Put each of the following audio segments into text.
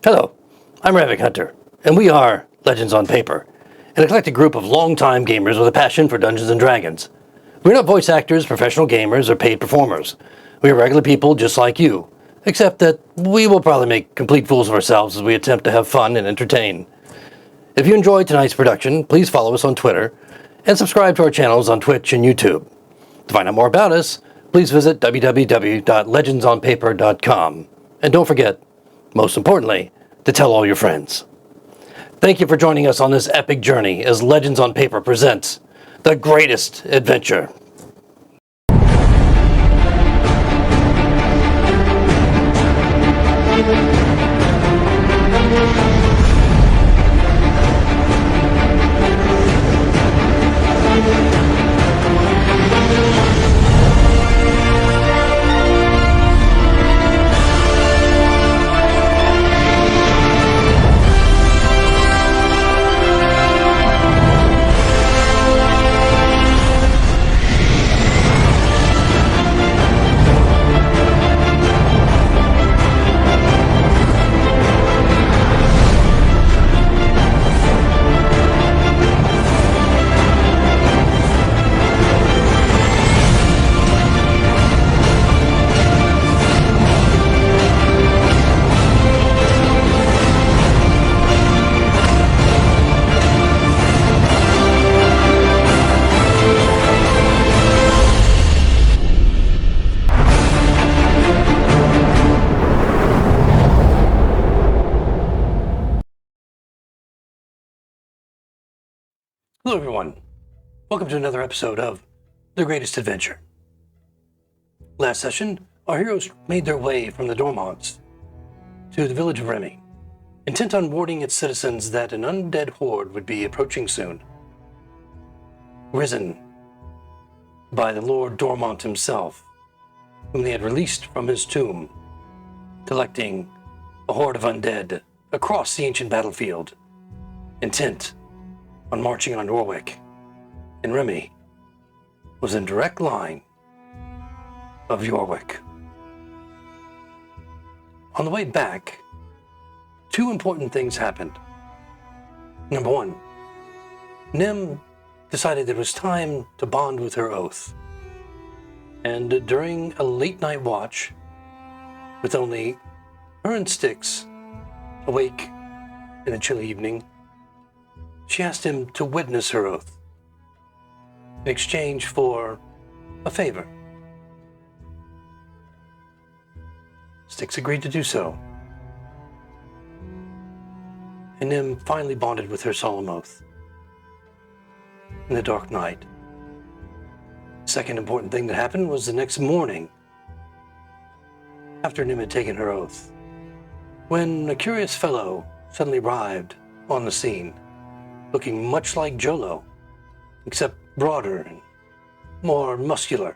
Hello, I'm Ravic Hunter, and we are Legends on Paper, an eclectic group of longtime gamers with a passion for Dungeons & Dragons. We're not voice actors, professional gamers, or paid performers. We are regular people just like you, except that we will probably make complete fools of ourselves as we attempt to have fun and entertain. If you enjoyed tonight's production, please follow us on Twitter, and subscribe to our channels on Twitch and YouTube. To find out more about us, please visit www.legendsonpaper.com. And don't forget, most importantly, to tell all your friends. Thank you for joining us on this epic journey as Legends on Paper presents The Greatest Adventure. Hello everyone, welcome to another episode of The Greatest Adventure. Last session, our heroes made their way from the Dormonts to the Village of Remy, intent on warning its citizens that an undead horde would be approaching soon. Risen by the Lord Dormont himself, whom they had released from his tomb, collecting a horde of undead across the ancient battlefield, intent on marching on Warwick, and Remy was in direct line of Warwick. On the way back, two important things happened. Number one, Nim decided it was time to bond with her oath. And during a late night watch, with only her and Styx awake in the chilly evening, she asked him to witness her oath in exchange for a favor. Styx agreed to do so, and Nim finally bonded with her solemn oath in the dark night. The second important thing that happened was the next morning, after Nim had taken her oath, when a curious fellow suddenly arrived on the scene, looking much like Jolo, except broader and more muscular,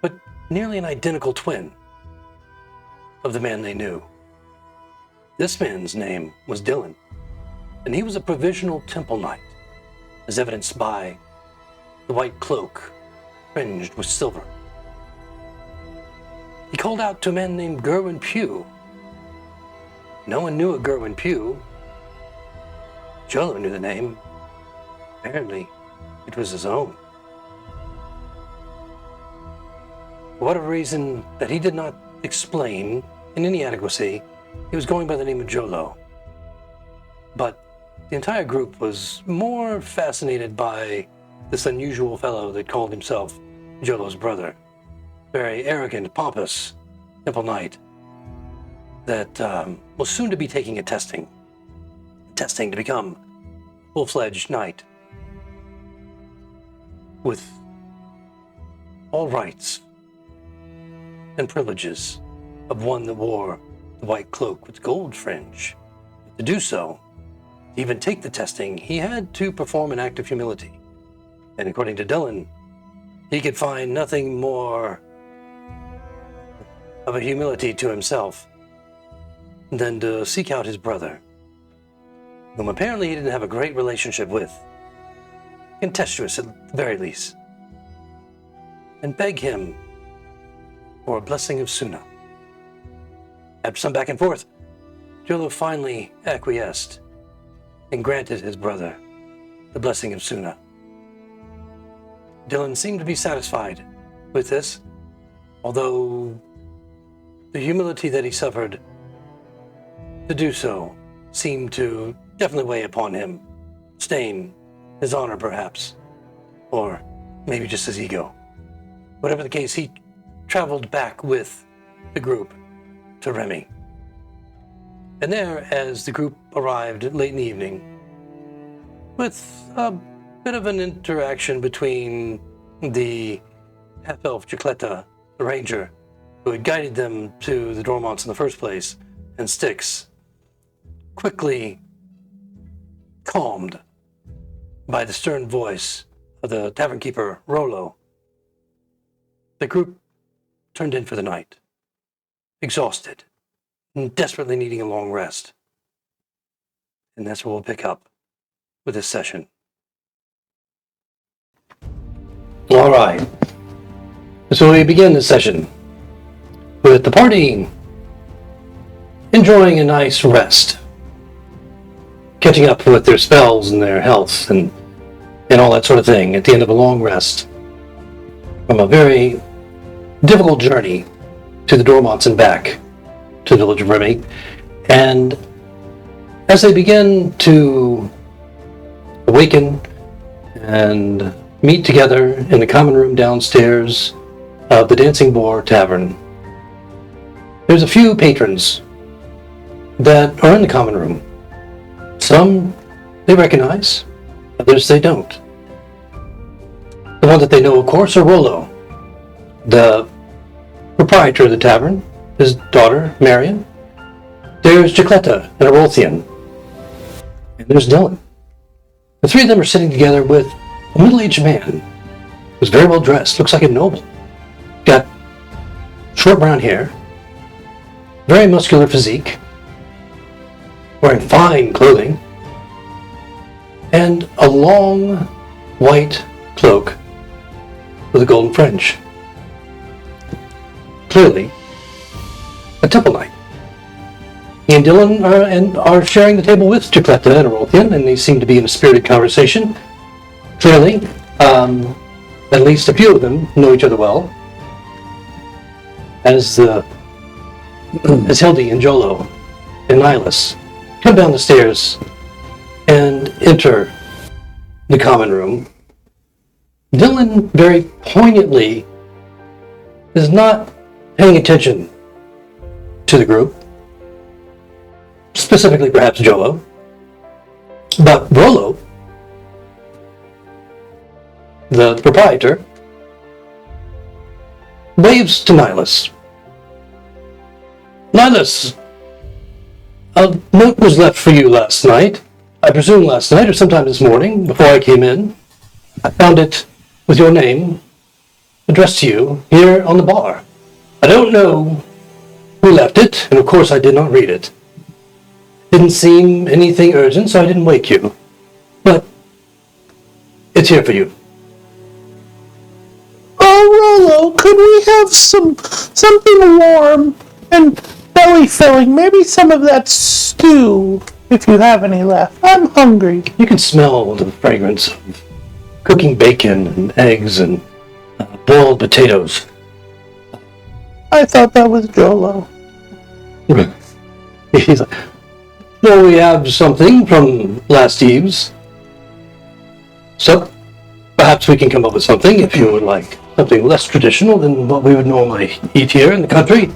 but nearly an identical twin of the man they knew. This man's name was Dylan, and he was a provisional temple knight, as evidenced by the white cloak fringed with silver. He called out to a man named Gerwin Pugh. No one knew a Gerwin Pugh. Jolo knew the name. Apparently, it was his own. For whatever reason that he did not explain in any adequacy, he was going by the name of Jolo. But the entire group was more fascinated by this unusual fellow that called himself Jolo's brother. Very arrogant, pompous temple knight that was soon to be taking a testing to become full-fledged knight with all rights and privileges of one that wore the white cloak with gold fringe. To do so, to even take the testing, he had to perform an act of humility. And according to Dylan, he could find nothing more of a humility to himself than to seek out his brother, whom apparently he didn't have a great relationship with, incestuous at the very least, and beg him for a blessing of Suna. After some back and forth, Jolo finally acquiesced and granted his brother the blessing of Suna. Dylan seemed to be satisfied with this, although the humility that he suffered to do so seemed to definitely weigh upon him, stain his honor perhaps, or maybe just his ego. Whatever the case, he traveled back with the group to Remy. And there, as the group arrived late in the evening, with a bit of an interaction between the half-elf Chicletta, the ranger, who had guided them to the Dormounts in the first place, and Styx, quickly calmed by the stern voice of the tavern keeper, Rollo, the group turned in for the night, exhausted and desperately needing a long rest. And that's where we'll pick up with this session. All right. So we begin this session with the party enjoying a nice rest, catching up with their spells and their health and all that sort of thing at the end of a long rest from a very difficult journey to the Dormounts and back to the Village of Remy. And as they begin to awaken and meet together in the common room downstairs of the Dancing Boar Tavern, there's a few patrons that are in the common room. Some they recognize, others they don't. The one that they know, of course, are Rollo, the proprietor of the tavern, his daughter, Marion. There's Chicletta and Arolthian. And there's Dylan. The three of them are sitting together with a middle-aged man who's very well dressed, looks like a noble. Got short brown hair, very muscular physique, wearing fine clothing, and a long white cloak with a golden fringe. Clearly, a temple knight. He and Dylan are sharing the table with Chicletta and Arolthian, and they seem to be in a spirited conversation. Clearly, at least a few of them know each other well. As Hildy and Jolo and Nihilus come down the stairs and enter the common room, Dylan very poignantly is not paying attention to the group, specifically perhaps Jolo, but Rollo, the proprietor, waves to Nihilus. Nihilus, a note was left for you last night. I presume last night or sometime this morning before I came in. I found it with your name addressed to you here on the bar. I don't know who left it, and of course I did not read it. Didn't seem anything urgent, so I didn't wake you. But it's here for you. Oh, Rollo, could we have something warm and belly filling? Maybe some of that stew, if you have any left. I'm hungry. You can smell the fragrance of cooking bacon and eggs and boiled potatoes. I thought that was Jolo. He's like, well, we have something from last eve's. So, perhaps we can come up with something if you would like. Something less traditional than what we would normally eat here in the country.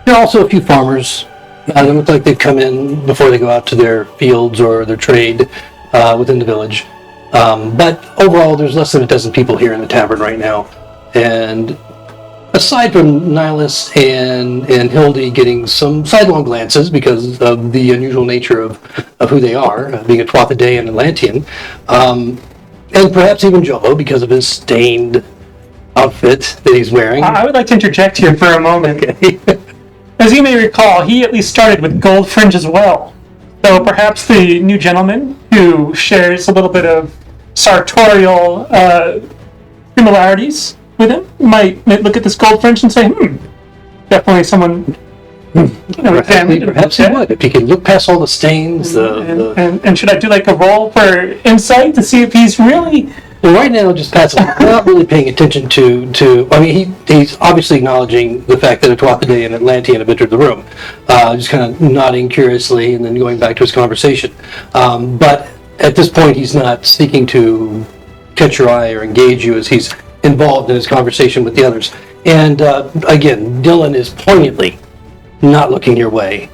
There are also a few farmers. They look like they've come in before they go out to their fields or their trade within the village. But overall, there's less than a dozen people here in the tavern right now. And aside from Nihilus and Hildy getting some sidelong glances because of the unusual nature of who they are, being a Twathaday and Atlantean, and perhaps even Jolo because of his stained outfit that he's wearing. I would like to interject here for a moment. Okay. As you may recall, he at least started with gold fringe as well. So perhaps the new gentleman who shares a little bit of sartorial similarities with him might look at this gold fringe and say, definitely someone examine it. Perhaps he would. If he could look past all the stains, And should I do like a roll for insight to see if he's really... Well, right now, just passive. Not really paying attention to. I mean, he's obviously acknowledging the fact that a Tuatha and Atlantean have entered the room, just kind of nodding curiously and then going back to his conversation. But at this point, he's not seeking to catch your eye or engage you as he's involved in his conversation with the others. And again, Dylan is poignantly not looking your way,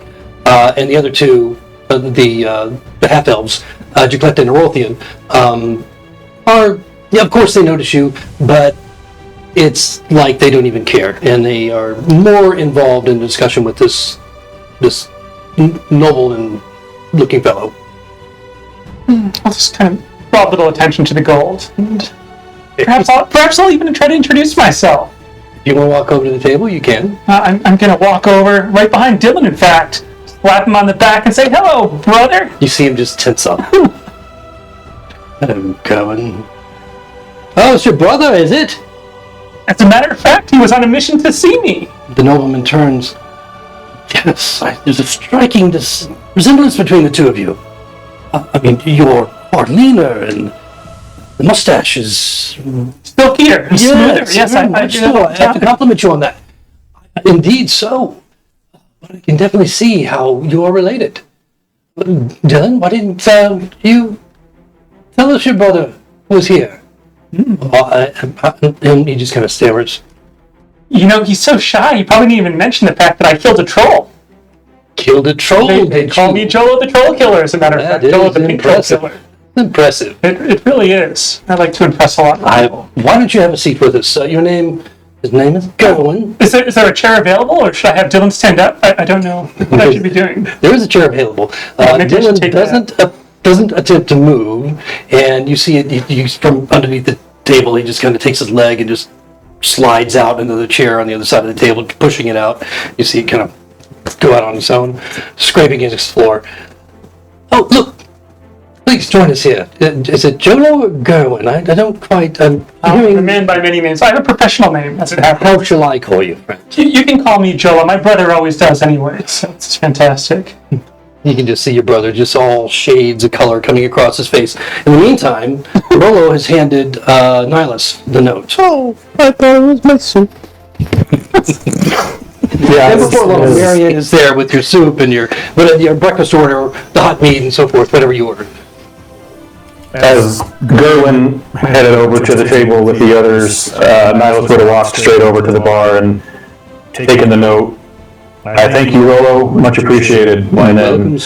and the other two, the half elves, Jacletta and Orothian, are, yeah, of course they notice you, but it's like they don't even care, and they are more involved in discussion with this noble and looking fellow. I'll just kind of draw a little attention to the gold, and perhaps I'll even try to introduce myself. If you want to walk over to the table, you can. I'm going to walk over right behind Dylan, in fact, slap him on the back and say, "Hello, brother." You see him just tense up. I'm coming. Oh, it's your brother, is it? As a matter of fact, he was on a mission to see me. The nobleman turns. Yes, there's a striking resemblance between the two of you. I mean, you're far leaner, and the mustache is silkier, smoother. Yes, I have to compliment you on that. Indeed, so. But I can definitely see how you are related. Dylan, why didn't you tell us your brother was here? And he just kind of stammers. You know, he's so shy, he probably didn't even mention the fact that I killed a troll. Killed a troll? They call me Jolo the Troll Killer, as a matter of fact. Jolo the Pink Troll Killer. Impressive. It really is. I like to impress a lot of people. Why don't you have a seat with us? His name is Gerwin. Is there a chair available, or should I have Dylan stand up? I don't know what I should be doing. There is a chair available. Dylan doesn't attempt to move, and you see it he's from underneath the table. He just kind of takes his leg and just slides out into the chair on the other side of the table, pushing it out. You see it kind of go out on its own, scraping against the floor. Oh, look! Please join us here. Is it Jolo or Gerwin? I don't quite... I'm a man by many names. I have a professional name, as it happens. How shall I call you, friend? You can call me Jolo. My brother always does anyway, so it's fantastic. You can just see your brother, just all shades of color coming across his face. In the meantime, Rolo has handed Nihilus the note. Oh, I thought it was my soup. Yeah, and before long, Marianne is there with your soup and your breakfast order, the hot meat and so forth, whatever you ordered. As Gerwin headed over to the table with the others, Nihilus would have walked straight over to the bar and taken the note. I thank you, Rolo. Much appreciated. And then,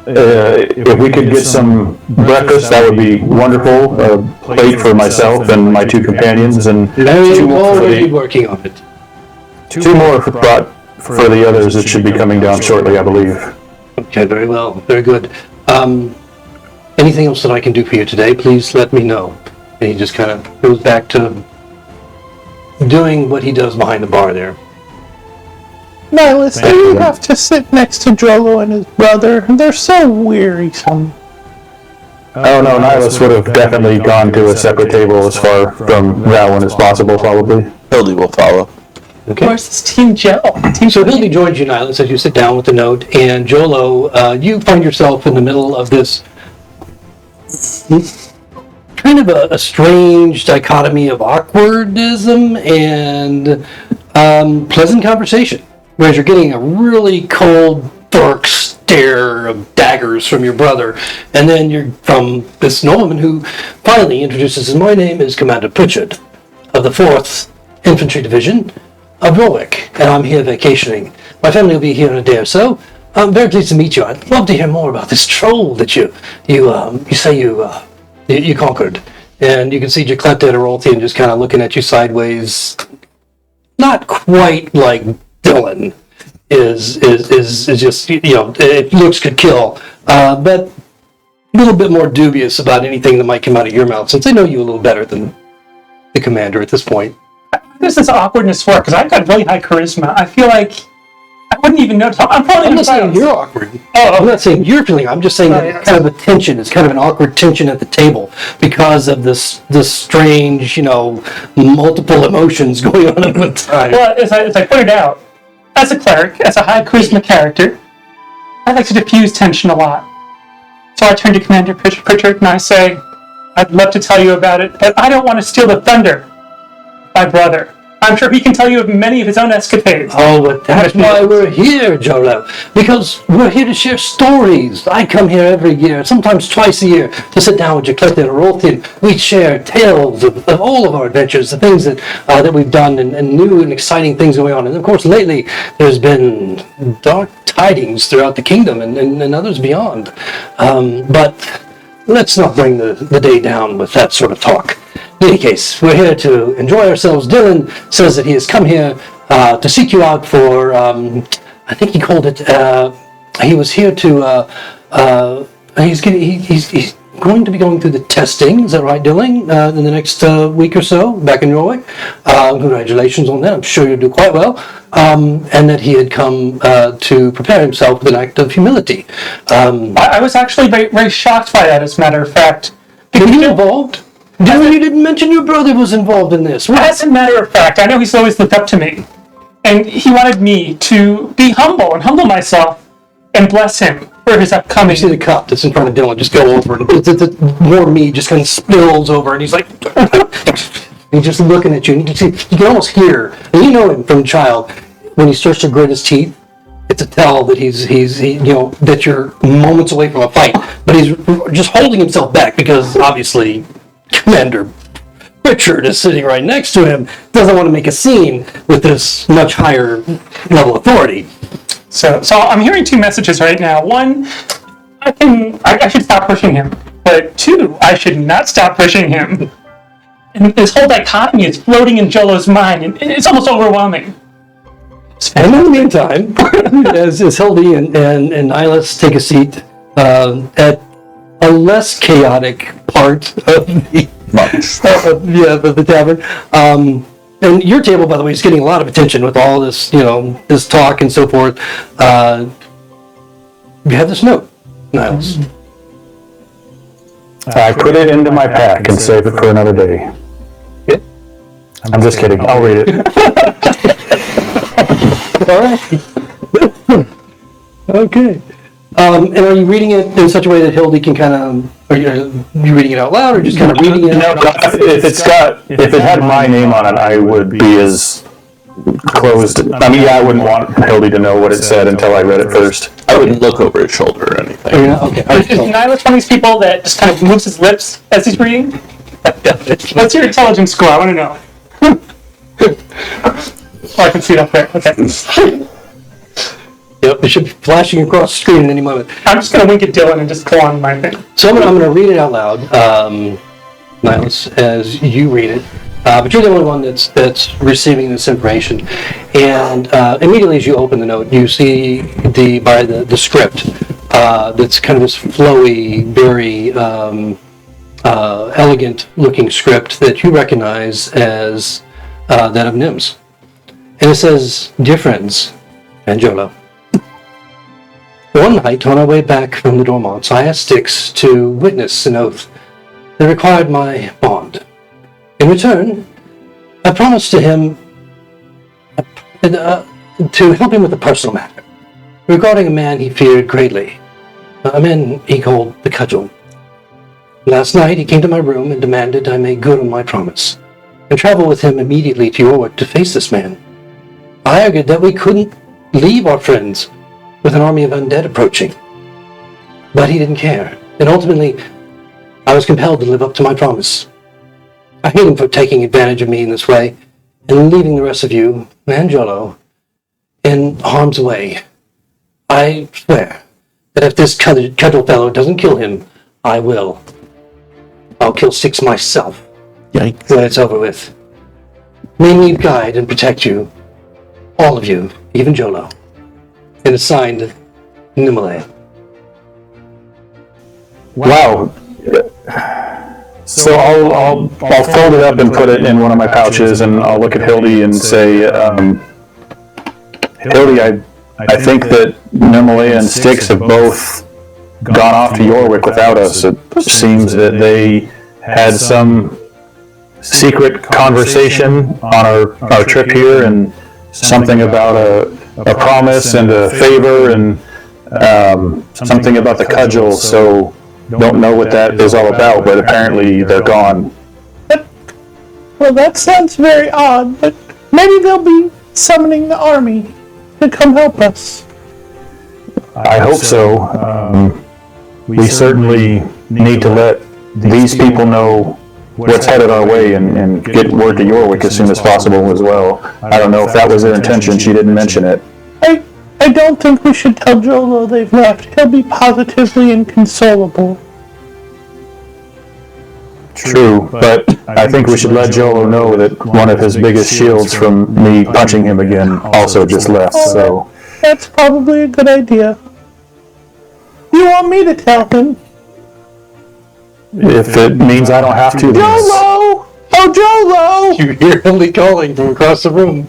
if we could get some breakfast, that would be wonderful. A plate for myself and my two companions, and two more already working on it. Two more for the others that should be coming down shortly, I believe. Okay, very well. Very good. Anything else that I can do for you today, please let me know. And he just kind of goes back to doing what he does behind the bar there. Nihilus, you have to sit next to Jolo and his brother. They're so wearisome. Oh no, Nihilus would have definitely gone to a separate table as far from that one as possible, probably. Hildy will follow. Okay. Of course, it's Team Gel. So Hildy joins you, Nihilus, as you sit down with the note, and Jolo, you find yourself in the middle of this kind of a strange dichotomy of awkwardism and pleasant conversation, whereas you're getting a really cold, dark stare of daggers from your brother, and then you're from this nobleman who finally introduces, my name is Commander Pritchard of the 4th Infantry Division of Warwick, and I'm here vacationing. My family will be here in a day or so. I'm very pleased to meet you. I'd love to hear more about this troll that you say you conquered. And you can see Jacletta and Orolthian just kind of looking at you sideways. Not quite like Dylan is just, it looks could kill, but a little bit more dubious about anything that might come out of your mouth, since they know you a little better than the commander at this point. How does this awkwardness work? Because I've got really high charisma. I feel like I wouldn't even notice. I'm not saying you're awkward. I'm not saying you're feeling. I'm just saying that kind of a tension. It's kind of an awkward tension at the table because of this strange, multiple emotions going on at one time. Well, as I pointed out, as a cleric, as a high charisma character, I like to diffuse tension a lot. So I turn to Commander Pritchard and I say, I'd love to tell you about it, but I don't want to steal the thunder. My brother. I'm sure he can tell you of many of his own escapades. Oh, but that's why we're here, Jolo. Because we're here to share stories. I come here every year, sometimes twice a year, to sit down with Jaclette and Rolthian. We share tales of all of our adventures, the things that we've done, and new and exciting things going on. And of course, lately, there's been dark tidings throughout the kingdom and others beyond. But let's not bring the day down with that sort of talk. In any case, we're here to enjoy ourselves. Dylan says that he has come here to seek you out for, I think he called it, he was here to, he's going to be going through the testing, is that right, Dylan, in the next week or so, back in Norway. Congratulations on that, I'm sure you'll do quite well. And that he had come to prepare himself with an act of humility. I was actually very, very shocked by that, as a matter of fact. Were you involved? Dylan, you didn't mention your brother was involved in this. What? As a matter of fact, I know he's always looked up to me. And he wanted me to be humble and humble myself and bless him for his upcoming... You see the cup that's in front of Dylan just go over, and the more mead just kind of spills over, and he's like... he's just looking at you, and you can almost hear, and you know him from a child, when he starts to grit his teeth, it's a tell that that you're moments away from a fight, but he's just holding himself back because obviously Commander Pritchard is sitting right next to him, doesn't want to make a scene with this much higher level authority. So I'm hearing two messages right now. One, I should stop pushing him, but two, I should not stop pushing him. And this whole dichotomy is floating in Jolo's mind, and it's almost overwhelming. And in the meantime, as Hildy and Nihilus take a seat at a less chaotic part of the tavern. And your table, by the way, is getting a lot of attention with all this, this talk and so forth. You have this note, Nihilus. I put it into my pack and save it for another day. Yeah. I'm just kidding. I'll read it. All right. Okay. And are you reading it in such a way that Hildy can kind of, are you reading it out loud or just kind of reading it? No, if it had my name on it, I would be as closed. I mean, I wouldn't want Hildy to know what it said until I read it first. I wouldn't look over his shoulder or anything. Oh, yeah? Okay. Is Nihilus one of these people that just kind of moves his lips as he's reading? What's your intelligence score? I want to know. Oh, I can see it up there. Okay. Yep, it should be flashing across the screen at any moment. I'm just going to wink at Dylan and just go on my thing. So I'm going to read it out loud, Nihilus, as you read it. But you're the only one that's receiving this information. And immediately as you open the note, you see the script that's kind of this flowy, very elegant-looking script that you recognize as that of Nim's. And it says, "Dear friends, and Jolo. One night, on our way back from the Dormonts, I asked Styx to witness an oath that required my bond. In return, I promised to him to help him with a personal matter regarding a man he feared greatly, a man he called the Cudgel. Last night, he came to my room and demanded I make good on my promise and travel with him immediately to York to face this man. I argued that we couldn't leave our friends with an army of undead approaching. But he didn't care, and ultimately, I was compelled to live up to my promise. I hate him for taking advantage of me in this way, and leaving the rest of you, and Jolo, in harm's way. I swear that if this Cudgel fellow doesn't kill him, I will. I'll kill Styx myself. Yikes. When it's over with. May me guide and protect you, all of you, even Jolo." And it's signed, Nimue. Wow. So I'll fold it up and put it in one of my pouches, and I'll look at Hildy and say, Hildy, I think that Nimue and Styx have both gone off to York without us. It seems that they had some secret conversation on our trip here, and something about a promise and a favor and something about the cudgel, so don't know what that is all about, but apparently they're gone. Well, that sounds very odd, but maybe they'll be summoning the army to come help us. I hope so. We certainly need to let these people know what's headed our way and get word to Yorwick as soon as possible as well. I don't know if that was their intention. She didn't mention it. I don't think we should tell Jolo they've left. He'll be positively inconsolable. True, but I think we should let Jolo know that one of his biggest shields from me punching him again also just left, so... That's probably a good idea. You want me to tell him? If it means I don't have to, then... Jolo! Oh, Jolo! You hear Ellie calling from across the room.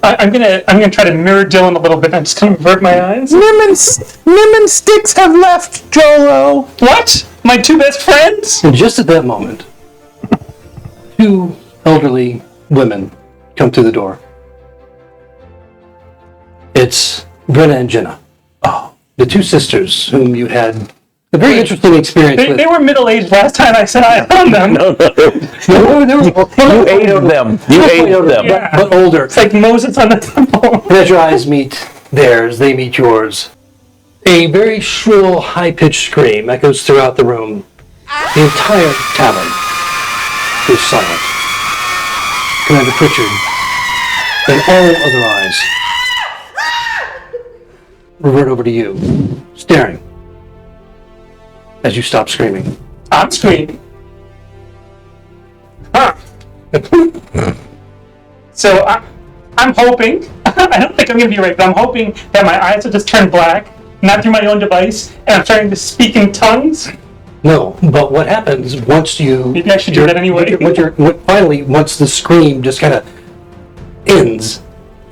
I'm gonna try to mirror Dylan a little bit. I'm just gonna avert my eyes. Nim and Sticks have left, Jolo. What? My two best friends? And just at that moment, two elderly women come through the door. It's Brenna and Jenna. Oh, the two sisters whom you had a very interesting experience with. They were middle-aged last time I said I found them. You ate of them. You ate of them. Yeah. But older. It's like Moses on the temple. And as your eyes meet theirs, they meet yours. A very shrill, high-pitched scream echoes throughout the room. The entire tavern is silent. Commander Pritchard and all other eyes revert over to you, staring as you stop screaming. I'm screaming. Huh. So I'm hoping, I don't think I'm going to be right, but I'm hoping that my eyes will just turn black, not through my own device, and I'm starting to speak in tongues. No, but what happens once you... Maybe I should do that anyway. Once the scream just kind of ends,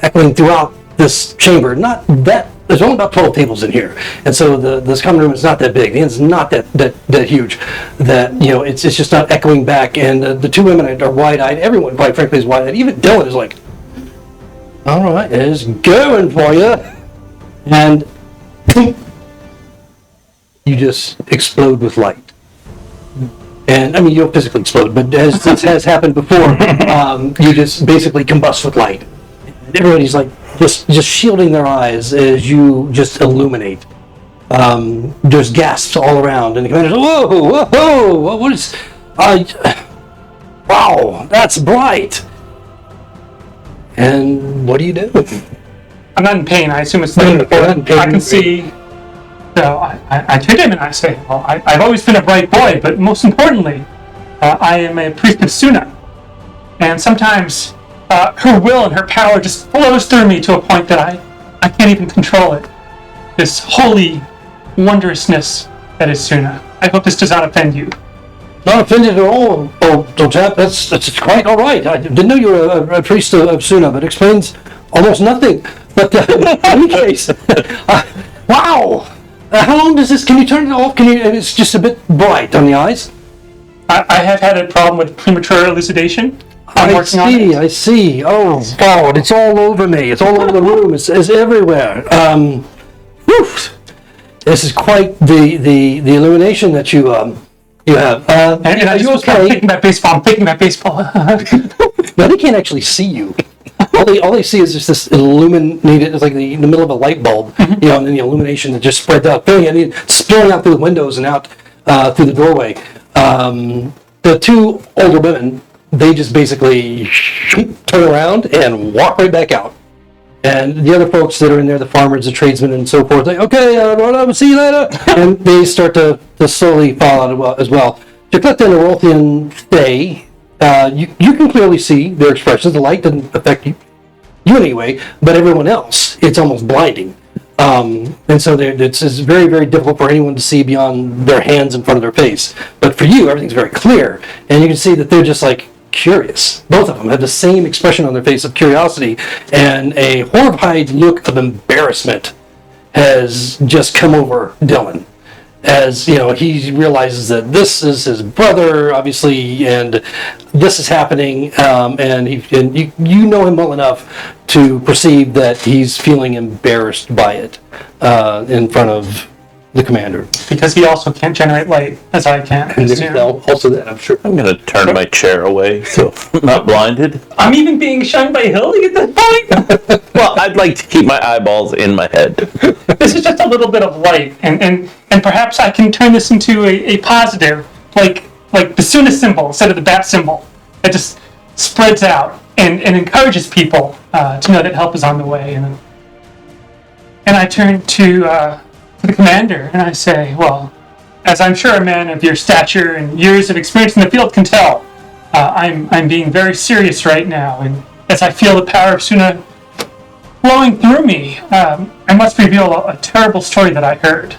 echoing throughout this chamber, not that... There's only about 12 tables in here, and so this common room is not that big. The end's not that huge. That, you know, it's just not echoing back. And the two women are wide-eyed. Everyone, quite frankly, is wide-eyed. Even Dylan is like, "All right, it's going for you," and you just explode with light. And I mean, you don't physically explode, but as this has happened before, you just basically combust with light. And everybody's like, just shielding their eyes as you just illuminate. There's gasps all around, and the commander's, whoa, what is... wow, that's bright! And what do you do? I'm not in pain. I assume it's like I can see... So I turn to him and I say, well, I've always been a bright boy, but most importantly, I am a priest of Suna. And sometimes... her will and her power just flows through me to a point that I can't even control it. This holy wondrousness that is Suna. I hope this does not offend you. Not offended at all, old chap. That's quite all right. I didn't know you were a priest of Suna, but explains almost nothing. But in any case, wow! How long does this? Can you turn it off? It's just a bit bright on the eyes. I have had a problem with premature elucidation. I see. Oh, God, it's all over me. It's all over the room. It's everywhere. Whew. This is quite the illumination that you have. And are you okay? I'm picking that baseball. No, they can't actually see you. All they see is just this illuminated, it's like the middle of a light bulb, you know, and then the illumination that just spreads out, spilling out through the windows and out through the doorway. The two older women, they just basically turn around and walk right back out. And the other folks that are in there, the farmers, the tradesmen, and so forth, like, okay, I'll see you later. And they start to slowly fall out as well. To click the Nerothian Fae, you can clearly see their expressions. The light doesn't affect you anyway, but everyone else, it's almost blinding. And so it's very, very difficult for anyone to see beyond their hands in front of their face. But for you, everything's very clear. And you can see that they're just like, curious. Both of them have the same expression on their face of curiosity, and a horrified look of embarrassment has just come over Dylan. as he realizes that this is his brother, obviously, and this is happening, and you know him well enough to perceive that he's feeling embarrassed by it in front of the commander. Because he also can't generate light, as I can. And there's also that, I'm sure. I'm going to turn my chair away so I'm not blinded. I'm even being shunned by Hildy at this point? Well, I'd like to keep my eyeballs in my head. This is just a little bit of light, and perhaps I can turn this into a positive, like the Suna symbol instead of the bat symbol. It just spreads out and encourages people to know that help is on the way. And I turn to the commander and I say, well, as I'm sure a man of your stature and years of experience in the field can tell, I'm being very serious right now, and as I feel the power of Suna flowing through me, I must reveal a terrible story that I heard.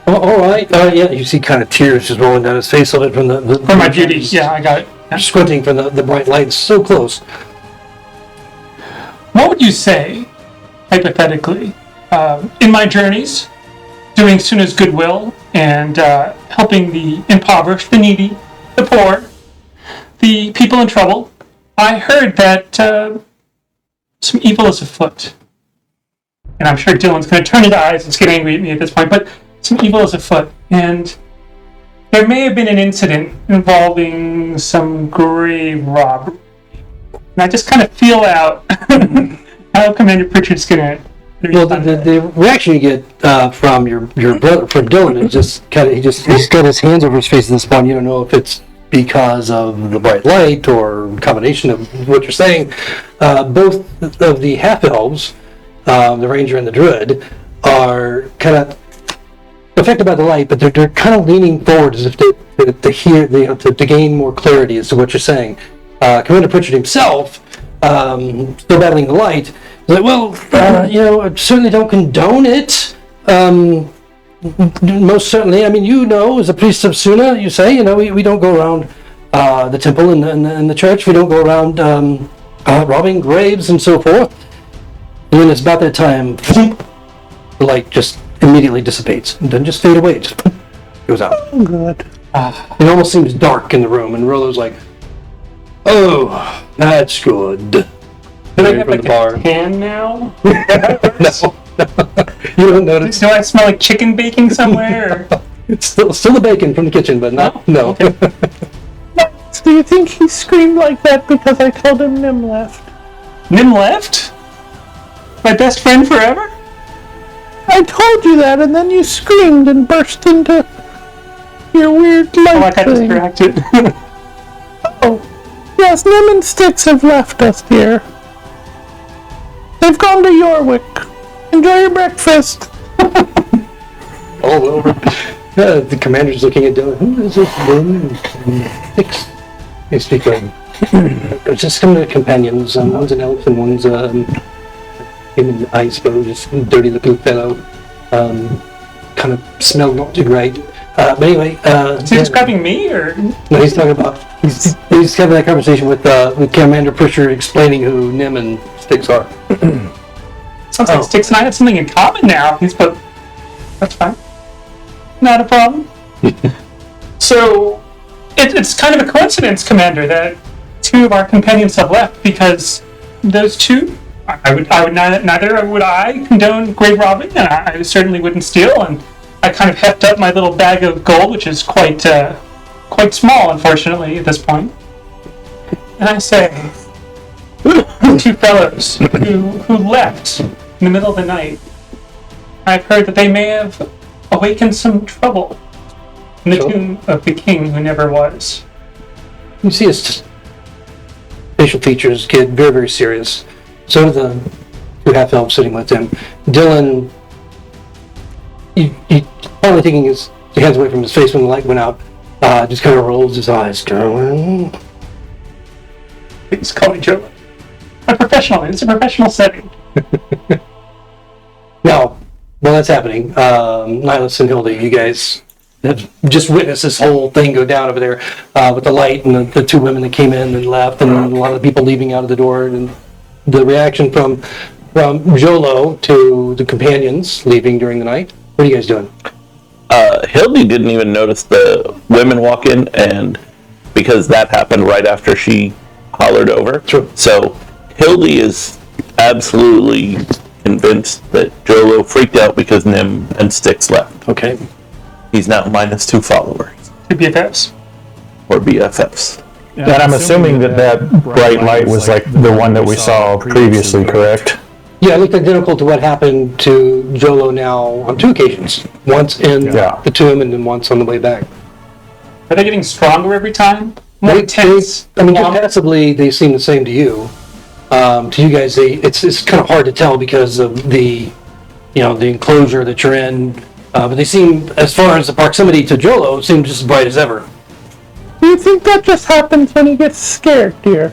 Oh, all right. Yeah, you see kind of tears just rolling down his face a little bit from my beauty. Yeah, I got it. Yeah. Squinting from the bright light, so close. What would you say, hypothetically, in my journeys, doing Suna's goodwill and helping the impoverished, the needy, the poor, the people in trouble, I heard that some evil is afoot. And I'm sure Dylan's going to turn his eyes and get angry at me at this point, but some evil is afoot. And there may have been an incident involving some grave robbery. And I just kind of feel out how Commander Pritchard's going to... Well, the reaction you get from your brother, from Dylan, is just kind of he's got his hands over his face at this point. You don't know if it's because of the bright light or combination of what you're saying. Both of the half elves, the ranger and the druid, are kind of affected by the light, but they're kind of leaning forward as if to hear, to gain more clarity as to what you're saying. Commander Pritchard himself, still battling the light. Like, well, I certainly don't condone it. Most certainly, I mean, as a priest of Suna, you say, we don't go around the temple and the church. We don't go around robbing graves and so forth. And when it's about that time, the light just immediately dissipates and doesn't just fade away. It just goes out. Oh, good. It almost seems dark in the room, and Rollo's like, "Oh, that's good." Can I have like a tan now? No. You don't notice. Do I smell like chicken baking somewhere? It's still the bacon from the kitchen, but no. Okay. Do you think he screamed like that because I told him Nim left? Nim left? My best friend forever? I told you that, and then you screamed and burst into your weird light I got thing. distracted. Oh, yes, Nim and Styx have left us here. They've gone to Yorwick. Enjoy your breakfast. All over. The commander's looking at Dylan. Who is this? Styx. They speak of just some of the companions. One's an elf and one's human, I suppose, just a dirty looking fellow. Kind of smelled not too great. But anyway, is he describing me or? No, he's talking about he's having that conversation with Commander Pritchard, explaining who Nim and Styx are. Sounds like Styx and I have something in common now. But that's fine. Not a problem. So it's kind of a coincidence, Commander, that two of our companions have left because those two. I would neither would I condone grave robbing, and I certainly wouldn't steal. And I kind of heft up my little bag of gold, which is quite small, unfortunately, at this point. And I say, two fellows who left in the middle of the night, I've heard that they may have awakened some trouble in the tomb of the king who never was. You see his facial features get very, very serious. So do the two half-elves sitting with him. Dylan, he finally taking his hands away from his face when the light went out, just kind of rolls his eyes, going... Please call me Joe. It's a professional setting. Now, while that's happening, Nihilus and Hildy, you guys have just witnessed this whole thing go down over there with the light and the two women that came in and left, and a lot of the people leaving out of the door, and the reaction from Jolo to the companions leaving during the night. What are you guys doing? Hildy didn't even notice the women walk in, and because that happened right after she hollered over. True. So Hildy is absolutely convinced that Jolo freaked out because Nim and Styx left. Okay. He's now -2 followers. To BFFs. Or BFFs. And I'm assuming that bright light was like the one that we saw previously, correct? Yeah, it looked identical to what happened to Jolo now on 2 occasions. Once in Yeah. the tomb and then once on the way back. Are they getting stronger every time? More They- intense? I mean, just longer? passively, they seem the same to you. To you guys, it's kind of hard to tell because of the enclosure that you're in. But they seem, as far as the proximity to Jolo, seem just as bright as ever. Do you think that just happens when he gets scared, dear?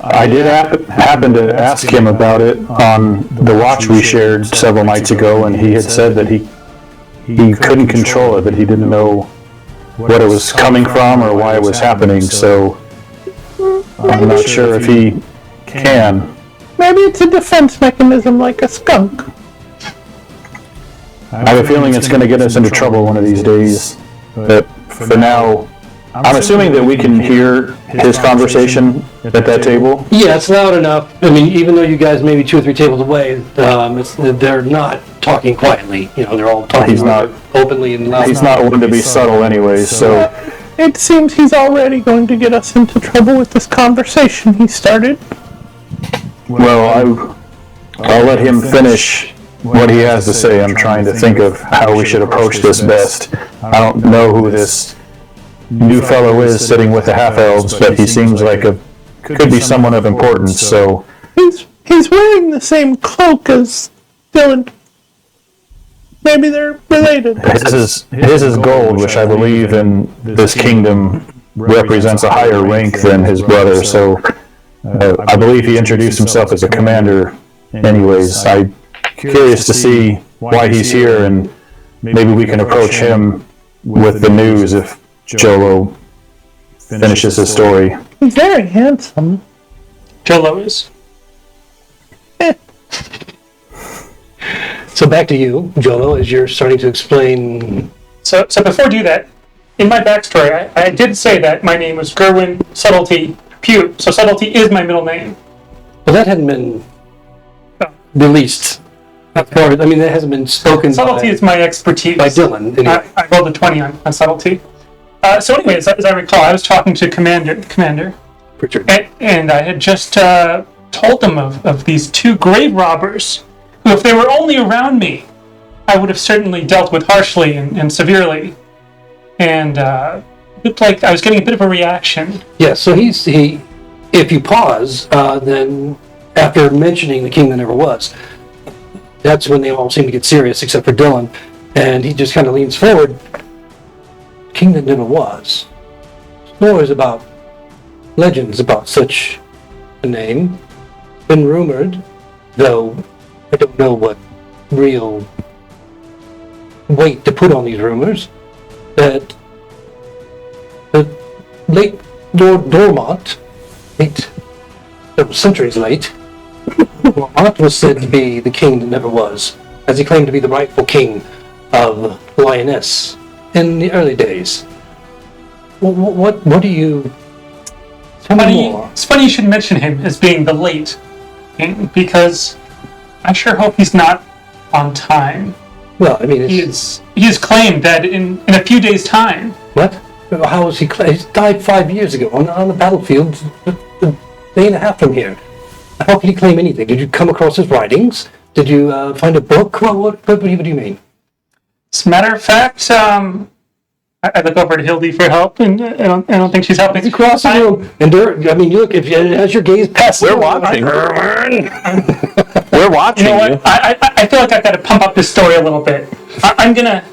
I did happen to ask him about it on the watch we shared several nights ago, and he had said that he couldn't control it, that he didn't know what it was coming from or why it was happening, so I'm not sure if he can. Maybe it's a defense mechanism like a skunk. I have a feeling it's going to get us into trouble one of these days, but for now, I'm assuming that we can hear his conversation at that table. Yeah, it's loud enough. I mean, even though you guys may be 2 or 3 tables away, they're not talking quietly. They're all talking He's not- openly and loud. He's not one to be subtle anyways, so It seems he's already going to get us into trouble with this conversation he started. well, I'll let him finish what he has to say. I'm trying to think of how we should approach this best. I don't know who this new fellow is sitting with the half-elves, but he seems like could be someone of importance, so He's wearing the same cloak as Dylan. Maybe they're related. his is gold, which I believe in this kingdom represents a higher rank than his brother, so I believe he introduced himself as a commander anyways. I'm curious to see why he's here, and maybe we can approach him with the news if Jolo finishes his story. He's very handsome. Jolo is. So back to you, Jolo, as you're starting to explain. So before I do that, in my backstory, I did say that my name was Gerwin Subtlety Pugh. So Subtlety is my middle name. Well, that hadn't been released. That hasn't been spoken Subtlety is my expertise. by Dylan. Anyway. I rolled a 20 on subtlety. So anyway, as I recall, I was talking to Commander, Richard. and I had just told them of these 2 grave robbers who, if they were only around me, I would have certainly dealt with harshly and severely. And it looked like I was getting a bit of a reaction. Yeah, so he. If you pause, then after mentioning the king that never was, that's when they all seem to get serious, except for Dylan, and he just kind of leans forward. King that never was. Stories about legends about such a name been rumored, though I don't know what real weight to put on these rumors, that the late Lord Dormont, centuries late, Dormont was said to be the king that never was, as he claimed to be the rightful king of Lioness in the early days. What do you... Tell me more. It's funny you should mention him as being the late king, because I sure hope he's not on time. Well, I mean, He has claimed that in a few days' time. What? How was he? He died 5 years ago on the battlefield, a day and a half from here. How can he claim anything? Did you come across his writings? Did you find a book? What do you mean? As a matter of fact, I look over to Hildy for help, and I don't think she's helping. Across the room, and you look, as your gaze passes. We're watching. We're watching You know you. what? I feel like I've got to pump up this story a little bit. I'm gonna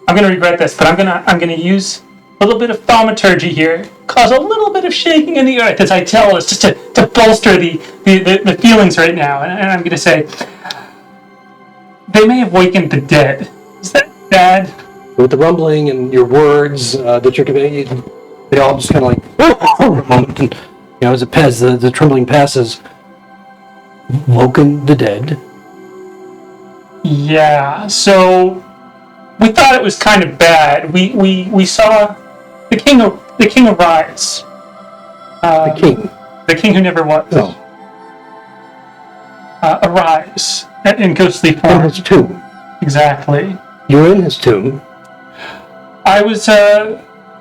regret this, but I'm gonna use a little bit of thaumaturgy here, cause a little bit of shaking in the earth as I tell us, just to bolster the feelings right now. And I'm gonna say, they may have wakened the dead. Is that bad? With the rumbling and your words that you're conveying, they all just kind of like for a moment, and as the trembling passes. Woken the dead. Yeah. So we thought it was kind of bad. We saw the king arise. The king. The king who never was. Oh. Arise in ghostly In form. his tomb. Exactly. You're in his tomb. I was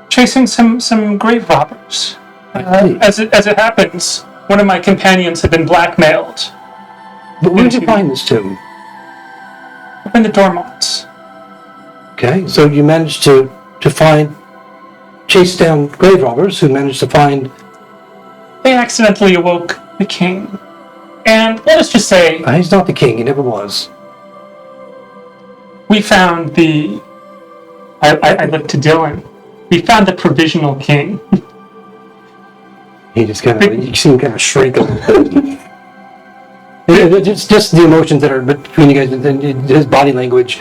chasing some grave robbers. I see. As it happens, one of my companions had been blackmailed. But where did you find this tomb? Up in the Dormont's. Okay, so you managed to chase down grave robbers who managed to find... They accidentally awoke the king. And let us just say, He's not the king, he never was. we found the... I looked to Dylan. We found the provisional king. He just you see him kind of shrink a little bit. It's just the emotions that are between you guys, and his body language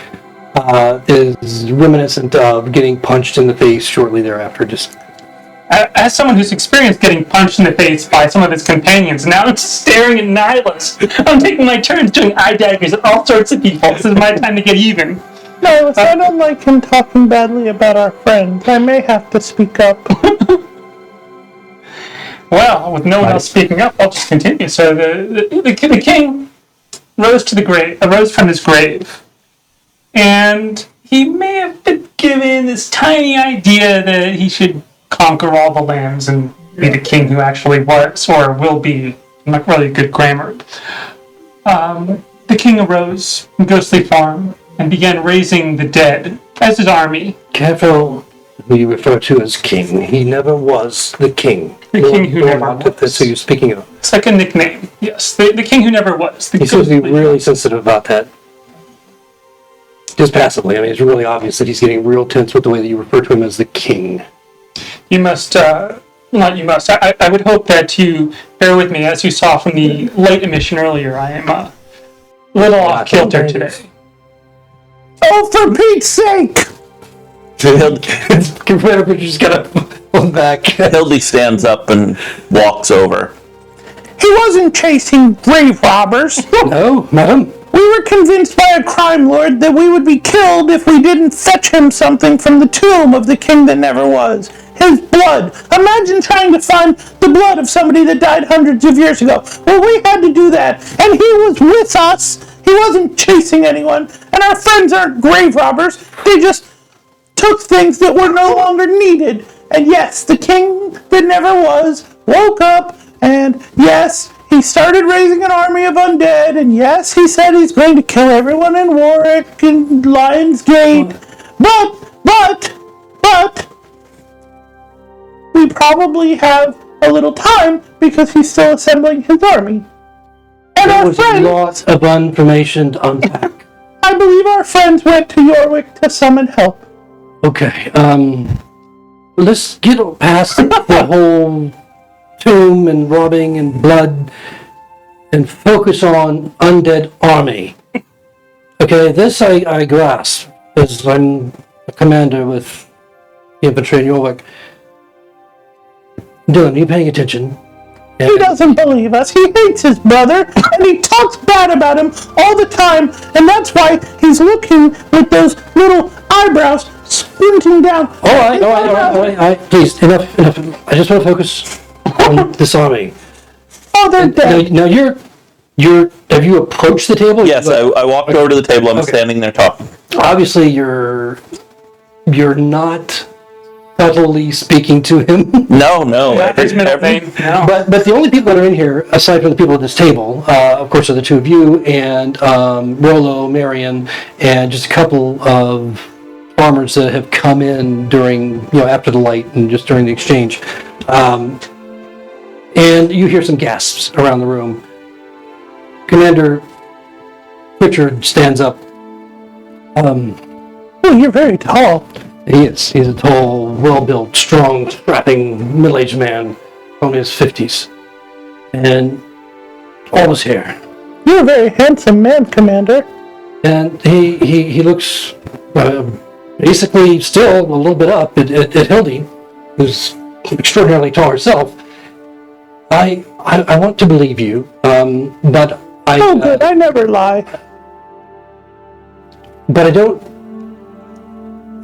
is reminiscent of getting punched in the face shortly thereafter. Just As someone who's experienced getting punched in the face by some of his companions, now I'm staring at Nihilus. I'm taking my turns doing eye daggers at all sorts of people. This is my time to get even. No, I don't like him talking badly about our friends. I may have to speak up. Well, with no one else speaking up, I'll just continue. So the king rose from his grave, and he may have been given this tiny idea that he should conquer all the lands and be the king who actually was or will be. Not really good grammar. The king arose in ghostly form and began raising the dead as his army. careful who you refer to as king. He never was the king. The king who never was. That's who you're speaking of. It's like a nickname. Yes, the king who never was. He seems to be really sensitive about that. Just passively. I mean, it's really obvious that he's getting real tense with the way that you refer to him as the king. You must, not you must, I would hope that you bear with me. As you saw from the light emission earlier, I am a little off kilter today. Oh, for Pete's sake! Commander just gotta pull back. Hildy stands up and walks over. He wasn't chasing grave robbers. No, madam. We were convinced by a crime lord that we would be killed if we didn't fetch him something from the tomb of the king that never was. His blood. Imagine trying to find the blood of somebody that died hundreds of years ago. Well, we had to do that, and he was with us. He wasn't chasing anyone, and our friends aren't grave robbers. They just took things that were no longer needed. And yes, the king that never was woke up, and yes, he started raising an army of undead, and yes, he said he's going to kill everyone in Warwick and Lionsgate. But we probably have a little time because he's still assembling his army. And There our was friends, lots of information to unpack. I believe our friends went to Warwick to summon help. Okay, let's get past the whole tomb and robbing and blood and focus on undead army. Okay, this I grasp, as I'm a commander with the infantry in York. Dylan, are you paying attention? He doesn't believe us. He hates his brother, and he talks bad about him all the time, and that's why he's looking with those little eyebrows squinting down. All right. Please, enough. I just want to focus on this army. Oh, they're dead. Now have you approached the table? Yes, I walked over to the table. I'm standing there talking. Obviously, you're not subtly speaking to him. No. His middle name? No. But the only people that are in here, aside from the people at this table, of course, are the two of you and Rolo, Marion, and just a couple of farmers that have come in during, after the light and just during the exchange. And you hear some gasps around the room. Commander Richard stands up. Oh, you're very tall. He is. He's a tall, well-built, strong, strapping, middle-aged man, only his 50s. And all his hair. You're a very handsome man, Commander. And he looks basically still a little bit up at Hildy, who's extraordinarily tall herself. I want to believe you, but Oh, good. I never lie. but I don't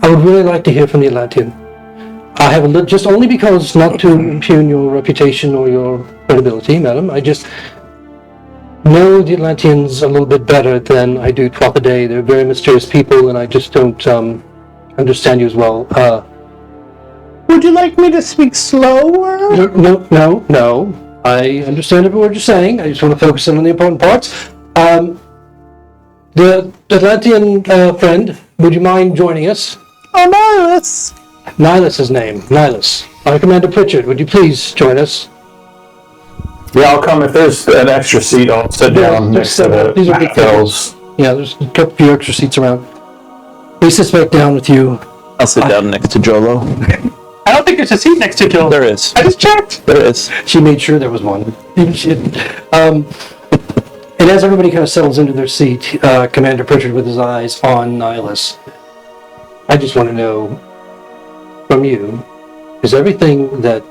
I would really like to hear from the Atlantean. I have just only because, not to impugn your reputation or your credibility, madam, I just know the Atlanteans a little bit better than I do throughout the day. They're very mysterious people, and I just don't understand you as well. Would you like me to speak slower? No. I understand every word you're saying. I just want to focus in on the important parts. The Atlantean friend, would you mind joining us? Oh, Nihilus. Nihilus' name. Nihilus. Our Commander Pritchard, would you please join us? Yeah, I'll come. If there's an extra seat, I'll sit down next to the these are big fellows. Yeah, there's a couple few extra seats around. He sits back down with you. I'll sit down next to Jolo. I don't think there's a seat next to Joel. There is. I just checked. There is. She made sure there was one. And as everybody kind of settles into their seat, Commander Pritchard with his eyes on Nihilus, I just want to know from you, is everything that...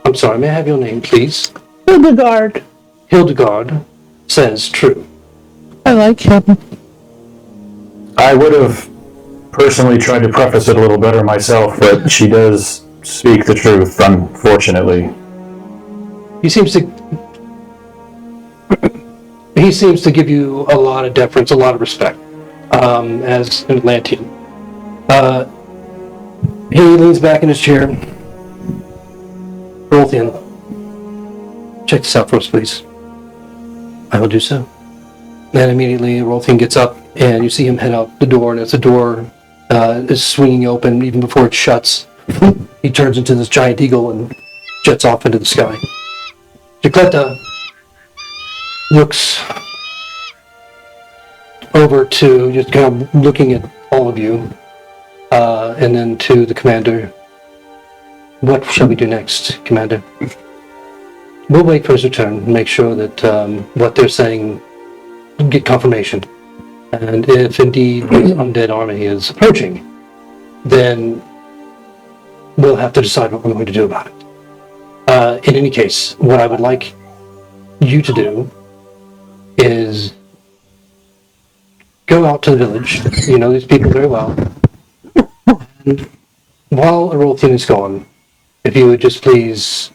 I'm sorry, may I have your name, please? Hildegard. Hildegard says true. I like him. I would have personally tried to preface it a little better myself, but she does speak the truth, unfortunately. He seems to give you a lot of deference, a lot of respect, as an Atlantean. He leans back in his chair. Rolthian, check this out for us, please. I will do so. And immediately Rolthian gets up, and you see him head out the door, and as the door is swinging open, even before it shuts, he turns into this giant eagle and jets off into the sky. Jacletta looks over to, just kind of looking at all of you, and then to the commander. What shall we do next, Commander? We'll wait for his return and make sure that what they're saying, get confirmation. And if indeed the undead army is approaching, then we'll have to decide what we're going to do about it. In any case, what I would like you to do is go out to the village. You know these people very well. And while Erolthian is gone, if you would just please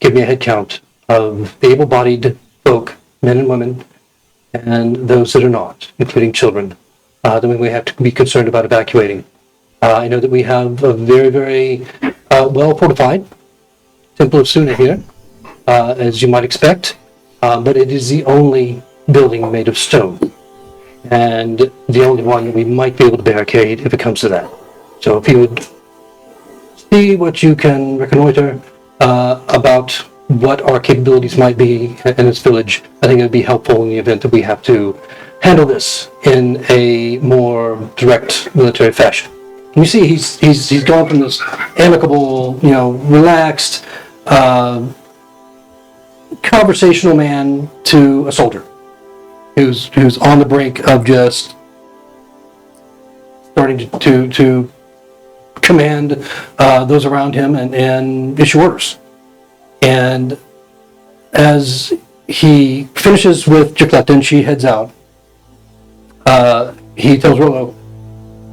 give me a head count of the able-bodied folk, men and women, and those that are not, including children, that we have to be concerned about evacuating. I know that we have a very, very well-fortified Temple of Suna here, as you might expect, but it is the only building made of stone, and the only one that we might be able to barricade if it comes to that. So if you would see what you can reconnoiter about what our capabilities might be in this village, I think it would be helpful in the event that we have to handle this in a more direct military fashion. And you see, he's gone from this amicable, relaxed, conversational man to a soldier who's on the brink of just starting to command those around him and issue orders. And as he finishes with Jacletta and she heads out, he tells Rollo,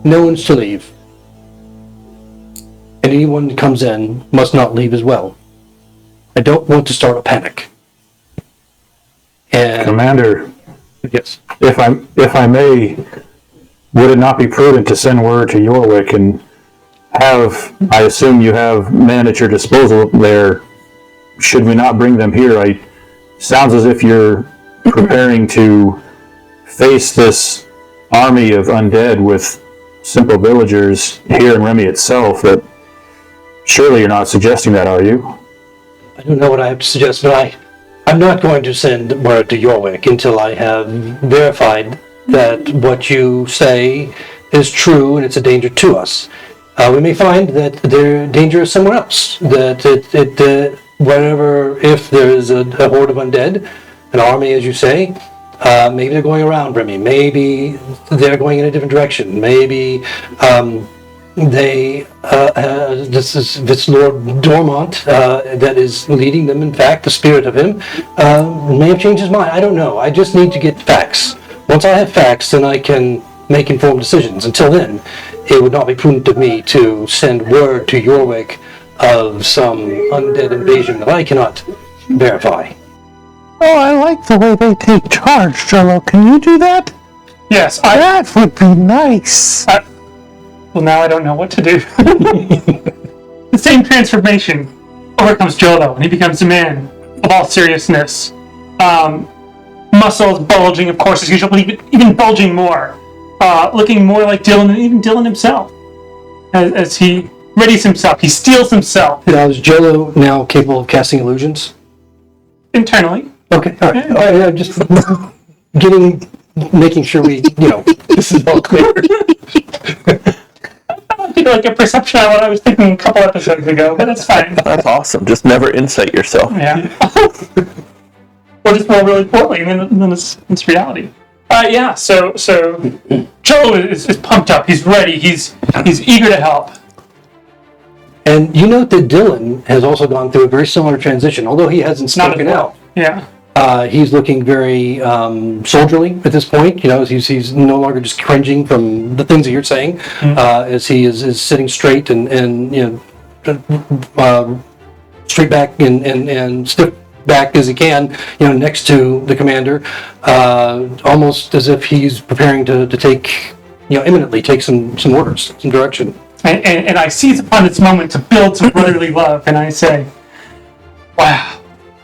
no one's to leave. And anyone that comes in must not leave as well. I don't want to start a panic. And Commander, yes, if I may, would it not be prudent to send word to Yorwick and have, I assume you have men at your disposal there, should we not bring them here? Sounds as if you're preparing to face this army of undead with simple villagers here in Remy itself. That surely you're not suggesting that, are you? I don't know what I have to suggest, but I'm not going to send word to Yorwick until I have verified that what you say is true and it's a danger to us. We may find that their danger is somewhere else. That if there is a horde of undead, an army, as you say, maybe they're going around Remy. Maybe they're going in a different direction. Maybe this is Lord Dormont that is leading them. In fact, the spirit of him may have changed his mind. I don't know. I just need to get facts. Once I have facts, then I can make informed decisions. Until then, it would not be prudent of me to send word to Yorwick of some undead invasion that I cannot verify. Oh, I like the way they take charge, Jello. Can you do that? Yes, That would be nice. well, now I don't know what to do. The same transformation overcomes Jolo, and he becomes a man of all seriousness. Muscles bulging, of course, as usual, but even bulging more. Looking more like Dylan than even Dylan himself. As he readies himself, he steels himself. Now, is Jolo now capable of casting illusions? Internally. Okay, all right. All right, I'm just making sure this is all clear. I did like a perception on what I was thinking a couple episodes ago, but that's fine. That's awesome. Just never insight yourself. Yeah. Or just roll really poorly, and then it's reality. Yeah. So Joe is pumped up. He's ready. He's eager to help. And you note that Dylan has also gone through a very similar transition, although he hasn't spoken out. Yeah. He's looking very soldierly at this point. He's no longer just cringing from the things that you're saying, as he is sitting straight and straight back and stiff back as he can, next to the commander, almost as if he's preparing to take, imminently take some orders, some direction. And I seize upon this moment to build some brotherly love, and I say, wow.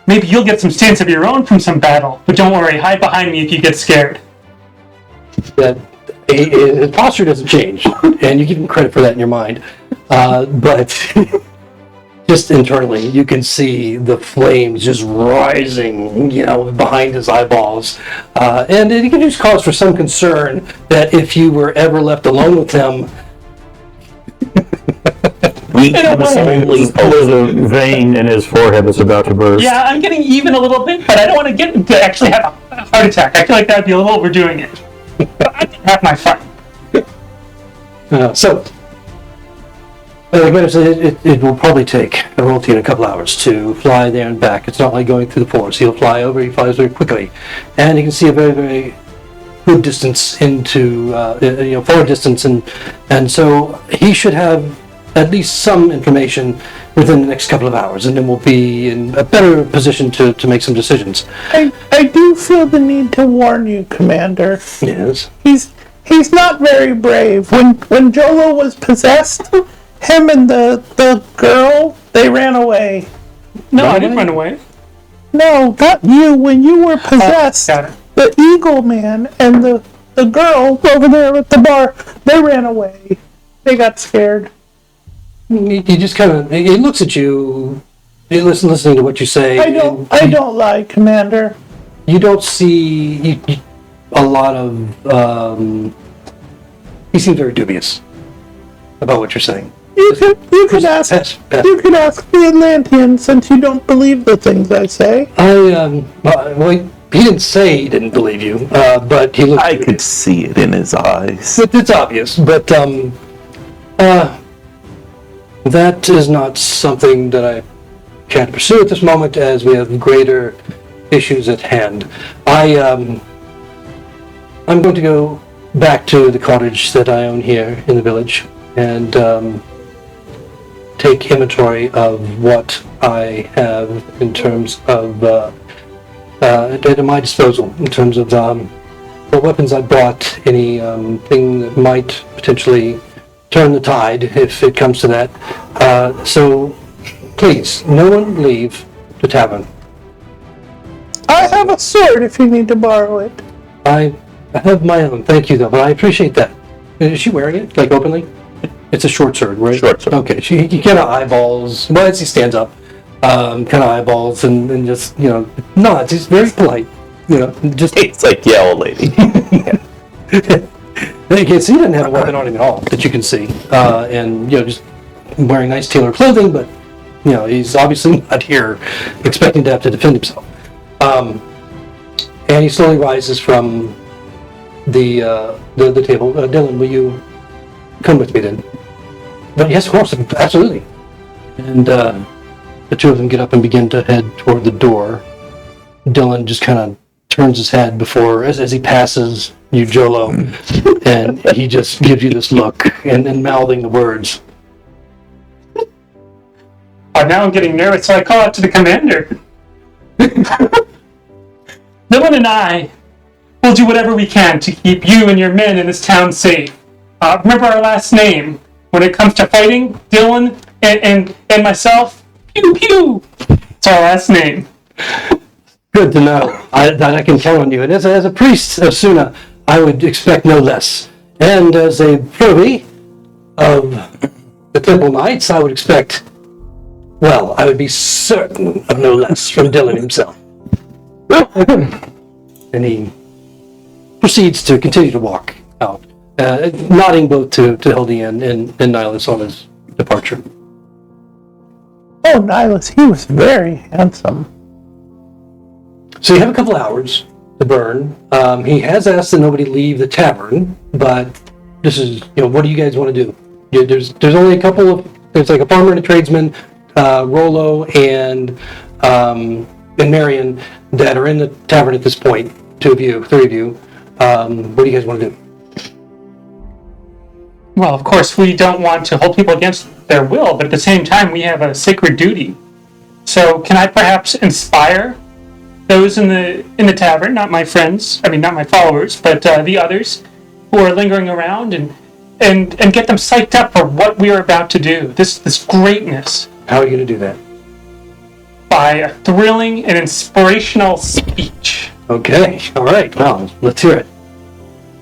Maybe you'll get some stance of your own from some battle, but don't worry, hide behind me if you get scared. That his posture doesn't change, and you give him credit for that in your mind. But just internally, you can see the flames just rising, behind his eyeballs, and it can just cause for some concern that if you were ever left alone with him. There's a vein in his forehead that's about to burst. Yeah, I'm getting even a little bit, but I don't want to get to actually have a heart attack. I feel like that'd be a little overdoing it. But I can have my fun. Like I said, it will probably take a royalty in a couple hours to fly there and back. It's not like going through the forest. He'll fly over. He flies very quickly, and he can see a very, very good distance into forward distance, and so he should have at least some information within the next couple of hours, and then we'll be in a better position to make some decisions. I do feel the need to warn you, Commander. Yes. He's not very brave. When Jolo was possessed, him and the girl, they ran away. No, I didn't run away. No, not you. When you were possessed, Got it. the Eagle Man and the girl over there at the bar, they ran away. They got scared. He just kind of he looks at you, listening to what you say. I don't lie, Commander. You don't see a lot of. He seems very dubious about what you're saying. You could ask the Atlantean, since you don't believe the things I say. Well, he didn't say he didn't believe you, but he looked. I could see it in his eyes. It's obvious, but that is not something that I can pursue at this moment, as we have greater issues at hand. I'm going to go back to the cottage that I own here in the village and take inventory of what I have in terms of at my disposal, in terms of what weapons I bought, any thing that might potentially turn the tide if it comes to that. So please, no one leave the tavern. I have a sword if you need to borrow it. I have my own, thank you though, but I appreciate that. Is she wearing it, like openly? It's a short sword, right? Short sword. Okay, he kind of eyeballs, well, as he stands up, kind of eyeballs and just, nods. He's very polite, just... It's like, yeah, old lady. You can see he doesn't have a weapon on him at all that you can see, and just wearing nice tailored clothing, but he's obviously not here expecting to have to defend himself. And he slowly rises from the table. Dylan, will you come with me then? But yes, of course, absolutely. And the two of them get up and begin to head toward the door. Dylan just kind of turns his head before, as he passes you, Jolo, and he just gives you this look and mouthing the words. Oh, now I'm getting nervous, so I call out to the commander. Dylan and I will do whatever we can to keep you and your men in this town safe. Remember our last name. When it comes to fighting, Dylan and myself, pew pew. It's our last name. Good to know that I can count on you. And as a priest of Suna, I would expect no less. And as a privy of the Temple Knights, I would expect, well, I would be certain of no less from Dylan himself. And he proceeds to continue to walk out, nodding both to Hildy and Nihilus on his departure. Oh, Nihilus, he was very handsome. So you have a couple hours to burn. He has asked that nobody leave the tavern, but this is, what do you guys want to do? There's only a couple of, there's like a farmer and a tradesman, Rollo and Marion that are in the tavern at this point. Three of you. What do you guys want to do? Well, of course, we don't want to hold people against their will, but at the same time, we have a sacred duty. So, can I perhaps inspire those in the tavern, not my friends, not my followers, but the others who are lingering around, and get them psyched up for what we are about to do, this greatness. How are you going to do that? By a thrilling and inspirational speech. Okay, all right. Well, let's hear it.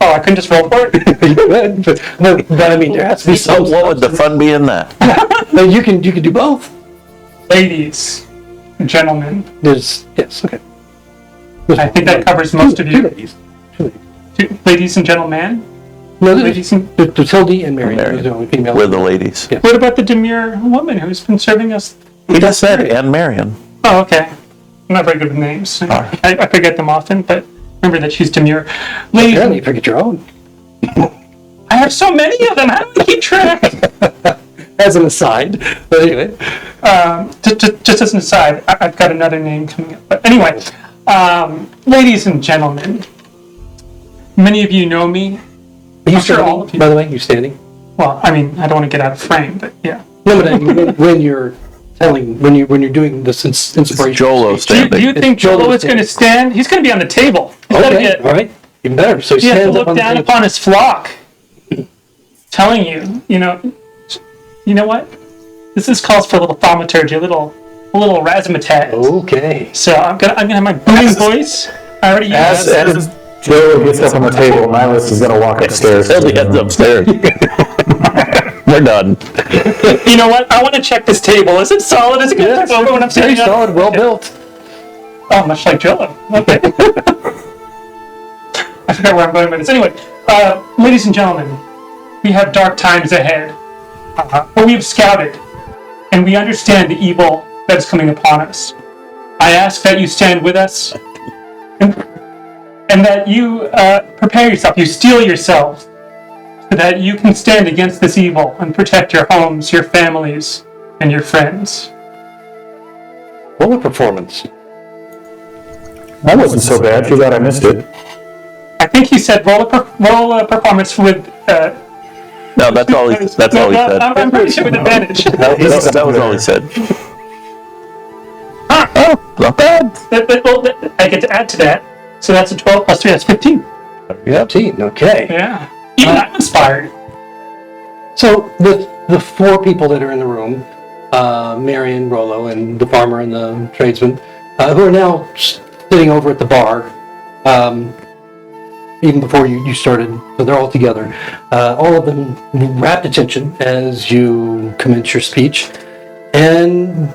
Oh, I couldn't just roll for it? You could, but I mean, there has to be some. What would the fun be in that? You can do both. Ladies and gentlemen. Yes, okay. I think that covers most of you. Two ladies. Ladies and gentlemen. No, ladies and there's Hildy and Marion. Those are the only female. We're the ladies. Yeah. What about the demure woman who's been serving us? We just said Anne Marion. Oh, okay. I'm not very good with names. I forget them often, but remember that she's demure. Ladies, apparently you forget your own. I have so many of them. How do I keep track? As an aside. But anyway. Just as an aside, I've got another name coming up. But anyway, ladies and gentlemen, many of you know me. Are you I'm sure standing, all of you. by the way? You standing? Well, I don't want to get out of frame, but yeah. No, but when you're doing this inspiration. Jolo standing. Do you think Jolo is going to stand? He's going to be on the table. He's got to Okay, all right. Even better. So he has to stands up look on the down table. upon his flock. Telling you know what? This calls for a little thaumaturgy, a little razzmatazz. Okay. So I'm gonna have my booming voice. I already used As Joe gets up on the table, Nihilus is going to walk upstairs. Hildy heads upstairs. We're done. You know what? I want to check this table. Is it solid? Is it going to tip over when I'm Very standing up? solid, well built. Oh, much like Jolo. Okay. I forgot where I'm going with this. Anyway, ladies and gentlemen, we have dark times ahead. But we have scouted, and we understand the evil that is coming upon us. I ask that you stand with us, and that you prepare yourself, you steel yourselves, so that you can stand against this evil and protect your homes, your families, and your friends. Roll a performance. That wasn't so bad. Too bad I missed it. I think he said roll a performance with. No, that's all he said. I'm pretty sure with advantage. That was all he said. Not bad. I get to add to that, so that's a 12 plus 3. That's 15. Yeah, 15. Okay. Yeah. Even I'm inspired. So the four people that are in the room, Marion, Rollo, and the farmer and the tradesman, who are now sitting over at the bar, even before you started, so they're all together. All of them rapt attention as you commence your speech. And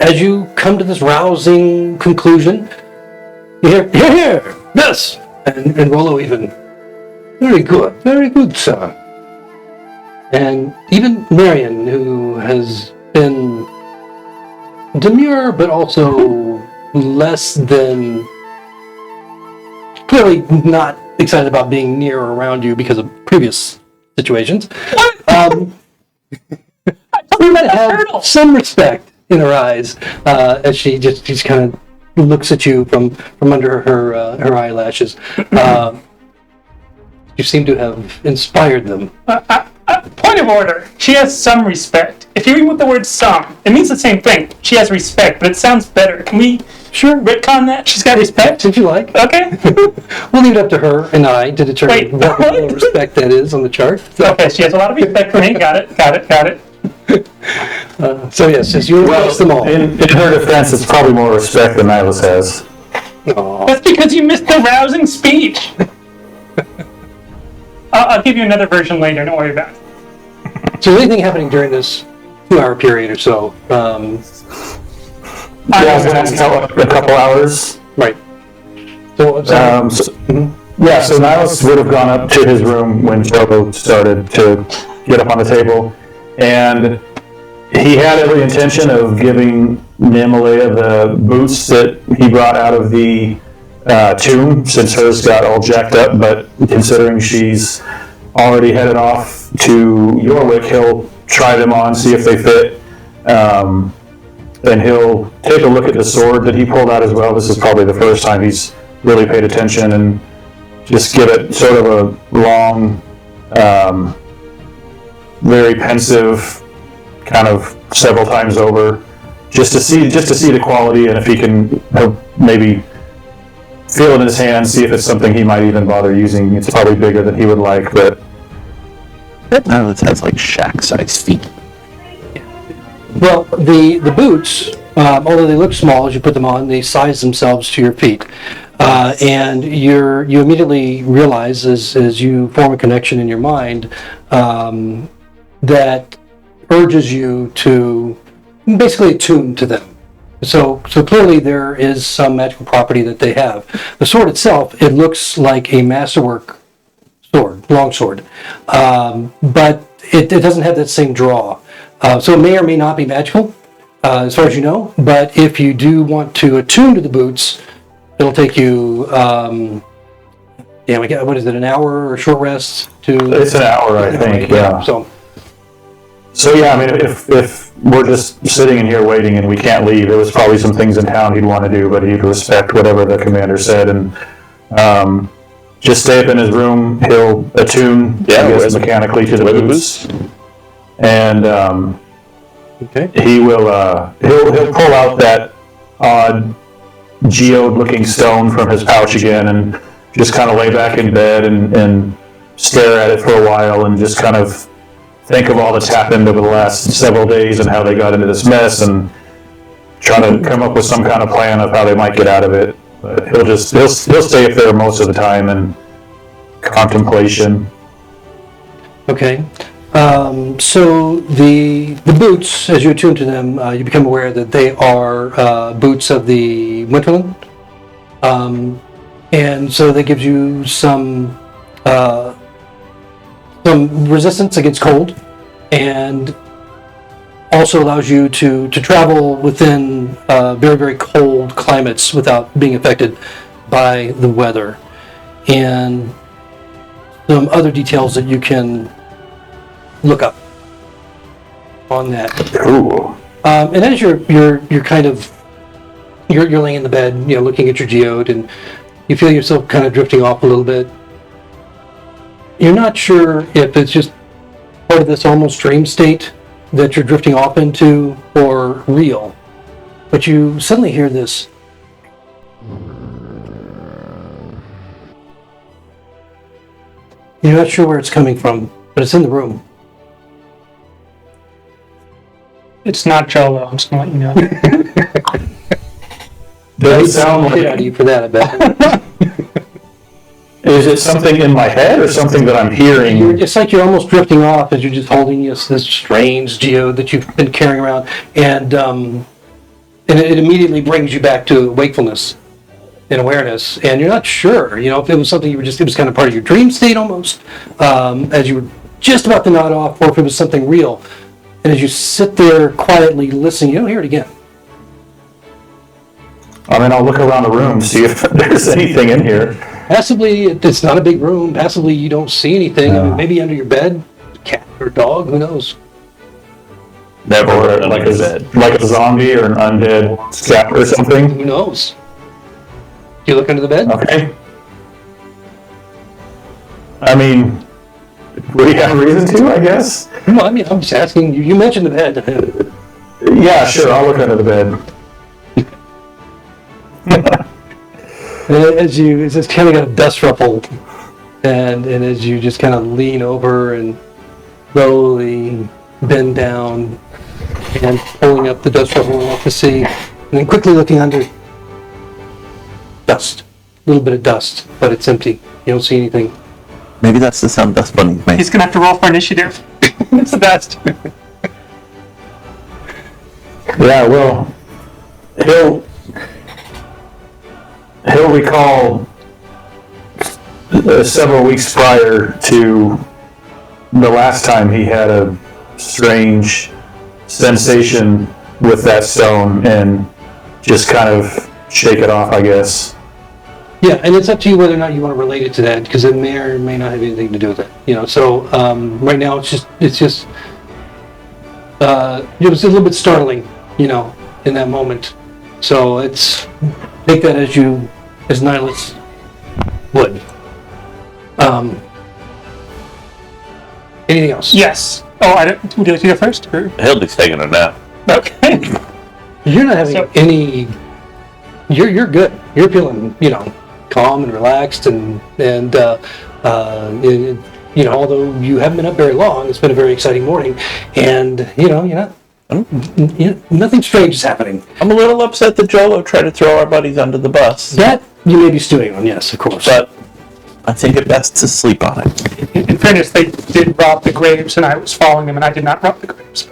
as you come to this rousing conclusion, you hear, here, yes! And Rollo even, very good, sir. And even Marion, who has been demure, but also less than, clearly not excited about being near or around you because of previous situations. You might have some respect in her eyes as she's kind of looks at you from under her eyelashes. You seem to have inspired them. Point of order. She has some respect. If you read with the word some, it means the same thing. She has respect, but it sounds better. Can we retcon that? She's got respect? If you like. Okay. We'll leave it up to her and I to determine what level of respect that is on the chart. Okay, she has a lot of respect for me. Got it. So yes, as you embrace them all. In her defense, it's probably more respect than Nihilus has. Aw. That's because you missed the rousing speech. I'll give you another version later. Don't worry about it. So is anything happening during this 2-hour period or so? Yeah, I was going to ask a couple hours. Right. So what's that? Yeah, so Nihilus would have gone up to his room when Chobo started to get up on the table, and he had every intention of giving Nimalea the boots that he brought out of the tomb, since hers got all jacked up, but considering she's already headed off to Yorwick, he'll try them on, see if they fit, and he'll take a look at the sword that he pulled out as well. This is probably the first time he's really paid attention, and just give it sort of a long, very pensive, kind of several times over, just to see the quality, and if he can maybe feel it in his hand, see if it's something he might even bother using. It's probably bigger than he would like, but Nihilus has like shack-sized feet. Well, the boots, although they look small as you put them on, they size themselves to your feet. And you immediately realize as you form a connection in your mind that urges you to basically attune to them. So clearly there is some magical property that they have. The sword itself, it looks like a masterwork sword, long sword, but it doesn't have that same draw. So it may or may not be magical, as far as you know, but if you do want to attune to the boots, it'll take you, what is it, an hour or a short rest to... it's an hour, I think, yeah. So yeah, I mean, if we're just sitting in here waiting and we can't leave, there was probably some things in town he'd want to do, but he'd respect whatever the commander said, and just stay up in his room. He'll attune, I guess, mechanically to the boots, and he will he'll pull out that odd geode-looking stone from his pouch again, and just kind of lay back in bed and stare at it for a while, and just kind of think of all that's happened over the last several days and how they got into this mess, and try to come up with some kind of plan of how they might get out of it. But he'll stay up there most of the time in contemplation. Okay. So the boots, as you attune to them, you become aware that they are boots of the Winterland, and so that gives you some resistance against cold, and also allows you to travel within very, very cold climates without being affected by the weather, and some other details that you can look up on that. Cool. And as you're kind of you're laying in the bed, looking at your geode, and you feel yourself kind of drifting off a little bit. You're not sure if it's just part of this almost dream state that you're drifting off into or real, but you suddenly hear this. You're not sure where it's coming from, but it's in the room. It's not Jolo. I'm just gonna let you know. Does it sound Out of you for that, I bet. Is it something in my head or something that I'm hearing? It's like you're almost drifting off as you're just holding this strange geode that you've been carrying around, and it immediately brings you back to wakefulness and awareness, and you're not sure, if it was something it was kind of part of your dream state almost, as you were just about to nod off, or if it was something real. And as you sit there quietly listening, you don't hear it again. I mean, I'll look around the room, see if there's anything in here. Passively, it's not a big room. Passively, you don't see anything. I mean, maybe under your bed, a cat or a dog, who knows? Never Or heard like under bed. a zombie or an undead scat or something. Who knows? You look under the bed? Okay. I mean, would he have reason to, I guess? No, I mean, I'm just asking. You mentioned the bed. Yeah, sure, I'll look under the bed. As it's kind of got a dust ruffle, and as you just kind of lean over and slowly bend down and pulling up the dust ruffle off to see, and then quickly looking under, dust. A little bit of dust, but it's empty. You don't see anything. Maybe that's the sound Dust Bunny makes. He's gonna have to roll for initiative. It's the best. Yeah, well, he'll recall several weeks prior to the last time he had a strange sensation with that stone and just kind of shake it off, I guess. Yeah, and it's up to you whether or not you want to relate it to that, because it may or may not have anything to do with it. So right now it's just it was a little bit startling, in that moment. So take that as Nihilus would. Anything else? Yes. Would you like to go first? Or? Hildy's taking a nap. Okay. You're not having any. You're good. You're feeling calm and relaxed and although you haven't been up very long, it's been a very exciting morning, and nothing strange is happening. I'm a little upset that Jolo tried to throw our buddies under the bus. That you may be stewing on, yes, of course. But I think it best to sleep on it. In fairness, they did rob the graves, and I was following them, and I did not rob the graves.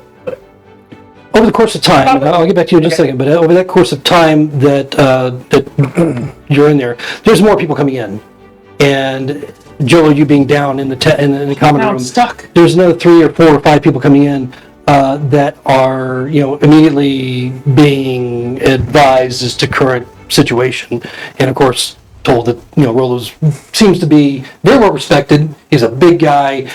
Over the course of time, I'll get back to you in just a second, but over that course of time that you're in there, there's more people coming in. And Joe, you being down in the common room, I'm stuck. There's another 3 or 4 or 5 people coming in that are, immediately being advised as to current situation. And of course, told that, Rolo's seems to be very well respected. He's a big guy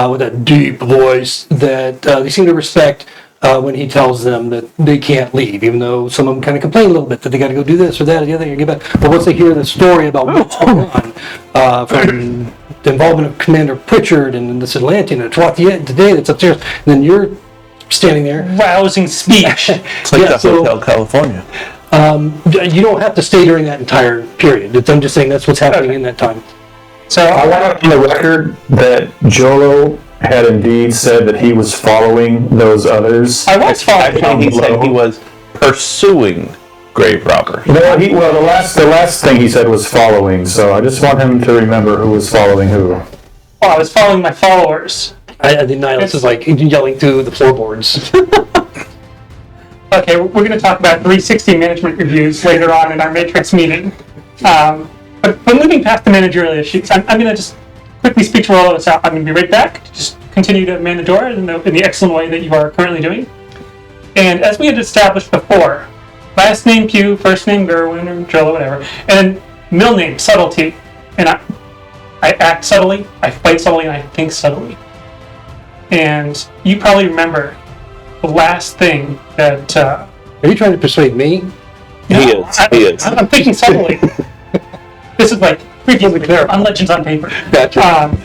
with a deep voice that they seem to respect. When he tells them that they can't leave, even though some of them kind of complain a little bit that they got to go do this or that or the other thing. But once they hear the story about what's going on, from the involvement of Commander Pritchard and this Atlantean and today that's upstairs, and then you're standing there. Rousing speech. It's like Hotel California. You don't have to stay during that entire period. I'm just saying that's what's happening in that time. So I want it on the record that Jolo had indeed said that he was following those others. I was following. Actually, he said he was pursuing grave robber. No, the last thing he said was following. So I just want him to remember who was following who. Well, I was following my followers. I think Nihilus is like yelling through the floorboards. Okay, we're going to talk about 360 management reviews later on in our Matrix meeting. But moving past the managerial issues, I'm going to just quickly speak to Rolo. So I'm going to be right back to just continue to man the door in the excellent way that you are currently doing. And as we had established before, last name Q, first name Gerwin or Jolo, whatever, and middle name Subtlety. And I act subtly, I fight subtly, and I think subtly. And you probably remember the last thing that... Are you trying to persuade me? He is. I'm thinking subtly. This is like previously clear on Legends on Paper. Gotcha.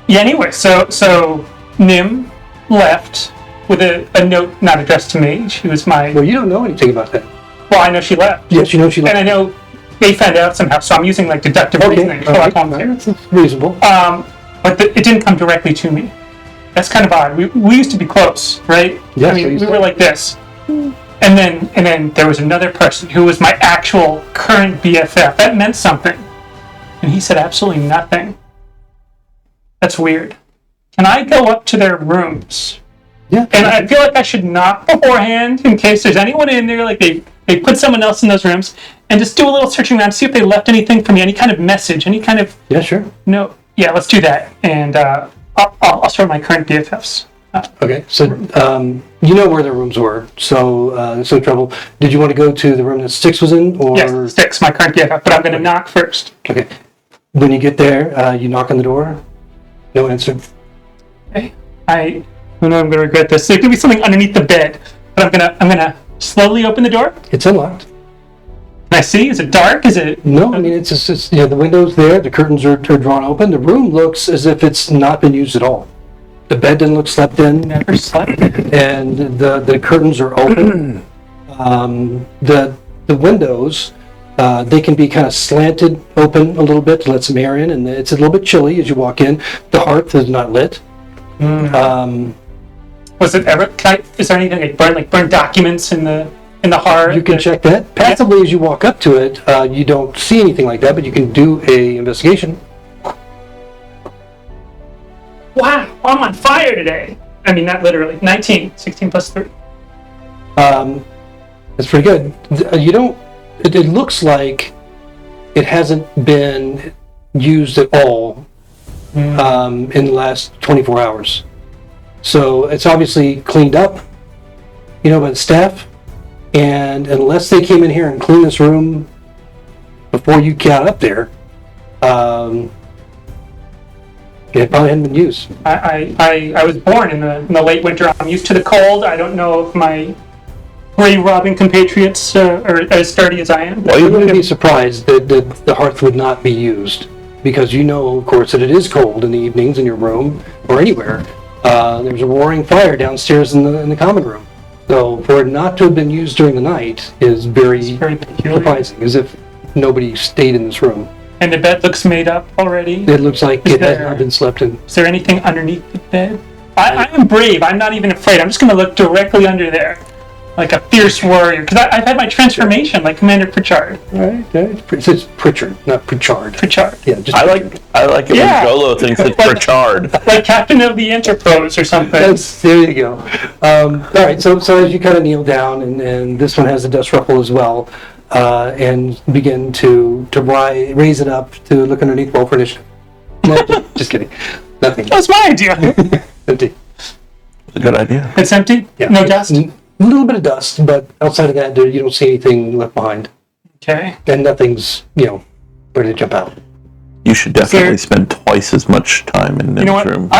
Anyway, so Nim left with a note not addressed to me. She was my... Well, you don't know anything about that. Well, I know she left. Yes, you know she left. And I know they found out somehow, so I'm using like deductive reasoning. That's reasonable. But it didn't come directly to me. That's kind of odd. We used to be close, right? Yes, I mean, we were like this. And then there was another person who was my actual current BFF. That meant something. And he said absolutely nothing. That's weird. Can I go up to their rooms? Yeah. And I feel like I should knock beforehand in case there's anyone in there, like they put someone else in those rooms, and just do a little searching around, see if they left anything for me, any kind of message, any kind of... Yeah, sure. No. Yeah, let's do that. And I'll start my current BFFs. Okay, so you know where the rooms were, so there's no trouble. Did you want to go to the room that Styx was in, or? Yes, Styx, my current BFF, but I'm going to knock first. Okay. When you get there, you knock on the door. No answer. Okay. I know I'm going to regret this. There could be something underneath the bed, but I'm gonna slowly open the door. It's unlocked. Can I see? Is it dark? Is it? No, I mean, it's just, the window's there, the curtains are drawn open. The room looks as if it's not been used at all. The bed doesn't look slept in. Never slept. And the curtains are open. The windows, they can be kind of slanted open a little bit to let some air in, and it's a little bit chilly as you walk in. The hearth is not lit. Was it ever? Is there anything like burn documents in the hearth? You can check that. Passively as you walk up to it, you don't see anything like that, but you can do a investigation. Wow, I'm on fire today. I mean, not literally. 19, 16 plus 3. That's pretty good. You don't. It looks like it hasn't been used at all in the last 24 hours. So it's obviously cleaned up, by the staff. And unless they came in here and cleaned this room before you got up there, it probably hadn't been used. I was born in the late winter. I'm used to the cold. I don't know if my grave-robbing compatriots are as sturdy as I am. Well, you wouldn't be surprised that the hearth would not be used, because of course, that it is cold in the evenings in your room or anywhere. There's a roaring fire downstairs in the common room. So for it not to have been used during the night is very surprising, as if nobody stayed in this room. And the bed looks made up already? It looks like it has not been slept in. Is there anything underneath the bed? I am brave. I'm not even afraid. I'm just going to look directly under there, like a fierce warrior. Because I've had my transformation, like Commander Pritchard. Right. It's Pritchard, not Pritchard. Pritchard. Yeah, just I like it when Jolo thinks it's Pritchard. Like Captain of the Interpose or something. There you go. All right, so as you kind of kneel down, and this one has a dust ruffle as well, and begin to raise it up to look underneath. Roll for initiative. No, just kidding. Nothing. That's my idea. Empty. It's a good idea. It's empty? Yeah. No dust? A little bit of dust, but outside of that, you don't see anything left behind. Okay. And nothing's, ready to jump out. You should definitely spend twice as much time in Nim's room.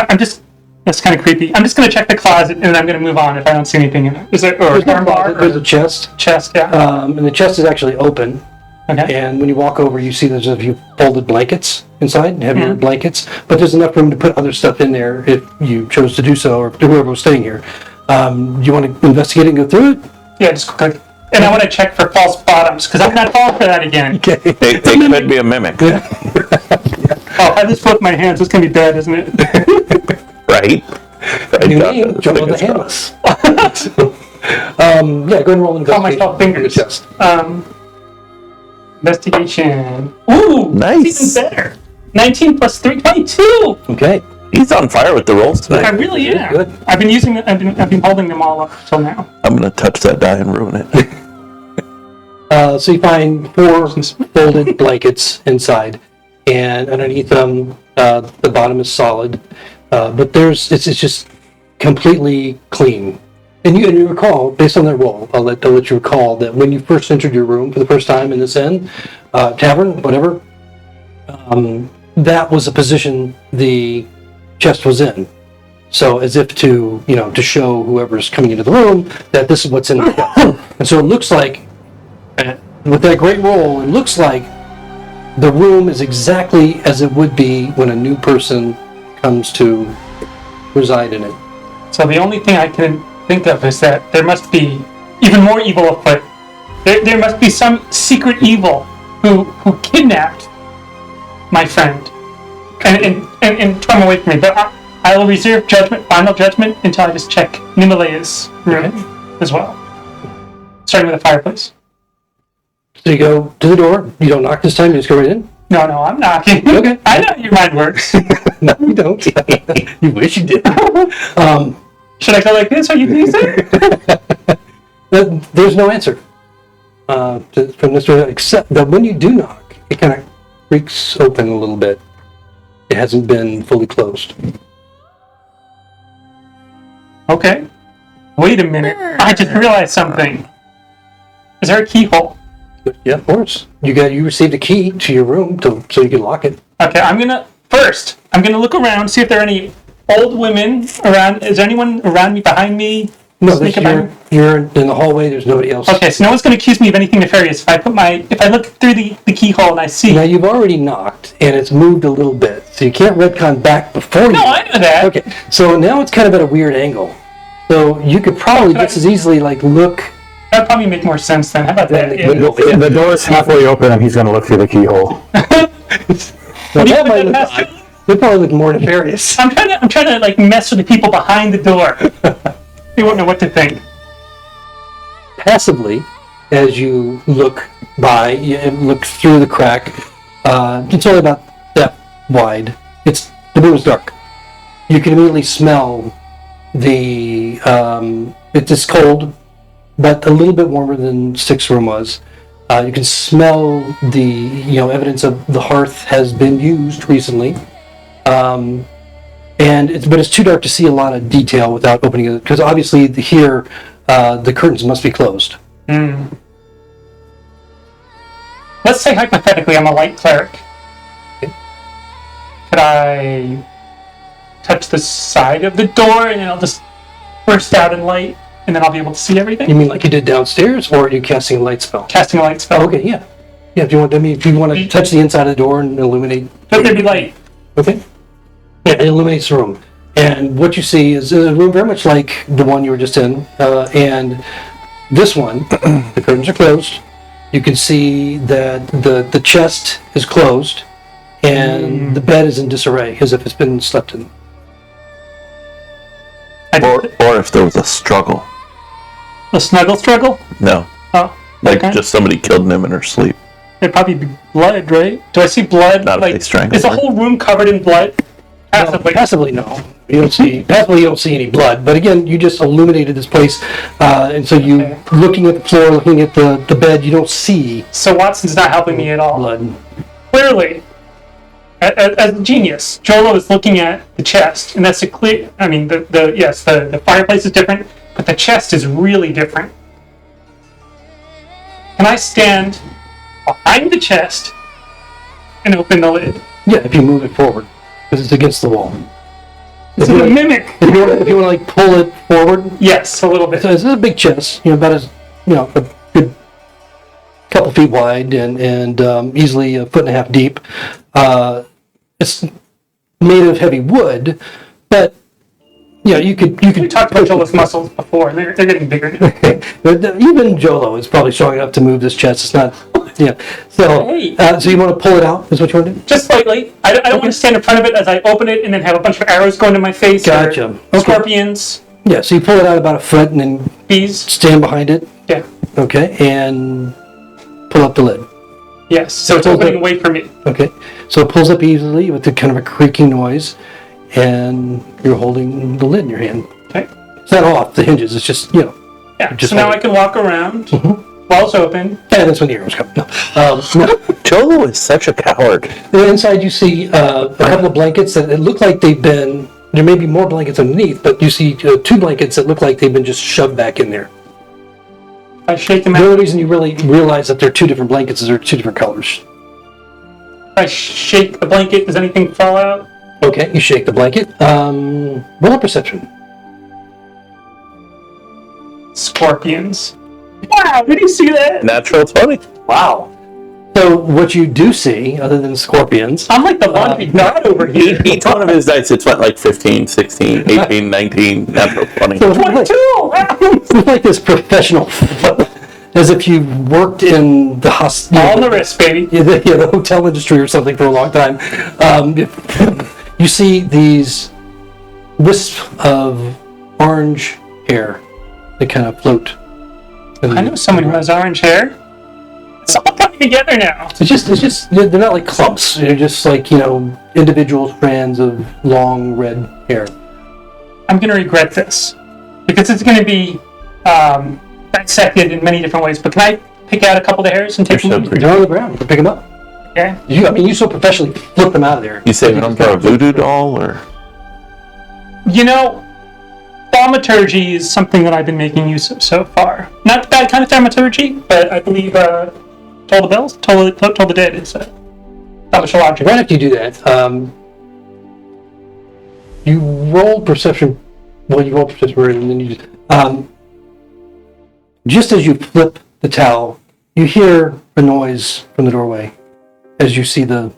That's kind of creepy. I'm just going to check the closet, and then I'm going to move on if I don't see anything in it. Is there There's a chest. Chest, yeah. And the chest is actually open. Okay. And when you walk over, you see there's a few folded blankets inside, heavier blankets. But there's enough room to put other stuff in there if you chose to do so, or whoever was staying here. Do you want to investigate it and go through it? Yeah, just quick. And I want to check for false bottoms, because I'm not falling for that again. Okay. It could be a mimic. Oh, I just put my hands. It's going to be bad, isn't it? Right? New name, Joel the Handless. Go ahead and roll an Call myself fingers. chest. Investigation. Ooh, Nice. It's even better. 19 plus 3, 22. Okay. He's on fire with the rolls I tonight. really am. Good. I've been using it. I've been holding them all up till now. I'm going to touch that die and ruin it. So you find 4 folded blankets inside, and underneath them, the bottom is solid, but it's just completely clean. And you recall, based on that roll, I'll let you recall that when you first entered your room for the first time in this inn, tavern, whatever, that was the position the chest was in. So as if to show whoever's coming into the room that this is what's in the chest. And so it looks like, with that great roll, it looks like the room is exactly as it would be when a new person comes to reside in it. So the only thing I can think of is that there must be even more evil afoot. There must be some secret evil who kidnapped my friend and took him away from me. But I will reserve final judgment, until I just check Nimalea's room as well. Starting with the fireplace. So you go to the door. You don't knock this time. You just go right in. No, I'm knocking. Okay. I know your mind works. No, you don't. You wish you did. Should I go like this? Are you decent? There's no answer from this door, except that when you do knock, it kind of creaks open a little bit. It hasn't been fully closed. Okay. Wait a minute. I just realized something. Is there a keyhole? Yeah, of course. You received a key to your room so you can lock it. Okay, I'm gonna look around, see if there are any old women around. Is there anyone around me, behind me? No, Sneak this, about? you're in the hallway. There's nobody else. Okay, so no one's going to accuse me of anything nefarious if I look through the keyhole and I see. Now you've already knocked, and it's moved a little bit, so you can't retcon back before you. No, I know that. Okay, so now it's kind of at a weird angle. So you could probably just as easily look. That'd probably make more sense then. How about that? Yeah. The door's halfway open and he's gonna look through the keyhole. Well, do you that might think look that has odd. It'd probably look more nefarious. I'm trying to like mess with the people behind the door. They won't know what to think. Passively, as you look by, you look through the crack. It's only about that wide. The room is dark. You can immediately smell the. It's cold, but a little bit warmer than Stick's room was. You can smell the evidence of the hearth has been used recently. But it's too dark to see a lot of detail without opening it, because obviously here the curtains must be closed. Let's say hypothetically I'm a light cleric. Okay. Could I touch the side of the door and then I'll just burst out in light and then I'll be able to see everything? You mean like you did downstairs, or are you casting a light spell? Casting a light spell. Oh, okay, yeah. Yeah, if you want to touch the inside of the door and illuminate. Let there be light. Okay. Yeah, it illuminates the room. And what you see is a room very much like the one you were just in. And this one, the curtains are closed. You can see that the chest is closed, and the bed is in disarray, as if it's been slept in. Or if there was a struggle. A snuggle struggle? No. Oh. Like okay. just somebody killed Nim in her sleep. It'd probably be blood, right? Do I see blood? Not if like, they strangled is the her. whole room covered in blood? Passively. Passively, no. Passively, you don't see any blood. But again, you just illuminated this place, and so you, looking at the floor, looking at the bed, you don't see So Watson's not helping me at all. blood. Clearly, as a genius, Jolo is looking at the chest, and that's a clear. I mean, the fireplace is different, but the chest is really different. Can I stand behind the chest and open the lid? Yeah, if you move it forward, because it's against the wall. This is a mimic. If you want to pull it forward, Yes, a little bit. so it's a big chest, about as a good couple feet wide and easily a foot and a half deep. It's made of heavy wood, but you could We talked about Jolo's muscles before, and they're getting bigger now. But even Jolo is probably strong enough to move this chest. It's not, So, Hey. so you want to pull it out? Is what you want to do? Just slightly. I don't want to stand in front of it as I open it and then have a bunch of arrows going to my face. Gotcha. Or Okay. scorpions, Yeah. So you pull it out about a foot and then bees. stand behind it. Yeah. Okay, and pull up the lid. Yes. So it's Hold opening it. away from me. Okay, so it pulls up easily with the kind of a creaking noise, and you're holding the lid in your hand. Okay. It's not off the hinges. It's just Yeah. Just So now hold I it. can walk around while it's open. and that's when the arrows come. No. Jolo is such a coward. Then inside you see a couple of blankets that it look like they've been. There may be more blankets underneath, but you see two blankets that look like they've been just shoved back in there. I shake them The out. only reason you really realize that they're two different blankets is they're two different colors. I shake the blanket. Does anything fall out? Okay, you shake the blanket. Roll a perception. Scorpions. Wow, did you see that? Natural 20. Wow. So what you do see, other than scorpions, I'm like the laundry god over here. Each one of his dice, it's went like 15, 16, 18, 19, natural 20. so it's like, 22! it's like this professional, as if you worked in the All on the wrist, baby. the hotel industry or something for a long time. You see these wisps of orange hair that kind of float. I know someone who has orange hair. It's all coming together now. It's just they're not like clumps. They're just like individual strands of long red hair. I'm going to regret this because it's going to be dissected in many different ways. But can I pick out a couple of the hairs and take You're so them? pretty. They're on the ground. You can pick them up. Okay. You so professionally flip them out of there. You saving them for a voodoo doll, or? Thaumaturgy is something that I've been making use of so far. Not that kind of thaumaturgy, but I believe Toll the Bells, Toll the Dead is thaumatologic. Right after you do that, you roll perception. Well, you roll perception, and then Just as you flip the towel, you hear a noise from the doorway. As you see the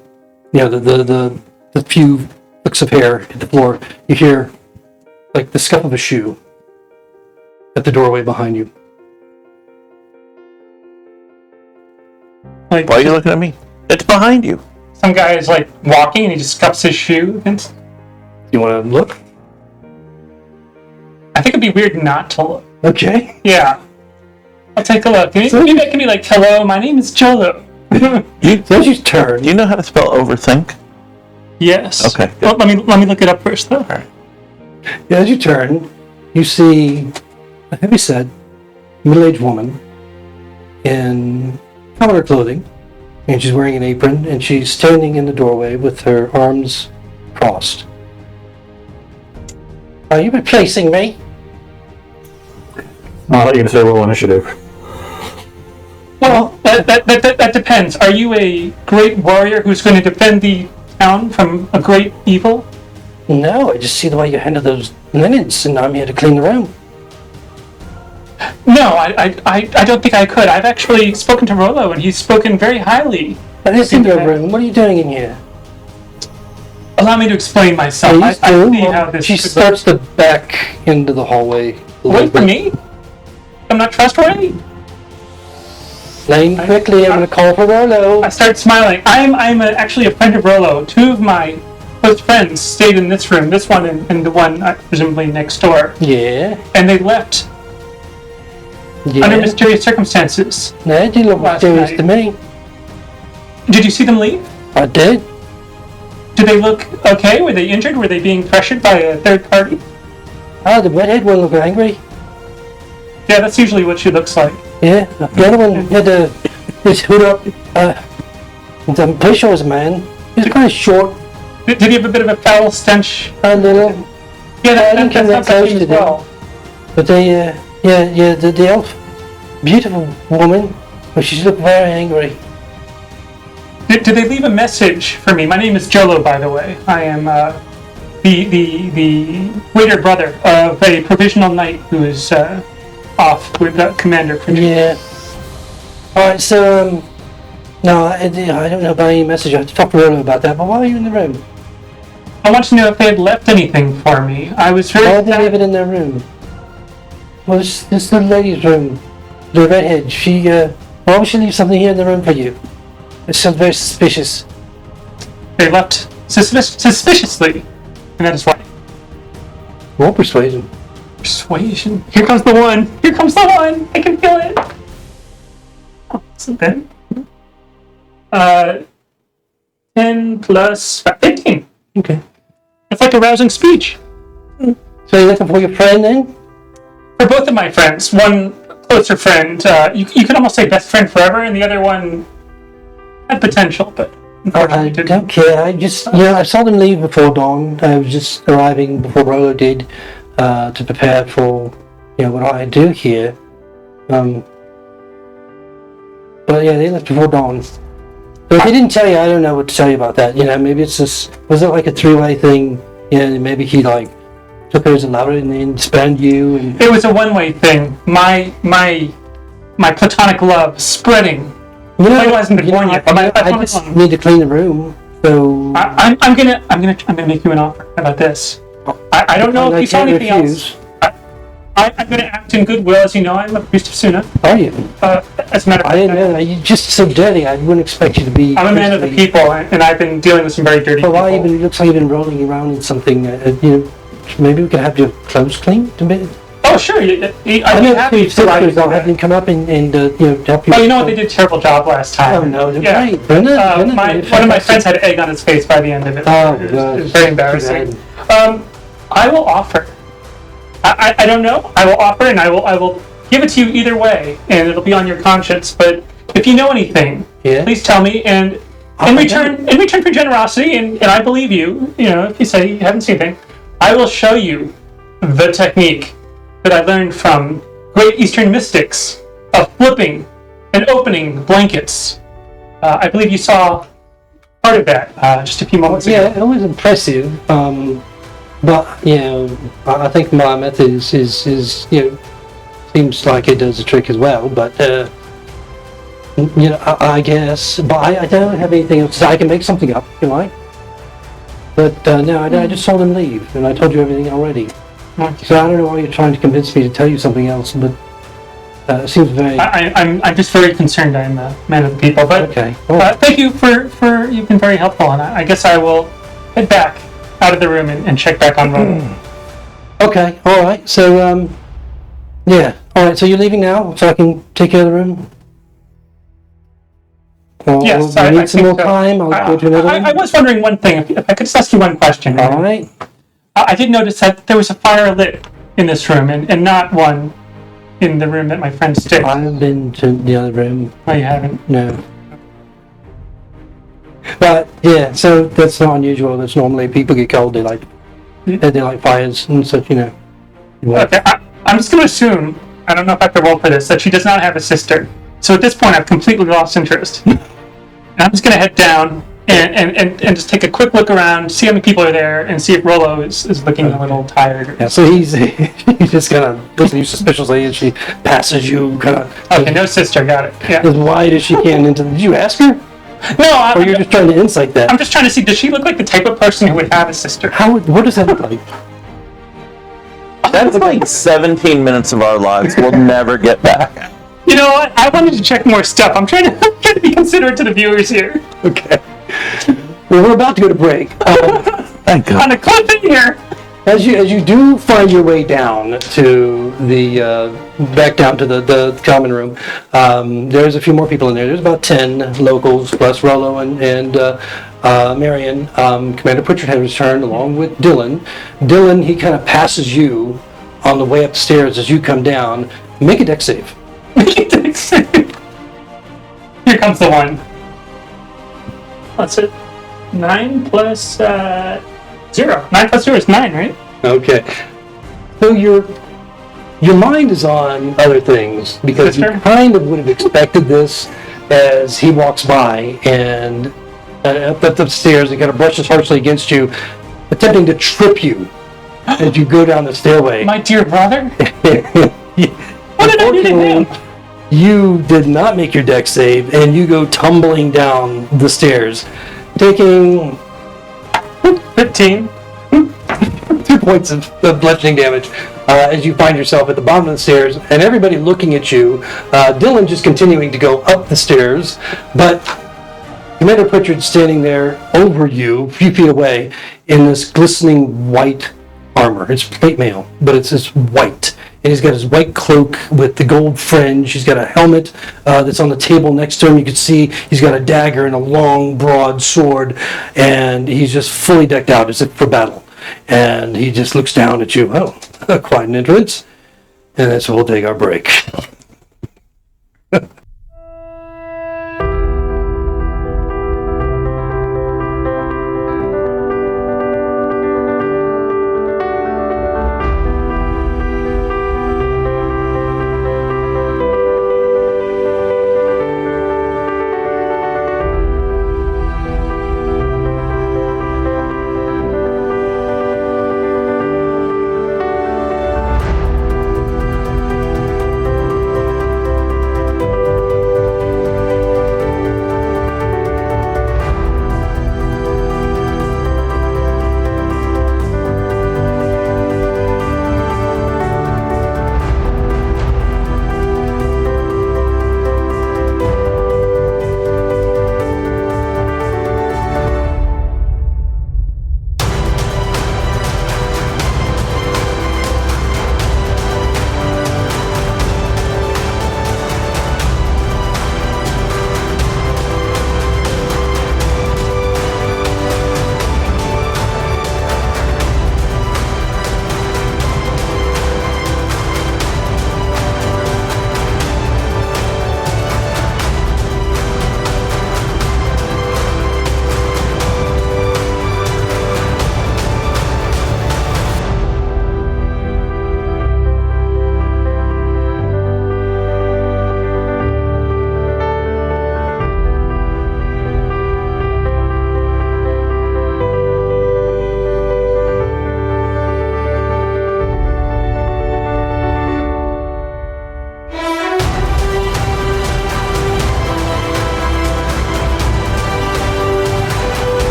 few flicks of hair hit the floor, you hear like the scuff of a shoe at the doorway behind you. Like, Why are you looking at me? It's behind you. some guy is like walking and he just scuffs his shoe against. You want to look? I think it'd be weird not to look. Okay. Yeah. I'll take a look. Maybe I can be like, hello, my name is Jolo. So as you turn, Do you know how to spell overthink? Yes. Okay, Well, let me look it up first, though. as you turn, you see a heavy-set, middle-aged woman in collar clothing, and she's wearing an apron, and she's standing in the doorway with her arms crossed. Are you replacing me? I'll let you say roll initiative. Well, that depends. Are you a great warrior who's going to defend the town from a great evil? No, I just see the way you handle those linens, and I'm here to clean the room. No, I don't think I could. I've actually spoken to Rolo, and he's spoken very highly. But this is your room. What are you doing in here? Allow me to explain myself. Please I do. see how this She could starts to back into the hallway. Wait for me? I'm not trustworthy? Lane, quickly, I'm going to call for Rolo. I start smiling. I'm actually a friend of Rolo. Two of my close friends stayed in this room, this one and the one presumably next door. Yeah, And they left yeah. under mysterious circumstances. No, it didn't look last mysterious night. to me. Did you see them leave? I did. Did they look okay? Were they injured? Were they being pressured by a third party? Oh, the redhead one looked angry. Yeah, that's usually what she looks like. Yeah, the other one had his hood up. I'm pretty sure it was a man. He was kind of short, Did he have a bit of a foul stench? a little. Yeah, I didn't come that that's not close something to as well. But the elf, beautiful woman, but she looked very angry. Did they leave a message for me? My name is Jolo, by the way. I am the waiter brother of a provisional knight who is off with Commander Pritchard. Yeah. Alright, so, no, I don't know about any message. I have to talk to Rolo about that, but why are you in the room? I want to know if they had left anything for me. I was very Why did they leave sad. it in their room? Well, this is the lady's room. The redhead, why would she leave something here in the room for you? It sounds very suspicious. They left suspiciously, and that is why. More persuasion. Persuasion. Here comes the one. Here comes the one. I can feel it. Oh, isn't that? 10 plus 15. Okay. It's like a rousing speech. So you're looking for your friend then? For both of my friends, one closer friend, you could almost say best friend forever, and the other one had potential, but unfortunately I didn't. don't care. I saw them leave before dawn. I was just arriving before Rolo did to prepare for, what I do here. But yeah, they left before dawn. But if they didn't tell you, I don't know what to tell you about that. Maybe it's just, was it like a three-way thing? Maybe he took her as a lover and then spanned you and... It was a one-way thing. My platonic love spreading. I wasn't born yet, but my I platonic just love. need to clean the room, so... I'm gonna make you an offer. How about this? I don't know if you saw can't anything refuse. else. I'm gonna act in goodwill, as you know. I'm a priest of Suna. Are you? As a matter of I fact, didn't know. You're just so dirty. I wouldn't expect you to be... I'm a man of the priestly. people, and I've been dealing with some very dirty But why people. even... It looks like you've been rolling around in something, maybe we could have your clothes cleaned a bit? Oh, sure. I'd be happy to sisters, I'll have provide. them come up and help you. Oh, you know what? They did a terrible job last time. Oh, no, they're Yeah. great. They're not, One of my friends had egg on his face by the end of it. Oh, it God. was very embarrassing. I will offer. I don't know. I will offer, and I will give it to you either way, and it'll be on your conscience. But if you know anything, Yeah? please tell me. And in return for generosity, and I believe you. If you say you haven't seen anything, I will show you the technique that I learned from great Eastern mystics of flipping and opening blankets. I believe you saw part of that just a few moments ago. Yeah, it was impressive. But I think my method is seems like it does the trick as well. But I guess. But I don't have anything else. So I can make something up if you like. But no, I just saw them leave, and I told you everything already. So I don't know why you're trying to convince me to tell you something else, but it seems very. I'm just very concerned. I'm a man of the people, but Okay. thank you for you've been very helpful, and I guess I will head back out of the room and check back on Ronan. Okay. All right. So yeah. All right. So you're leaving now, so I can take care of the room. Or Yes, I I need some think more so. time. I'll go to another one. I was wondering one thing. If I could just ask you one question. All right. I did notice that there was a fire lit in this room, and not one in the room that my friend Stick. I've been to the other room. Oh, you haven't? No. But yeah, so that's not unusual. That's normally people get cold. They like fires and such. Okay, I'm just going to assume, I don't know if I have to roll for this, that she does not have a sister. So at this point, I've completely lost interest. And I'm just going to head down and just take a quick look around, see how many people are there, and see if Rolo is looking a little tired. Yeah. So he's just kind of looking at you suspiciously, and she passes you kind of Okay, no sister, got it. Yeah. as wide as she can into. Did you ask her, No, or you're just trying to insight that? I'm just trying to see, does she look like the type of person who would have a sister? What does that look like? That's like 17 minutes of our lives we'll never get back. You know what? I wanted to check more stuff. I'm trying to be considerate to the viewers here. Okay. Well, we're about to go to break. Thank God. On a cliffhanger. As you do find your way down to the back down to the common room, there's a few more people in there. There's about 10 locals plus Rolo and Marion. Commander Pritchard has returned along with Dylan. Dylan, he kind of passes you on the way up the stairs as you come down. Make a dex save. Here comes the one. What's it? 9 plus 0. 9 plus 0 is 9, right? Okay. So your mind is on other things because you Sister? kind of would have expected this as he walks by and up the stairs and kind of brushes harshly against you, attempting to trip you as you go down the stairway. My dear brother? What did I do to him? You did not make your dex save, and you go tumbling down the stairs, taking 15. 2 points of bludgeoning damage as you find yourself at the bottom of the stairs, and everybody looking at you. Dylan just continuing to go up the stairs, but Commander Pritchard standing there over you, a few feet away, in this glistening white armor. It's plate mail, but it's this white. And he's got his white cloak with the gold fringe. He's got a helmet that's on the table next to him. You can see he's got a dagger and a long, broad sword. And he's just fully decked out as if for battle. And he just looks down at you. Oh, quite an entrance. And that's where we'll take our break.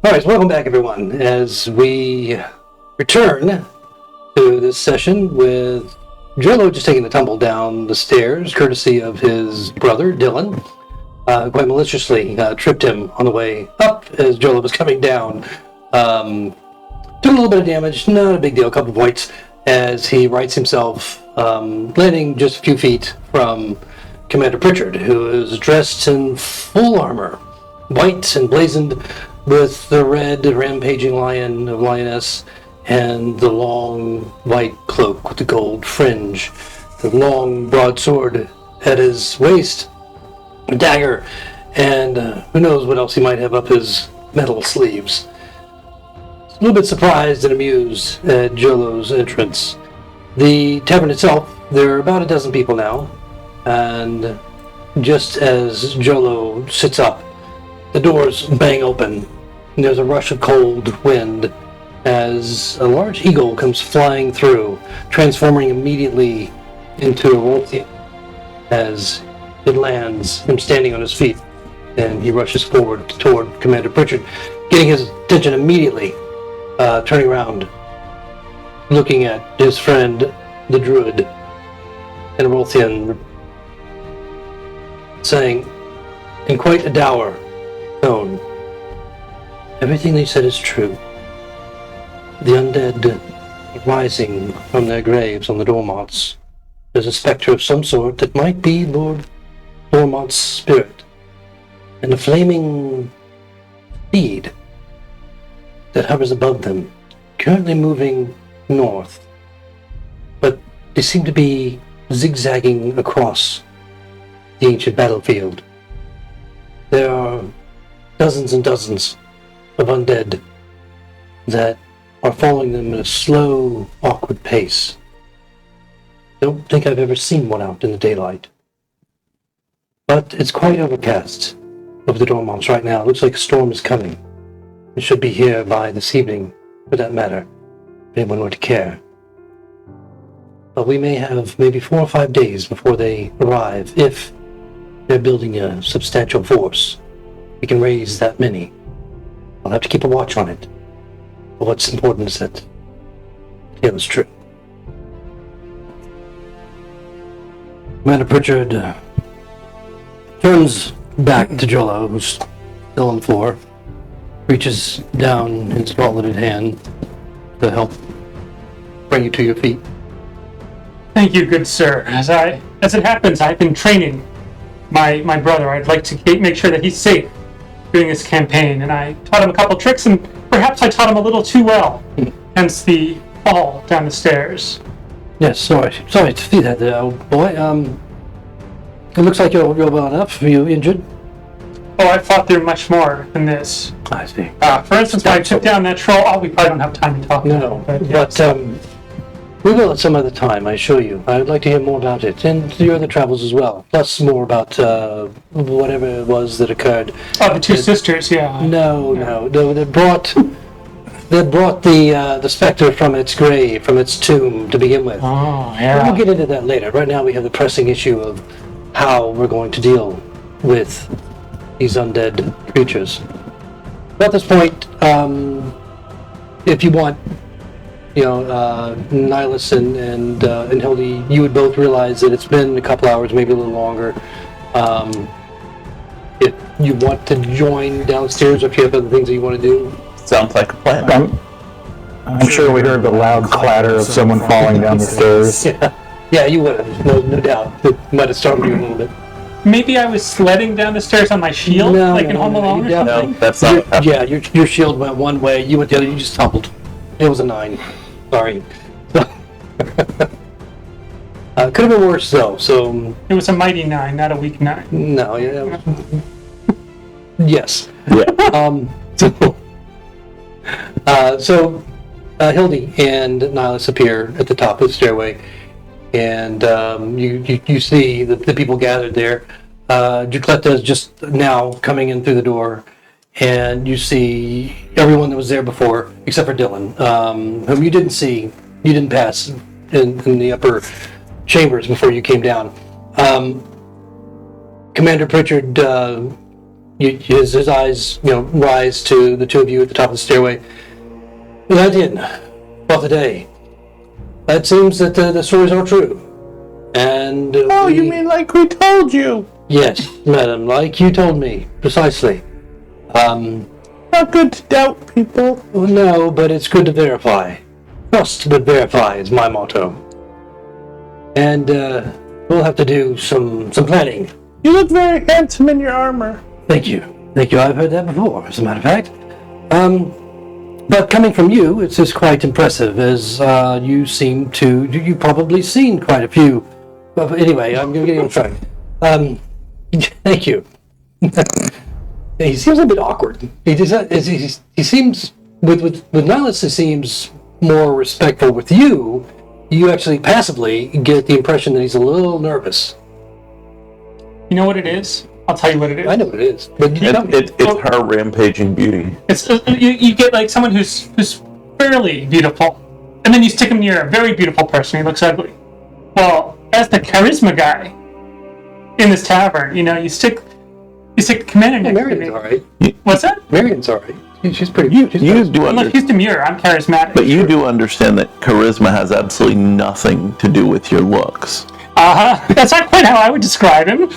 All right, so welcome back, everyone, as we return to this session with Jello just taking the tumble down the stairs, courtesy of his brother, Dylan, quite maliciously tripped him on the way up as Jello was coming down. Took a little bit of damage, not a big deal, a couple points, as he rights himself, landing just a few feet from Commander Pritchard, who is dressed in full armor, white and blazoned, with the red rampaging lion of lioness and the long white cloak with the gold fringe, the long broadsword at his waist, a dagger, and who knows what else he might have up his metal sleeves. A little bit surprised and amused at Jolo's entrance. The tavern itself, there are about a dozen people now, and just as Jolo sits up, the doors bang open, and there's a rush of cold wind as a large eagle comes flying through, transforming immediately into a wolf as it lands, him standing on his feet, and he rushes forward toward Commander Pritchard, getting his attention immediately, turning around, looking at his friend, the druid, and Rolthian, saying, in quite a dour tone, "Everything they said is true. The undead rising from their graves on the Dormont's. There's a specter of some sort that might be Lord Dormont's spirit, and a flaming steed that hovers above them, currently moving north. But they seem to be zigzagging across the ancient battlefield. There are dozens and dozens of undead that are following them at a slow, awkward pace. Don't think I've ever seen one out in the daylight. But it's quite overcast over the Dormont's right now. It looks like a storm is coming. It should be here by this evening, for that matter, if anyone were to care. But we may have maybe 4 or 5 days before they arrive, if they're building a substantial force. We can raise that many. I'll have to keep a watch on it. But what's important is that the tale is true." Commander Pritchard turns back to Jolo, who's still on the floor, reaches down his gauntleted hand to help bring you to your feet. Thank you, good sir. As it happens, I've been training my brother. I'd like to make sure that he's safe during this campaign, and I taught him a couple tricks, and perhaps I taught him a little too well, hence the fall down the stairs. Yes, sorry to see that, old boy. It looks like you're well enough. Are you injured? Oh, I fought through much more than this. I see. For instance, when I took down that troll, we probably don't have time to talk about it. But we will at some other time, I assure you. I would like to hear more about it, and your other travels as well. Plus more about whatever it was that occurred. Oh, the two sisters, yeah. No, they brought the specter from its grave, from its tomb to begin with. Oh, yeah. We'll get into that later. Right now we have the pressing issue of how we're going to deal with these undead creatures. But at this point, if you want, Nihilus and Hildy, you would both realize that it's been a couple hours, maybe a little longer. If you want to join downstairs, or if you have other things that you want to do. Sounds like a plan. I'm sure we heard the loud clatter of someone falling down the stairs. Yeah, you would have, no doubt. It might have startled you a little bit. Maybe I was sledding down the stairs on my shield, in Home Alone or something? No, that's not what happened. Yeah, your shield went one way, you went the other, you just tumbled. It was a 9. Sorry. Could have been worse though. So It was a mighty 9, not a weak 9. no, yeah, yes. Yeah. So Hildy and Nihilus appear at the top of the stairway, and you see the people gathered there. Jacletta is just now coming in through the door, and you see everyone that was there before, except for Dylan, whom you didn't see. You didn't pass in the upper chambers before you came down. Commander Pritchard, his eyes, rise to the two of you at the top of the stairway. Atlantean, for the day. It seems that the stories are true. And You mean like we told you? Yes, madam, like you told me, precisely. Not good to doubt people. No, but it's good to verify. Trust but verify is my motto. And we'll have to do some planning. You look very handsome in your armor. Thank you. I've heard that before, as a matter of fact. But coming from you, it's just quite impressive, as you seem to... You've probably seen quite a few. But anyway, I'm getting on track. Thank you. He seems a bit awkward. He seems... With Nihilus, he seems more respectful. With you, you actually passively get the impression that he's a little nervous. You know what it is? I'll tell you what it is. I know what it is, but you tell me. It's her rampaging beauty. It's you get like someone who's fairly beautiful, and then you stick him near a very beautiful person. He looks ugly. Well, as the charisma guy in this tavern, you stick the commander next to Marion's me. all right. What's that? Marion's all right. She's pretty. You She's do Look, he's demure. I'm charismatic. but you do understand that charisma has absolutely nothing to do with your looks. That's not quite how I would describe him.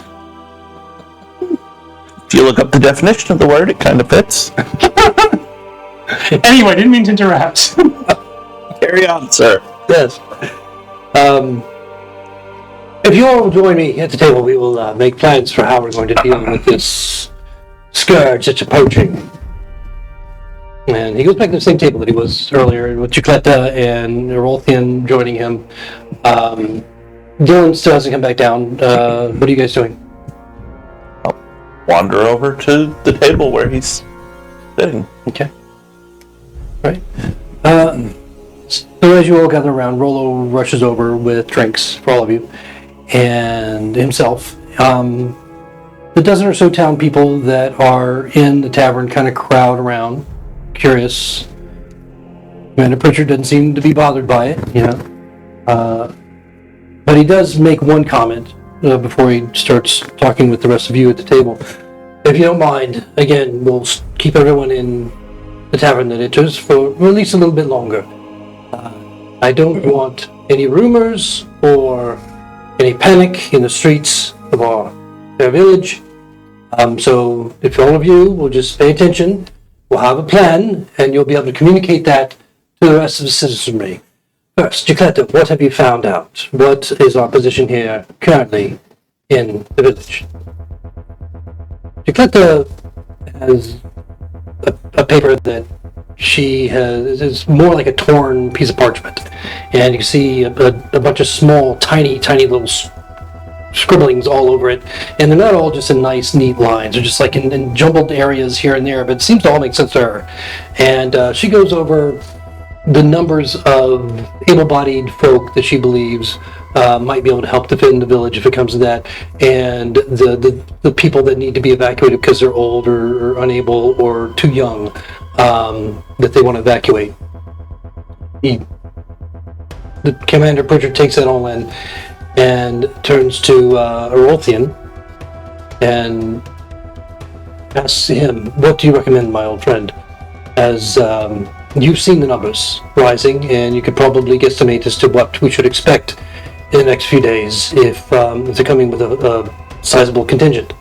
If you look up the definition of the word, it kind of fits. Anyway, didn't mean to interrupt. Carry on, sir. Yes. If you all will join me at the table, we will make plans for how we're going to deal with this scourge that's approaching. And he goes back to the same table that he was earlier, with Jacletta and Erolthian joining him. Dylan still hasn't come back down. What are you guys doing? I'll wander over to the table where he's sitting. Okay. Right. So as you all gather around, Rollo rushes over with drinks for all of you, and himself. The dozen or so town people that are in the tavern kind of crowd around, curious. Commander Pritchard doesn't seem to be bothered by it, but he does make one comment before he starts talking with the rest of you at the table. If you don't mind, again, we'll keep everyone in the tavern that enters for at least a little bit longer. I don't want any rumors or any panic in the streets of our village. So if all of you will just pay attention, we'll have a plan, and you'll be able to communicate that to the rest of the citizenry. First, Jacletta, what have you found out? What is our position here currently in the village? Jacletta has a paper that she has, is more like a torn piece of parchment, and you can see a bunch of small, tiny little scribblings all over it, and they're not all just in nice, neat lines. They're just like in jumbled areas here and there, but it seems to all make sense to her. And she goes over the numbers of able-bodied folk that she believes might be able to help defend the village if it comes to that, and the people that need to be evacuated because they're old or unable or too young that they want to evacuate. The Commander Pritchard takes that all in and turns to Erolthian and asks him, what do you recommend, my old friend? As you've seen the numbers rising, and you could probably guesstimate as to what we should expect in the next few days if they're coming with a sizable contingent.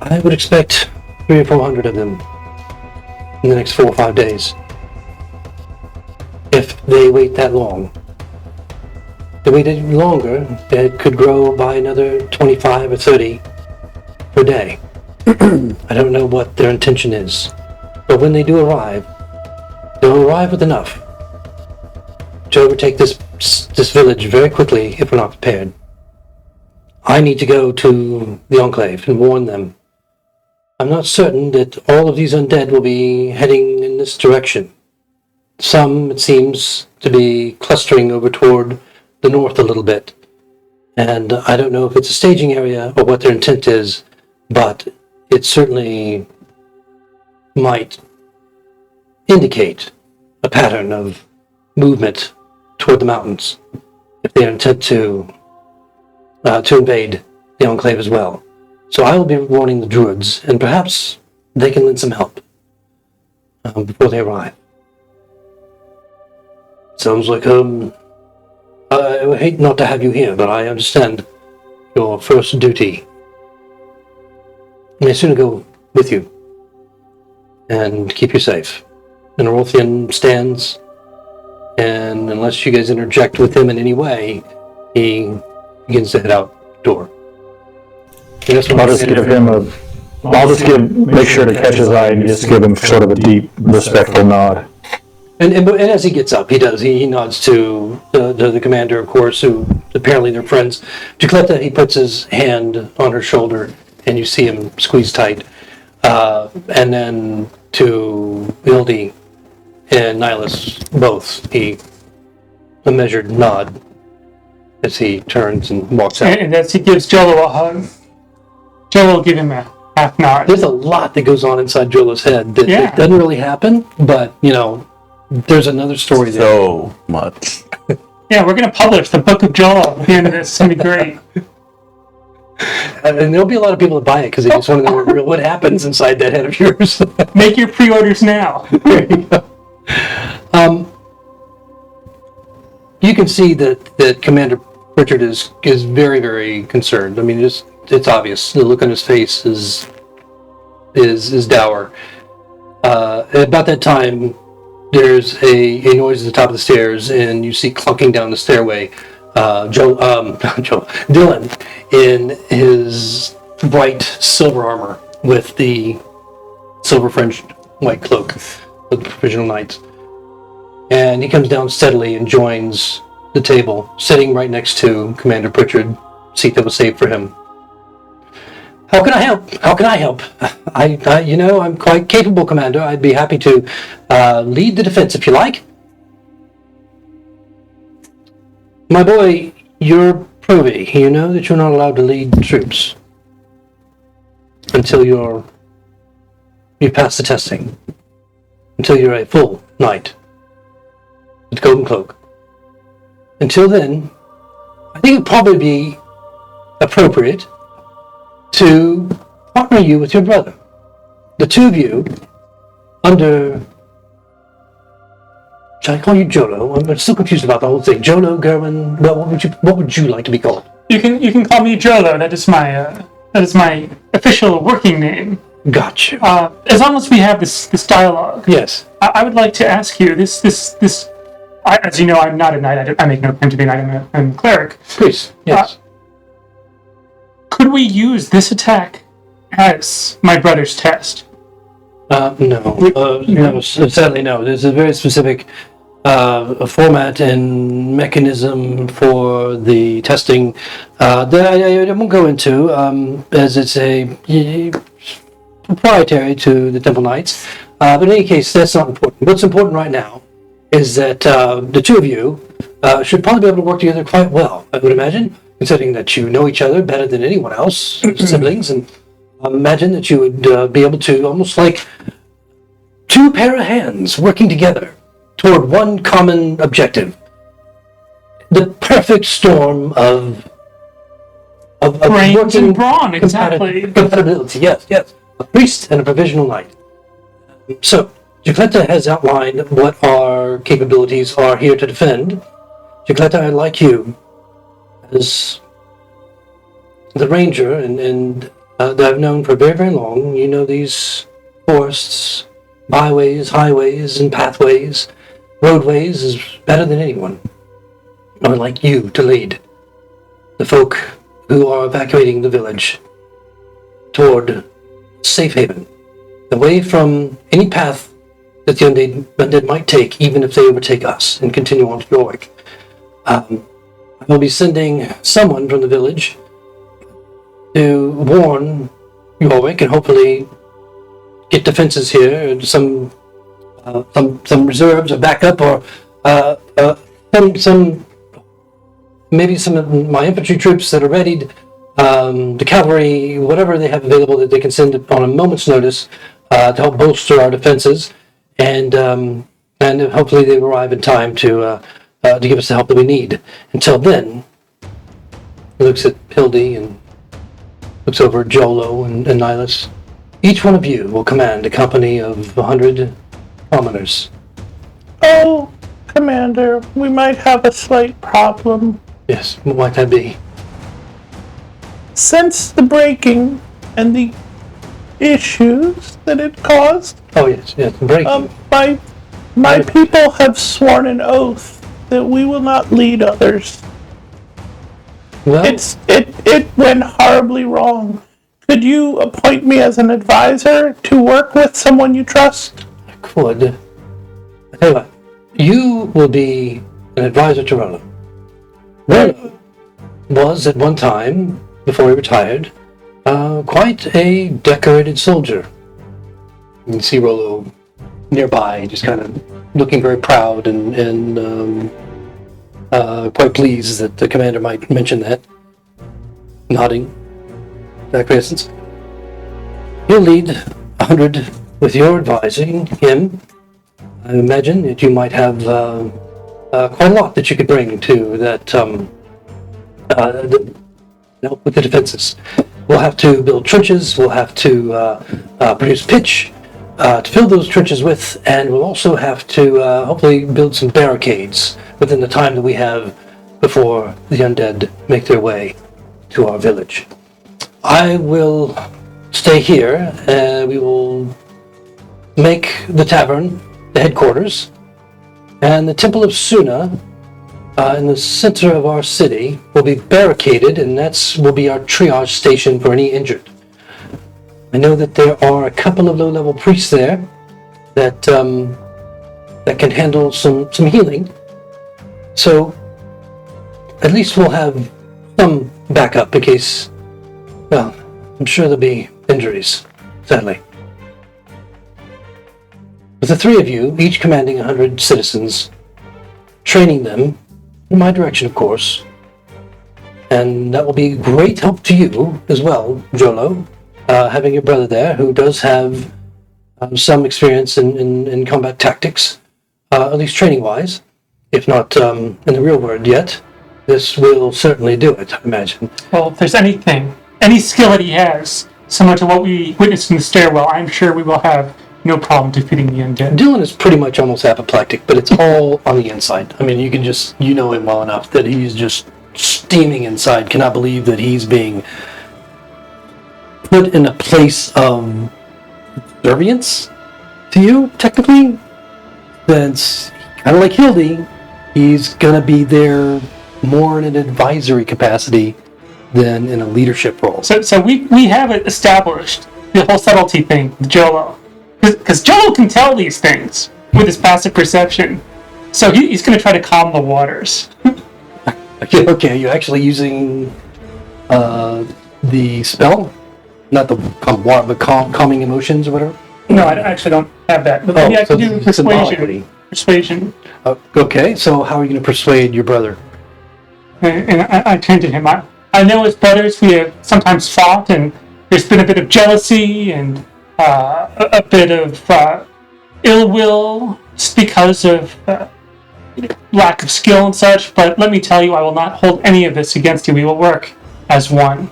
I would expect 300 or 400 of them in the next 4 or 5 days. If they wait that long. If they waited longer, it could grow by another 25 or 30 per day. I don't know what their intention is, but when they do arrive, they'll arrive with enough to overtake this this village very quickly if we're not prepared. I need to go to the Enclave and warn them. I'm not certain that all of these undead will be heading in this direction. Some, it seems, to be clustering over toward the north a little bit. And I don't know if it's a staging area or what their intent is, but it certainly might indicate a pattern of movement toward the mountains if they intend to invade the Enclave as well. So I will be warning the druids, and perhaps they can lend some help before they arrive. Sounds like, I would hate not to have you here, but I understand your first duty. May sooner go with you and keep you safe. And Orothian stands, and unless you guys interject with him in any way, he begins to head out the door. I'll just make sure to catch his eye and just give him sort of a deep, respectful nod. And as he gets up, he nods to the commander, of course, who apparently they're friends. Jacletta, he puts his hand on her shoulder, and you see him squeeze tight. And then to Ildi and Nihilus, both, a measured nod as he turns and walks out. And as he gives Jolo a hug, Jolo will give him a half nod. There's a lot that goes on inside Jolo's head that doesn't really happen, but, there's another story there. So much. Yeah, we're going to publish the Book of Jolo at the end of this. It's going to be great. And there'll be a lot of people that buy it because they just want to know what happens inside that head of yours. Make your pre-orders now. There you go. You can see that Commander Pritchard is very, very concerned. I mean, it's obvious. The look on his face is dour. About that time, there's a noise at the top of the stairs, and you see clunking down the stairway. Dylan in his bright silver armor with the silver fringed white cloak of the Provisional Knights. And he comes down steadily and joins the table, sitting right next to Commander Pritchard, seat that was saved for him. How can I help? I'm quite capable, Commander. I'd be happy to lead the defense if you like. My boy, you're Proby. You know that you're not allowed to lead troops until you've passed the testing. Until you're a full knight with Golden Cloak. Until then, I think it'd probably be appropriate to partner you with your brother. The two of you, under... Should I call you Jolo? I'm still confused about the whole thing. Jolo, Gerwin, what would you like to be called? You can call me Jolo. That is my official working name. Gotcha. As long as we have this dialogue. Yes. I would like to ask you this. As you know, I'm not a knight. I make no claim to be a knight. I'm a cleric. Please. Yes. Could we use this attack as my brother's test? No, sadly no. There's a very specific format and mechanism for the testing that I won't go into, as it's a proprietary to the Temple Knights. But in any case, that's not important. What's important right now is that the two of you should probably be able to work together quite well, I would imagine, considering that you know each other better than anyone else, siblings, and imagine that you would be able to, almost like two pair of hands working together toward one common objective. The perfect storm of brains and brawn, exactly. Compatibility, yes. A priest and a provisional knight. So, Jacletta has outlined what our capabilities are here to defend. Jacletta, I'd like you, as the ranger and that I've known for very, very long, you know these forests, byways, highways, and pathways, roadways is better than anyone. I would like you to lead the folk who are evacuating the village toward safe haven, away from any path that the undead might take, even if they overtake us and continue on to York. I will be sending someone from the village to warn Yorwick and hopefully get defenses here, and some reserves or backup, or some maybe some of my infantry troops that are ready, the cavalry, whatever they have available that they can send on a moment's notice to help bolster our defenses, and hopefully they arrive in time to give us the help that we need. Until then, he looks at Hildy and looks over at Jolo and Nihilus. Each one of you will command a company of 100 commoners. Oh, Commander, we might have a slight problem. Yes, what might that be? Since the breaking and the issues that it caused, Oh yes, breaking. my people have sworn an oath that we will not lead others. Well, It went horribly wrong. Could you appoint me as an advisor to work with someone you trust? I could. I tell you what, you will be an advisor to Rollo. Rollo was at one time, before he retired, quite a decorated soldier. You can see Rollo nearby, just kind of looking very proud and quite pleased that the commander might mention that. Nodding. Acquiescence. He'll lead 100 with your advising him. I imagine that you might have quite a lot that you could bring to that with the defenses. We'll have to build trenches, we'll have to produce pitch to fill those trenches with, and we'll also have to hopefully build some barricades within the time that we have before the undead make their way to our village. I will stay here, we will make the tavern the headquarters, and the Temple of Suna in the center of our city will be barricaded, and will be our triage station for any injured. I know that there are a couple of low-level priests there that can handle some healing, so at least we'll have some backup in case, well, I'm sure there'll be injuries, sadly. With the three of you, each commanding 100 citizens, training them, in my direction, of course, and that will be great help to you as well, Jolo, having your brother there, who does have some experience in combat tactics, at least training-wise, if not in the real world yet. This will certainly do it, I imagine. Well, if there's any skill that he has, similar to what we witnessed in the stairwell, I'm sure we will have no problem defeating the undead. Dylan is pretty much almost apoplectic, but it's all on the inside. I mean, you can just, you know him well enough that he's just steaming inside, cannot believe that he's being put in a place of subservience to you, technically. That's kind of like Hildy. He's going to be there more in an advisory capacity than in a leadership role. So we have it established, the whole subtlety thing with Jolo. Because Jolo can tell these things with his passive perception. So he's going to try to calm the waters. Okay, you're actually using the spell? Not the calming emotions or whatever? No, I actually don't have that. But maybe I can do persuasion. Persuasion. Okay, so how are you going to persuade your brother? And I turned to him. I know as brothers we have sometimes fought, and there's been a bit of jealousy and a bit of ill will just because of lack of skill and such, but let me tell you, I will not hold any of this against you. We will work as one.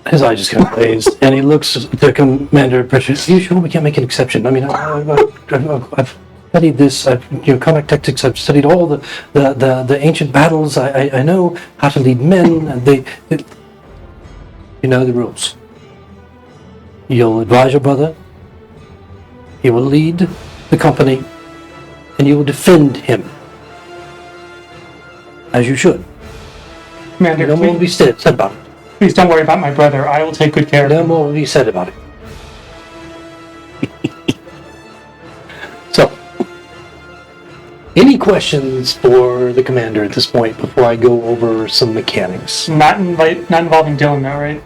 His eye just kind of glazed, and he looks at the commander. Are you sure we can't make an exception? I mean, I've studied this. Combat tactics. I've studied all the ancient battles. I know how to lead men. And you know the rules. You'll advise your brother. He will lead the company, and you will defend him as you should. Commander, no more will be said about it. Please don't worry about my brother. I will take good care of him. No more will be said about it. So, any questions? questions for the commander at this point before I go over some mechanics? Not involving Dylan, though, right?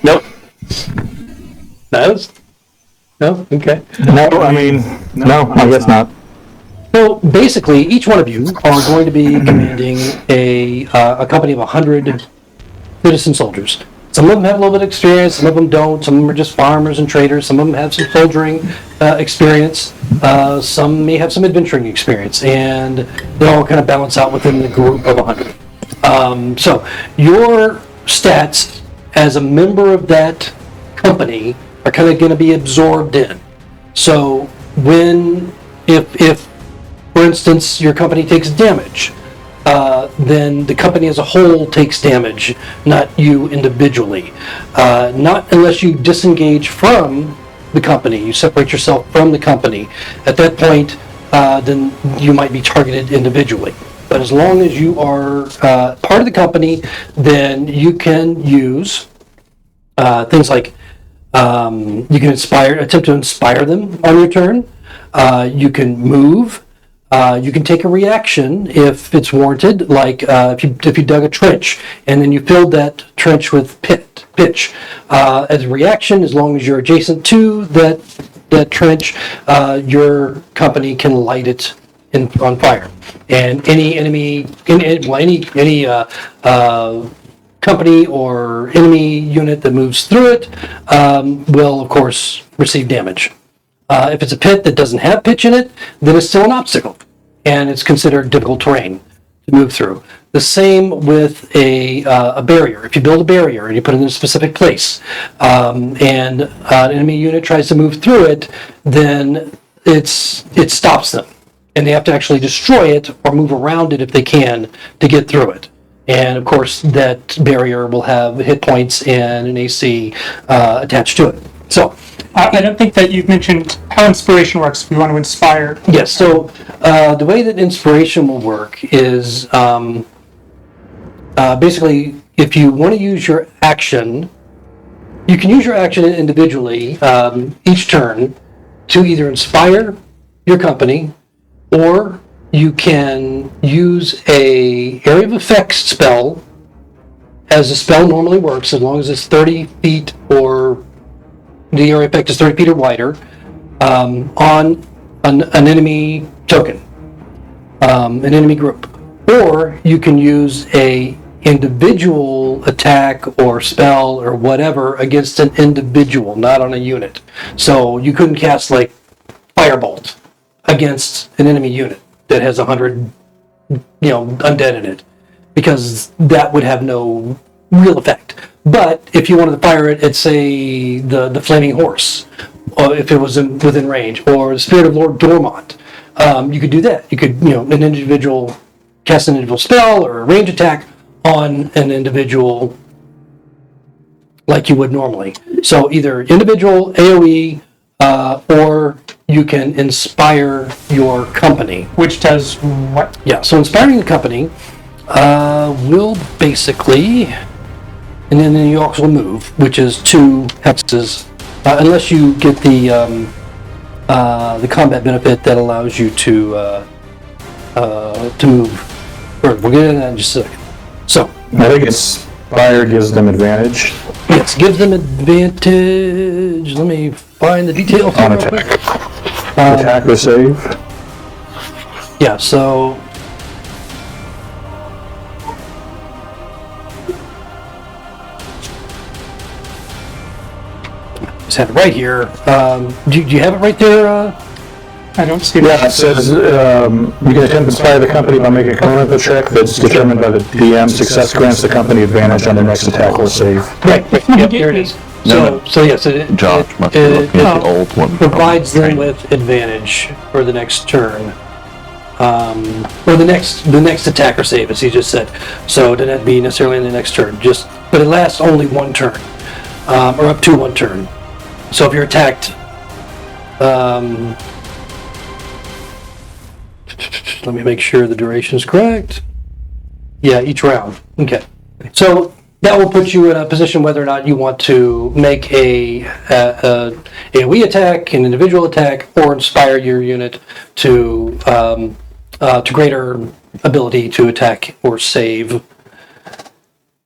Nope. No? Okay. No, I mean, no, I guess not. So basically, each one of you are going to be commanding a company of 100 citizen soldiers. Some of them have a little bit of experience, some of them don't. Some of them are just farmers and traders. Some of them have some soldiering experience. Some may have some adventuring experience, and they all kind of balance out within the group of 100. So your stats as a member of that company are kind of going to be absorbed in. So if for instance your company takes damage, then the company as a whole takes damage, not you individually. Not unless you disengage from the company, you separate yourself from the company. At that point, then you might be targeted individually. But as long as you are part of the company, then you can use things like you can attempt to inspire them on your turn. You can move. You can take a reaction if it's warranted, like if you dug a trench and then you filled that trench with pitch. As a reaction, as long as you're adjacent to that trench, your company can light it on fire. And any enemy, any company or enemy unit that moves through it will, of course, receive damage. If it's a pit that doesn't have pitch in it, then it's still an obstacle, and it's considered difficult terrain to move through. The same with a barrier. If you build a barrier and you put it in a specific place, and an enemy unit tries to move through it, then it stops them, and they have to actually destroy it or move around it if they can to get through it. And of course, that barrier will have hit points and an AC attached to it. So. I don't think that you've mentioned how inspiration works if we want to inspire. Yes, so the way that inspiration will work is basically if you want to use your action, you can use your action individually each turn to either inspire your company, or you can use a area of effects spell, as the spell normally works, as long as it's 30 feet or the area effect is 30 feet or wider, on an enemy token, an enemy group. Or you can use a individual attack or spell or whatever against an individual, not on a unit. So you couldn't cast like Firebolt against an enemy unit that has 100, undead in it, because that would have no real effect. But if you wanted to fire it at, say, the Flaming Horse, or if it was within range, or the Spirit of Lord Dormont, you could do that. You could, cast an individual spell or a range attack on an individual like you would normally. So either individual, AoE, or you can inspire your company. Which does what? Yeah, so inspiring the company will basically... And then you also move, which is 2 hexes, unless you get the combat benefit that allows you to move. We'll get into that in just a second. So I think Inspire gives them advantage. Yes, gives them advantage. Let me find the details On attack. Attack or save. Yeah, so... Just have it right here. Do you have it right there? I don't see Yeah, that. it says you can attempt to inspire the company by making a clinical check that's determined by the DM. Success grants the company advantage on their next attack or save. Right. Yep, here it is. No, So yes, it Josh must be looking at the old one. provides them with advantage for the next turn, or the next attack or save, as he just said. So it doesn't have to be necessarily in the next turn. But it lasts only one turn, or up to one turn. So if you're attacked, let me make sure the duration is correct. Yeah, each round. Okay. So That will put you in a position whether or not you want to make a AoE attack, an individual attack, or inspire your unit to greater ability to attack or save.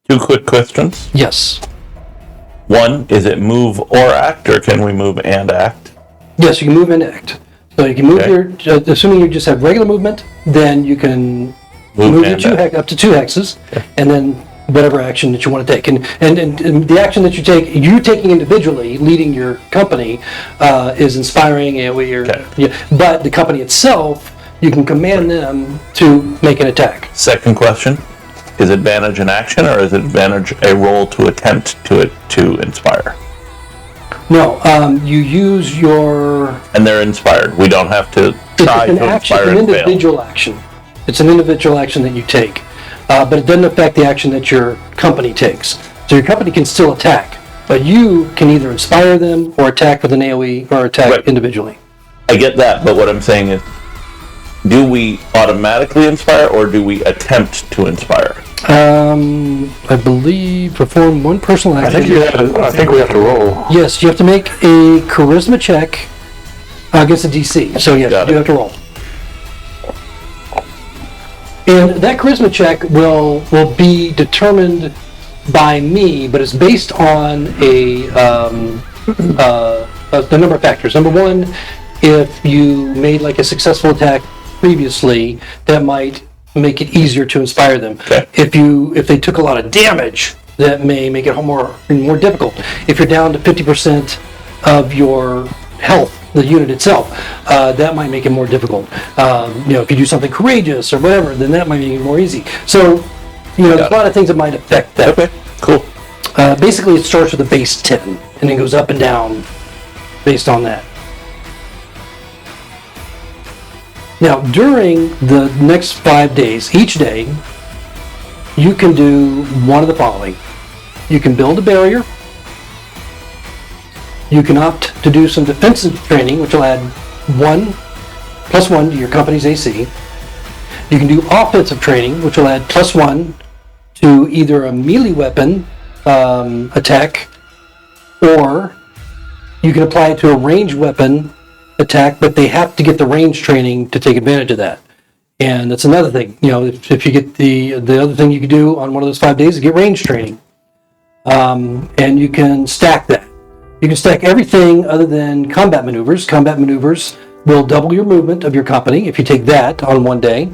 2 quick questions. Yes. One, is it move or act, or can we move and act? Yes, you can move and act. So you can move Okay. assuming you just have regular movement, then you can move and your act. up to 2 hexes, and then whatever action that you want to take. And the action that you taking individually, leading your company, is inspiring, but the company itself, you can command them to make an attack. Second question, is advantage an action, or is advantage a roll to attempt to inspire? No, you use your... And they're inspired. We don't have to try It's to inspire an and fail. individual action. It's an individual action that you take, but it doesn't affect the action that your company takes. So your company can still attack, but you can either inspire them or attack with an AoE or attack Right. individually. I get that, but what I'm saying is, do we automatically inspire, or do we attempt to inspire? I believe perform one personal I action. think we have to roll. Yes, you have to make a charisma check against a DC. So yes, Got you it. have to roll. And that charisma check will be determined by me, but it's based on a number of factors. Number one, if you made like a successful attack previously, that might make it easier to inspire them. Okay. If they took a lot of damage, that may make it more difficult. If you're down to 50% of your health, the unit itself, that might make it more difficult. If you do something courageous or whatever, then that might make it more easy. So, there's a lot of things that might affect that. Okay, cool. Basically, it starts with a base 10 and then goes up and down based on that. Now, during the next 5 days, each day, you can do one of the following. You can build a barrier. You can opt to do some defensive training, which will add +1 to your company's AC. You can do offensive training, which will add +1 to either a melee weapon attack, or you can apply it to a ranged weapon attack, but they have to get the range training to take advantage of that. And that's another thing. If you get the other thing you can do on one of those 5 days is get range training. And you can stack that. You can stack everything other than combat maneuvers. Combat maneuvers will double your movement of your company if you take that on one day.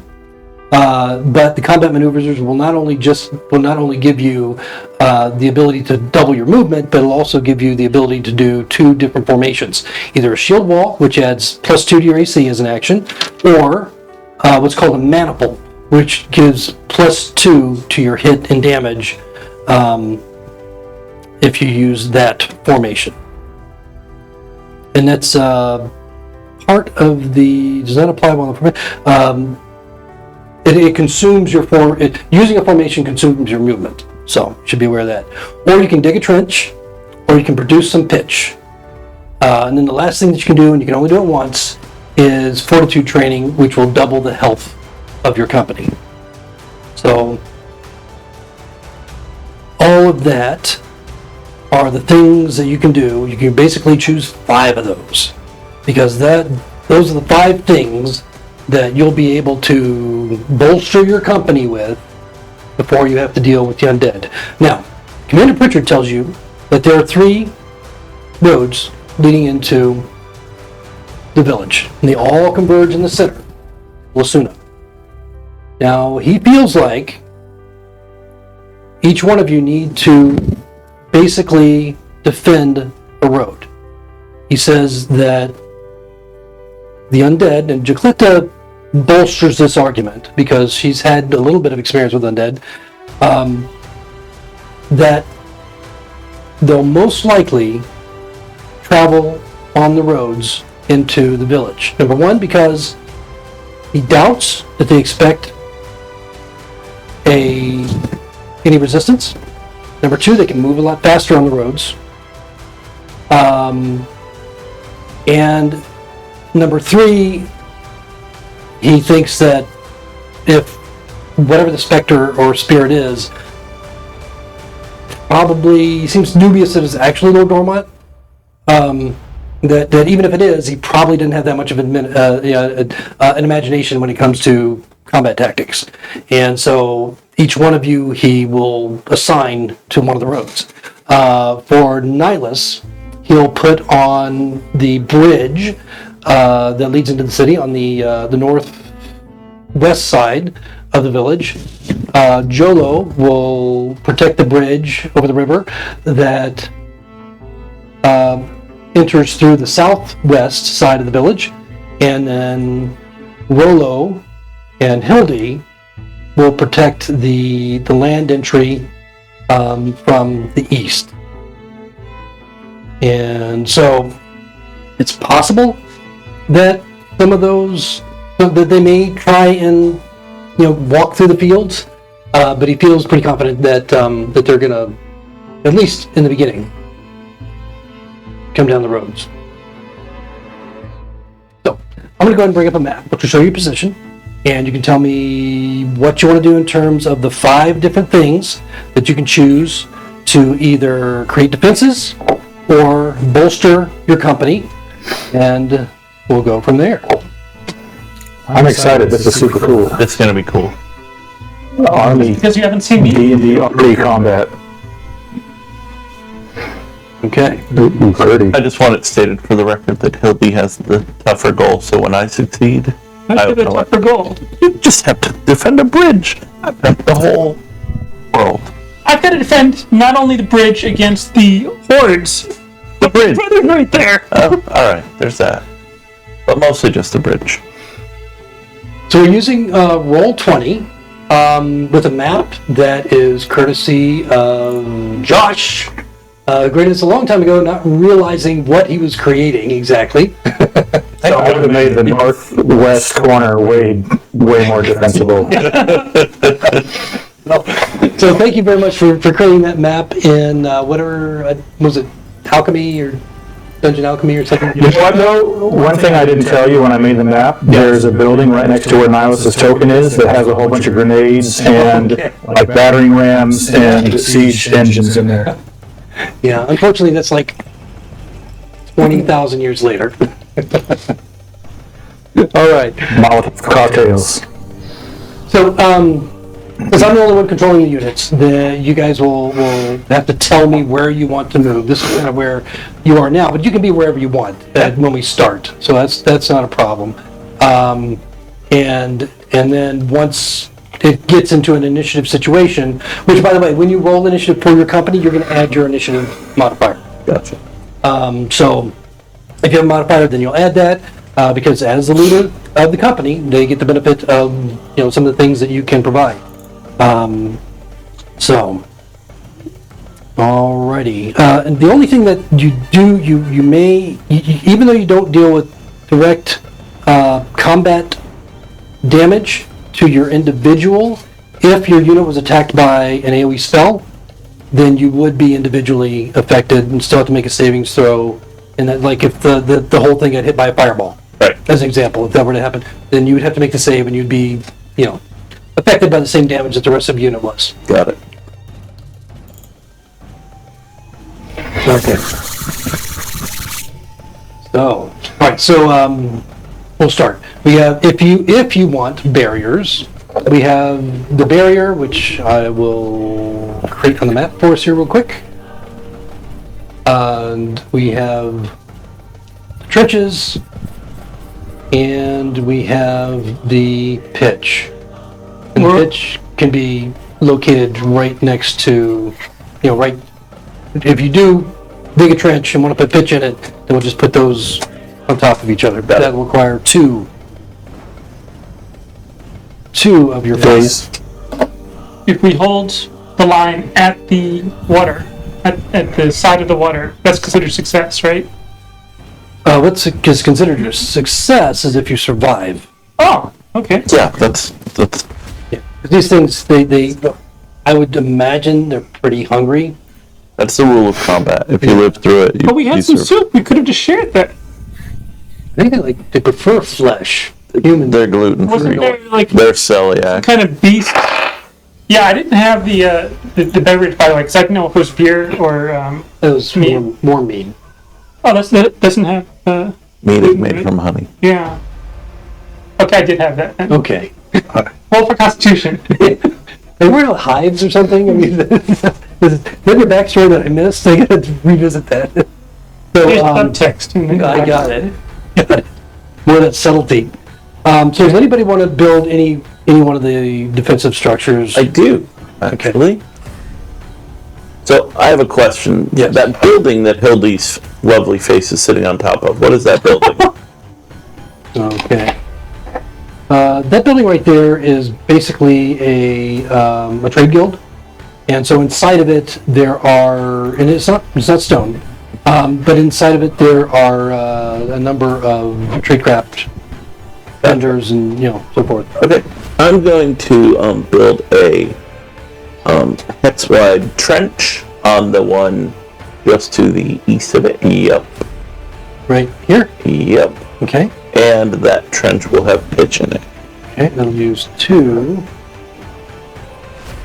But the combat maneuvers will not only give you the ability to double your movement, but it'll also give you the ability to do 2 different formations. Either a shield wall, which adds +2 to your AC as an action, or what's called a maniple, which gives +2 to your hit and damage if you use that formation. And that's part of the... Does that apply while the... It consumes your using a formation consumes your movement, so you should be aware of that. Or you can dig a trench, or you can produce some pitch. And then the last thing that you can do, and you can only do it once, is fortitude training, which will double the health of your company. So all of that are the things that you can do. You can basically choose 5 of those, because those are the 5 things that you'll be able to bolster your company with before you have to deal with the undead. Now, Commander Pritchard tells you that there are 3 roads leading into the village, and they all converge in the center, Lasuna. Now, he feels like each one of you need to basically defend a road. He says that the undead, and Jaclita bolsters this argument because she's had a little bit of experience with undead, that they'll most likely travel on the roads into the village. Number one, because he doubts that they expect any resistance. Number 2, they can move a lot faster on the roads. And number 3, he thinks that if whatever the specter or spirit is, probably seems dubious that it's actually Lord Dormont. That even if it is, he probably didn't have that much of an imagination when it comes to combat tactics. And so each one of you he will assign to one of the roads. For Nihilus, he'll put on the bridge that leads into the city on the northwest side of the village. Jolo will protect the bridge over the river that enters through the southwest side of the village, and then Rolo and Hildy will protect the land entry from the east. And so it's possible that some of those that they may try and walk through the fields, but he feels pretty confident that that they're gonna, at least in the beginning, come down the roads. So I'm going to go ahead and bring up a map, which will show your position, and you can tell me what you want to do in terms of the 5 different things that you can choose to either create defenses or bolster your company, and we'll go from there. I'm excited. This is super cool. It's gonna be cool. Army Because you haven't seen me. D&D Army combat. Okay. Ooh, 30. I just want it stated for the record that Hildy has the tougher goal, so when I succeed, I did a tougher goal. you just have to defend a bridge. I've got the whole world. I've got to defend not only the bridge against the hordes, The bridge. brother right there. Alright, there's that. But mostly just the bridge. So we're using Roll20 with a map that is courtesy of Josh. Granted, it's a long time ago, not realizing what he was creating exactly. So I would have made the northwest corner way more defensible. So thank you very much for creating that map in whatever, was it Alchemy or Dungeon Alchemy or something? You know what though? One thing I didn't tell you when I made the map, there's a building right next to where Nihilus' token is that has a whole bunch of grenades and like battering rams and siege engines in there. Yeah, unfortunately that's like 20,000 years later. All right. Molotov cocktails. So, because I'm the only one controlling the units, you guys will have to tell me where you want to move. This is kind of where you are now, but you can be wherever you want when we start. So that's not a problem. And then once it gets into an initiative situation, which by the way, when you roll initiative for your company, you're going to add your initiative modifier. Gotcha. So if you have a modifier, then you'll add that. Because as the leader of the company, they get the benefit of some of the things that you can provide. So, alrighty. And the only thing that you do, you may, even though you don't deal with direct combat damage to your individual, if your unit was attacked by an AoE spell, then you would be individually affected and still have to make a savings throw. And that, like if the whole thing got hit by a fireball. Right. As an example, if that were to happen, then you would have to make the save and you'd be, affected by the same damage that the rest of the unit was. Got it. Okay. So, alright, so we'll start. We have, if you want barriers, we have the barrier, which I will create on the map for us here real quick. And we have trenches, and we have the pitch. And the pitch can be located right next to, right. If you do dig a trench and want to put pitch in it, then we'll just put those on top of each other. That will require two of your phase. If we hold the line at the water, at the side of the water, that's considered success, right? What's is considered your success is if you survive. Oh, okay. Yeah, that's Yeah. These things, they I would imagine they're pretty hungry. that's the rule of combat. If you live through it, But we had some soup. We could have just shared that. I think they prefer flesh. Humans. They're gluten Wasn't free. there like They're celiac. kind of beast? Yeah, I didn't have the the beverage, by the way, because I didn't know if it was beer or It was mead. more mead. Oh, that doesn't have. Meat is made from honey. Yeah. Okay, I did have that. Then. Okay. Well, for Constitution. They were hives or something? I mean, is there a backstory that I missed? I gotta revisit that. So, There's subtext. I got it. More of that subtlety. So does anybody want to build any one of the defensive structures? I do, actually. So I have a question. Yes. That building that Hildy's lovely face is sitting on top of, what is that building? Okay. That building right there is basically a trade guild, and so inside of it there are, and it's not stone, but inside of it there are a number of tradecraft vendors and so forth. Okay, I'm going to build a hex-wide trench on the one just to the east of it. Yep. Right here. Yep. Okay. And that trench will have pitch in it. Okay, that'll use 2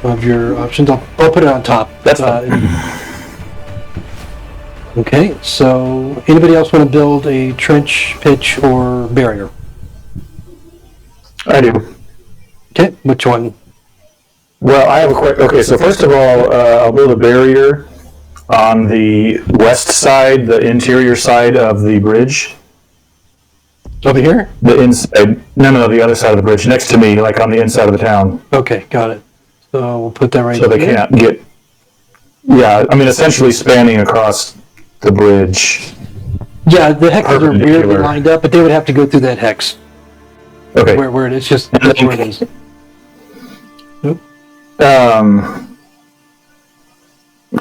of your options. I'll put it on top. That's fine. Okay, so anybody else want to build a trench, pitch, or barrier? I do. Okay, which one? Well, I have a question. Okay, so first of all, I'll build a barrier on the west side, the interior side of the bridge. Over here? The inside, no, the other side of the bridge, next to me, like on the inside of the town. Okay, got it. So we'll put that right So they here. can't get, yeah, I mean, essentially spanning across the bridge. Yeah, the hexes are weirdly Perpendicular. lined up, but they would have to go through that hex. Okay. Where it is, just that's where it is.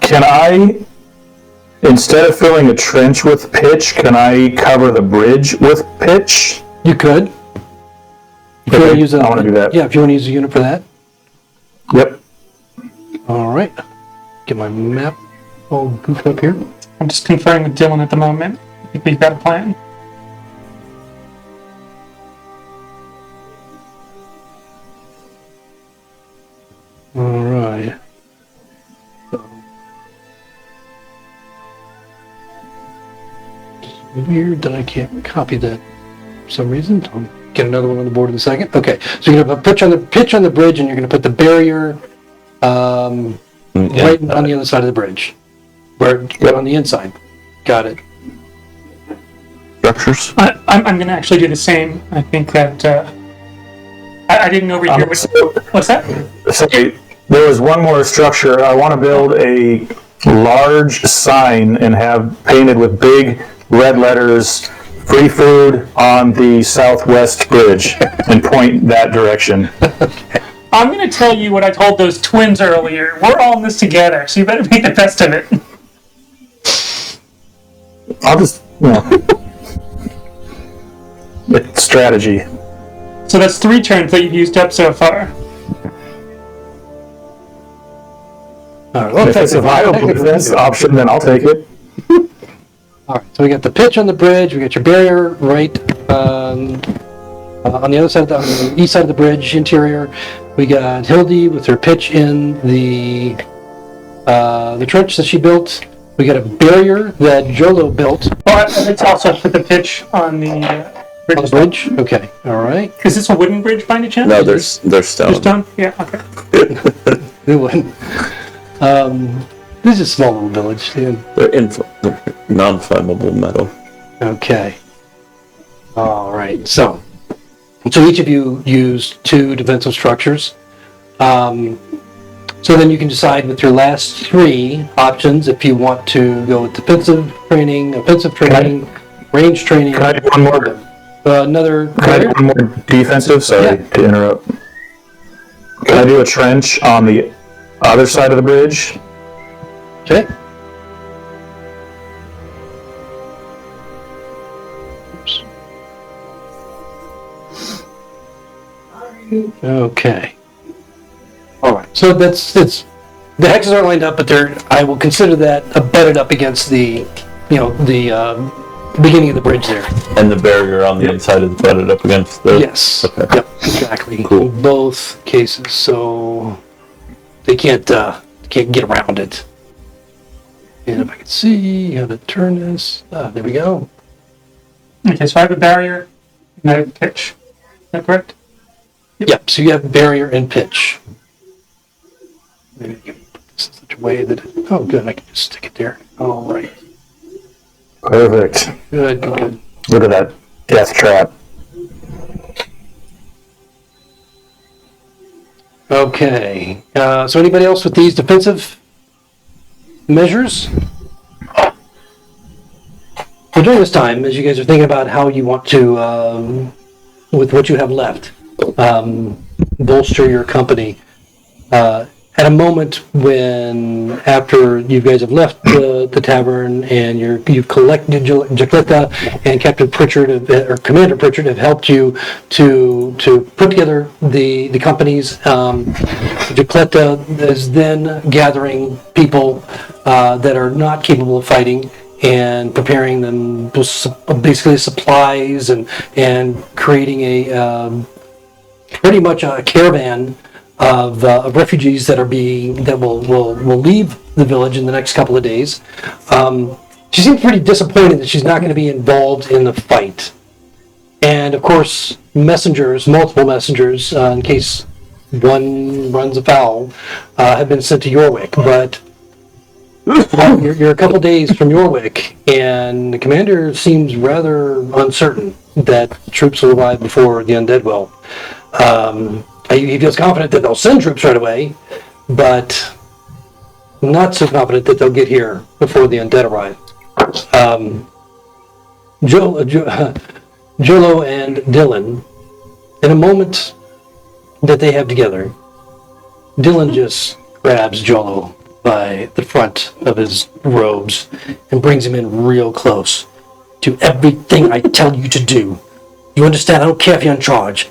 Can I, instead of filling a trench with pitch, can I cover the bridge with pitch? You could. If you Okay, want to use I want to do that. Yeah, if you want to use a unit for that. Yep. All right. Get my map all goofed up here. I'm just conferring with Dylan at the moment. I think we've got a plan. All right. Weird that I can't copy that for some reason. I'll get another one on the board in a second. Okay, so you're gonna put pitch on the bridge, and you're gonna put the barrier right on the other side of the bridge, on the inside. Got it. Structures? I'm going to actually do the same. I think that I didn't overhear what's that? Sorry, there was one more structure. I want to build a large sign and have painted with big red letters, free food on the southwest bridge, and point that direction. I'm going to tell you what I told those twins earlier. We're all in this together, so you better make the best of it. I'll just, it's strategy. So that's 3 turns that you've used up so far. All right. Well, If it's a viable defense option, then I'll take it. All right. So we got the pitch on the bridge. We got your barrier right on the other side, on the east side of the bridge interior. We got Hildy with her pitch in the trench that she built. We got a barrier that Jolo built Well, let's also put the pitch on the bridge. on the bridge. Okay. All right. Is this a wooden bridge by any chance? No, there's stone. There's stone? Yeah, okay. New one. This is a small little village. Dude. They're non-flammable metal. Okay. All right. So each of you used 2 defensive structures. So then you can decide with your last 3 options if you want to go with defensive training, offensive training, range training. Can I do one more? Can I do one more defensive? Sorry to interrupt. Can I do a trench on the other side of the bridge? Okay. Okay. All right. So it's the hexes aren't lined up, but I will consider that abutted up against the beginning of the bridge there. And the barrier on the inside is butted up against the... Yes. Okay. Yep. Exactly. Cool. In both cases, so they can't can't get around it. And if I can see how to turn this, there we go. Okay, so I have a barrier and I have pitch. Is that correct? Yep. So you have barrier and pitch. Maybe you can put this in such a way that oh, good. I can just stick it there. All right. Perfect. Good. Good. Look at that death trap. Okay. So anybody else with these defensive measures? Well, during this time, as you guys are thinking about how you want to, with what you have left, bolster your company, at a moment when, after you guys have left the tavern and you've collected Jacletta and Captain Pritchard or Commander Pritchard have helped you to put together the companies. Jacletta is then gathering people that are not capable of fighting and preparing them with basically supplies and creating a pretty much a caravan of refugees that will leave the village in the next couple of days. She seems pretty disappointed that she's not going to be involved in the fight. And of course, multiple messengers, in case one runs afoul, have been sent to Yorwick. But you're a couple days from Yorwick, and the commander seems rather uncertain that troops will arrive before the undead will. He feels confident that they'll send troops right away, but not so confident that they'll get here before the undead arrive. Jolo and Dylan, in a moment that they have together, Dylan just grabs Jolo by the front of his robes and brings him in real close. Do everything I tell you to do. You understand? I don't care if you're in charge.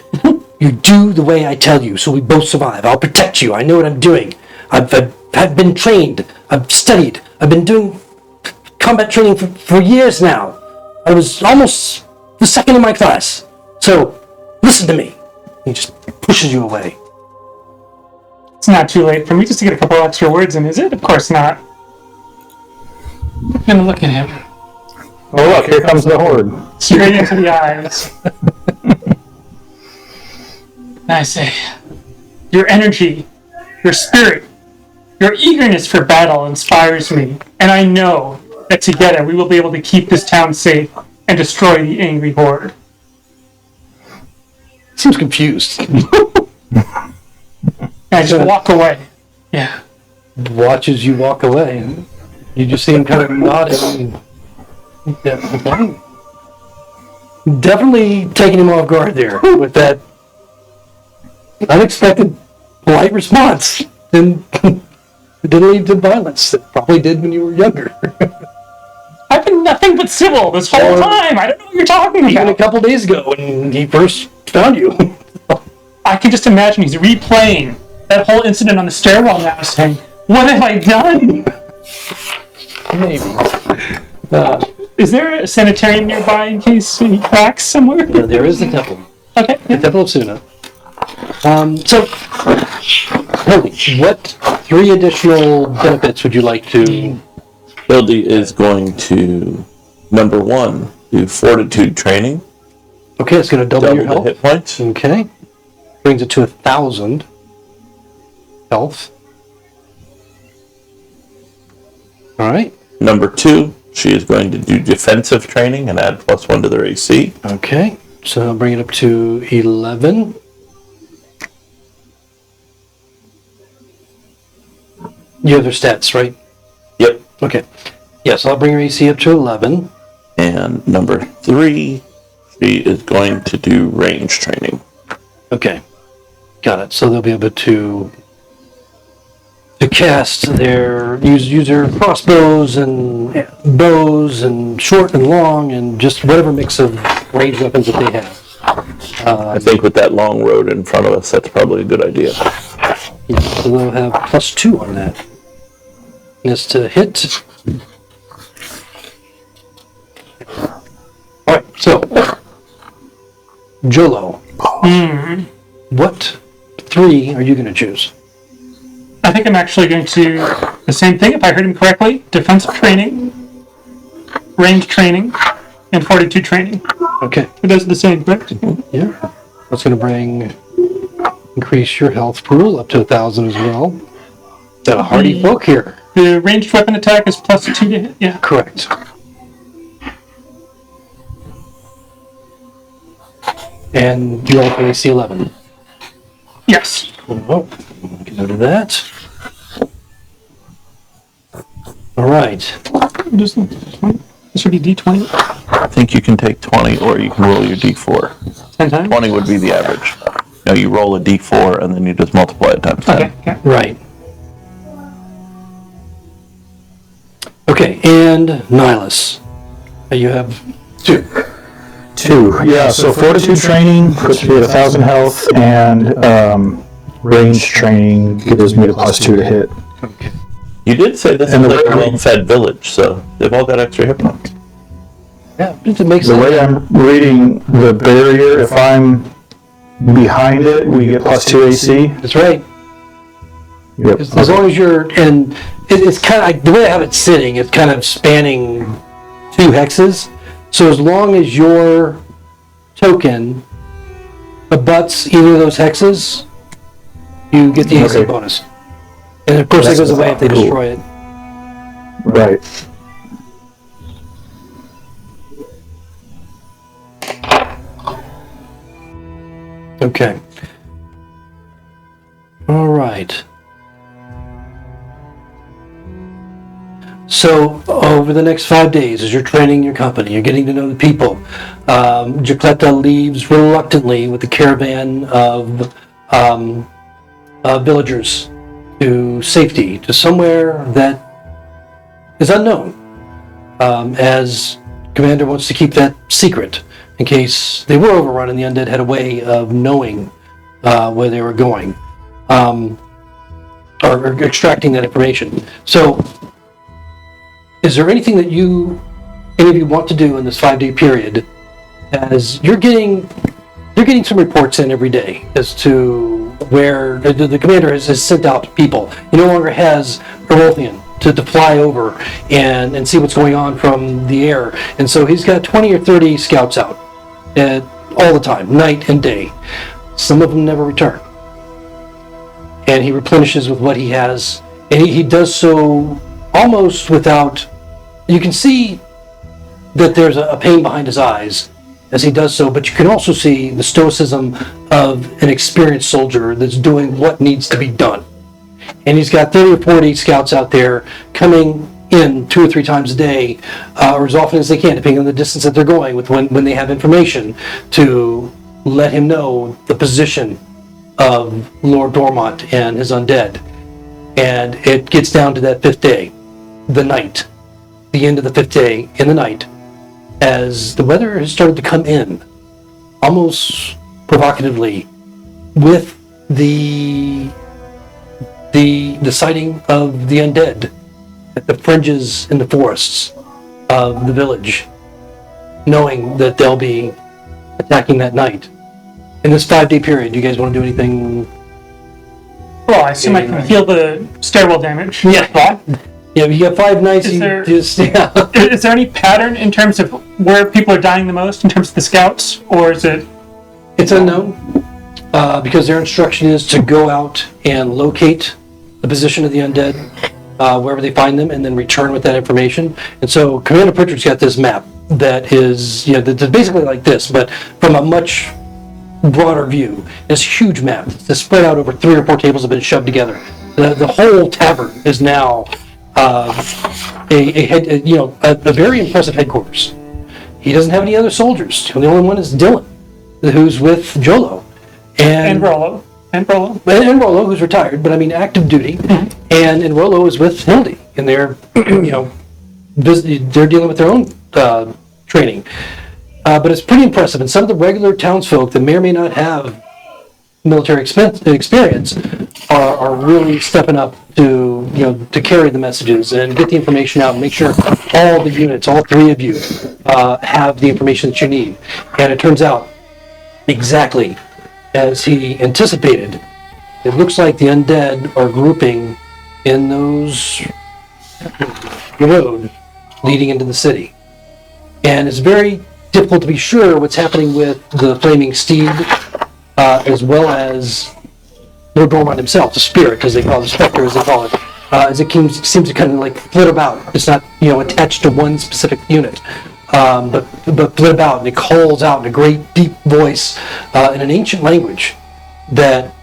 You do the way I tell you, so we both survive. I'll protect you. I know what I'm doing. I've been trained. I've studied. I've been doing combat training for years now. I was almost the second in my class. So, listen to me. He just pushes you away. It's not too late for me just to get a couple extra words in, is it? Of course not. I'm gonna look at him. Oh look, here comes the horde. Straight into the eyes. And I say, your energy, your spirit, your eagerness for battle inspires me, and I know that together we will be able to keep this town safe and destroy the angry horde. Seems confused. And I just walk away. Yeah. Watches you walk away. You just see him kind of nodding. Yeah, okay. Definitely taking him off guard there with that unexpected polite response. And it didn't lead to violence. It probably did when you were younger. I've been nothing but civil this whole time. I don't know what you're talking Even a about. couple days ago when he first found you. I can just imagine he's replaying that whole incident on the stairwell now, saying, "What have I done?" Maybe. Is there a sanitarium nearby in case he cracks somewhere? There is the temple. Okay. The Temple of Suna. So, Hildy, what 3 additional benefits would you like to... Hildy is going to, number 1, do fortitude training. Okay, it's going to double your the health. hit points. Okay. Brings it to 1,000 health. All right. Number 2, she is going to do defensive training and add +1 to their AC. Okay. So I'll bring it up to 11. You have their stats, right? Yep. Okay. Yes, I'll bring your AC up to 11. And number 3, she is going to do range training. Okay. Got it. So they'll be able to cast use their crossbows and bows and short and long and just whatever mix of range weapons that they have. I think with that long road in front of us, that's probably a good idea. Yeah, so they'll have +2 on that. And it's to hit. Alright, so Jolo. What 3 are you going to choose? A think I'm actually going to the same thing, if I heard him correctly. Defensive training, range training, and fortitude training. Okay. Those are the same, correct? Yeah. That's going to increase your health pool up to 1,000 as well. Got a hardy folk here. The ranged weapon attack is +2 to hit. Yeah. Correct. And you roll for AC 11. Yes. Oh, make a note of that. All right. This would be D20. I think you can take 20 or you can roll your d4. 10 times? 20 would be the average. No, you roll a d4 and then you just multiply it times 10. Okay. Right. Okay, and Nihilus. You have 2. 2. Yeah, so fortitude training puts me at 1,000 health, and range training gives me a +2 to hit. Okay. You did say this is And the like a way- well-fed village, so they've all got extra hit points. Yeah, it makes The sense. way I'm reading the barrier, if I'm behind it, we get +2 AC. That's right. Yep. As long as you're, and it's kind of like, the way I have it sitting, it's kind of spanning 2 hexes. So as long as your token abuts either of those hexes, you get the AC Okay. bonus. And of course, that goes away if they Cool. destroy it. Right. Okay. All right. So, over the next 5 days, as you're training your company, you're getting to know the people, Jacletta leaves reluctantly with a caravan of villagers to safety, to somewhere that is unknown, as Commander wants to keep that secret in case they were overrun and the undead had a way of knowing where they were going, or extracting that information. So, is there anything that any of you want to do in this 5-day period, as you're getting some reports in every day as to where the commander has sent out people. He no longer has Erothian to fly over and see what's going on from the air. And so he's got 20 or 30 scouts out all the time, night and day. Some of them never return. And he replenishes with what he has. And he does so almost without... You can see that there's a pain behind his eyes as he does so, but you can also see the stoicism of an experienced soldier that's doing what needs to be done. And he's got 30 or 40 scouts out there coming in 2 or 3 times a day, or as often as they can, depending on the distance that they're going, with when they have information to let him know the position of Lord Dormont and his undead. And it gets down to that 5th day, the night. The end of the 5th day in the night, as the weather has started to come in, almost provocatively, with the sighting of the undead at the fringes in the forests of the village, knowing that they'll be attacking that night. In this 5-day period, do you guys want to do anything? Well, I assume I can heal the stairwell damage. Yeah. Yeah, you got 5 nights. Is there- Is there any pattern in terms of where people are dying the most in terms of the scouts, or is it? It's unknown, because their instruction is to go out and locate the position of the undead, wherever they find them, and then return with that information. And so Commander Pritchard's got this map that is, that's basically like this, but from a much broader view. This huge map that's spread out over 3 or 4 tables have been shoved together. The whole tavern is now a very impressive headquarters. He doesn't have any other soldiers. The only one is Dylan, who's with Jolo. And Rollo. And Rollo, who's retired, but I mean active duty. Mm-hmm. And Rollo is with Hildy, and they're, they're dealing with their own training. But it's pretty impressive. And some of the regular townsfolk that may or may not have military experience are really stepping up to carry the messages and get the information out and make sure all the units, all 3 of you, have the information that you need. And it turns out exactly as he anticipated. It looks like the undead are grouping in those roads leading into the city. And it's very difficult to be sure what's happening with the flaming steed, as well as Lord Dormont himself, the spirit, as they call it, the specter, as they call it, as it seems to kind of like flit about. It's not, attached to one specific unit, but flit about, and it calls out in a great deep voice in an ancient language that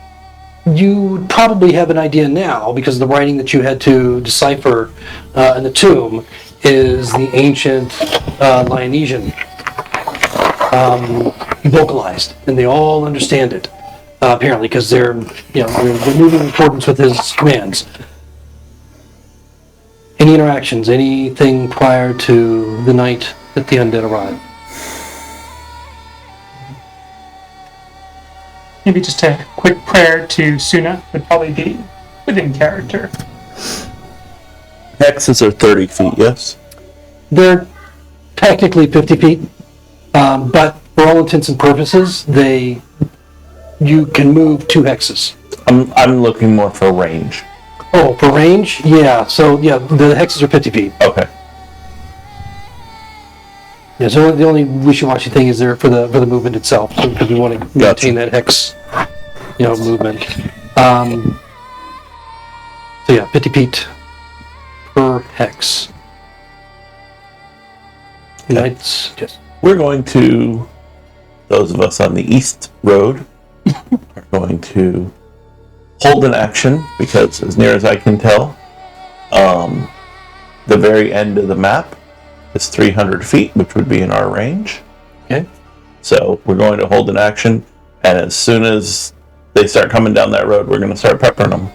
you would probably have an idea now, because the writing that you had to decipher in the tomb is the ancient Lyonesian, vocalized, and they all understand it, apparently, because they're moving in accordance with his commands. Any interactions, anything prior to the night that the undead arrive? Maybe just a quick prayer to Suna would probably be within character. Hexes are 30 feet, yes? They're technically 50 feet, but for all intents and purposes, you can move 2 hexes. I'm looking more for range. Oh, for range? Yeah, so the hexes are 50 feet. Okay. Yeah, so the only wishy-washy thing is there for the movement itself, because we want to maintain that hex, movement. So yeah, 50 feet per hex. Knights, yes. We're going to, those of us on the east road, are going to hold an action, because as near as I can tell, the very end of the map is 300 feet, which would be in our range. Okay. So we're going to hold an action, and as soon as they start coming down that road, we're going to start peppering them.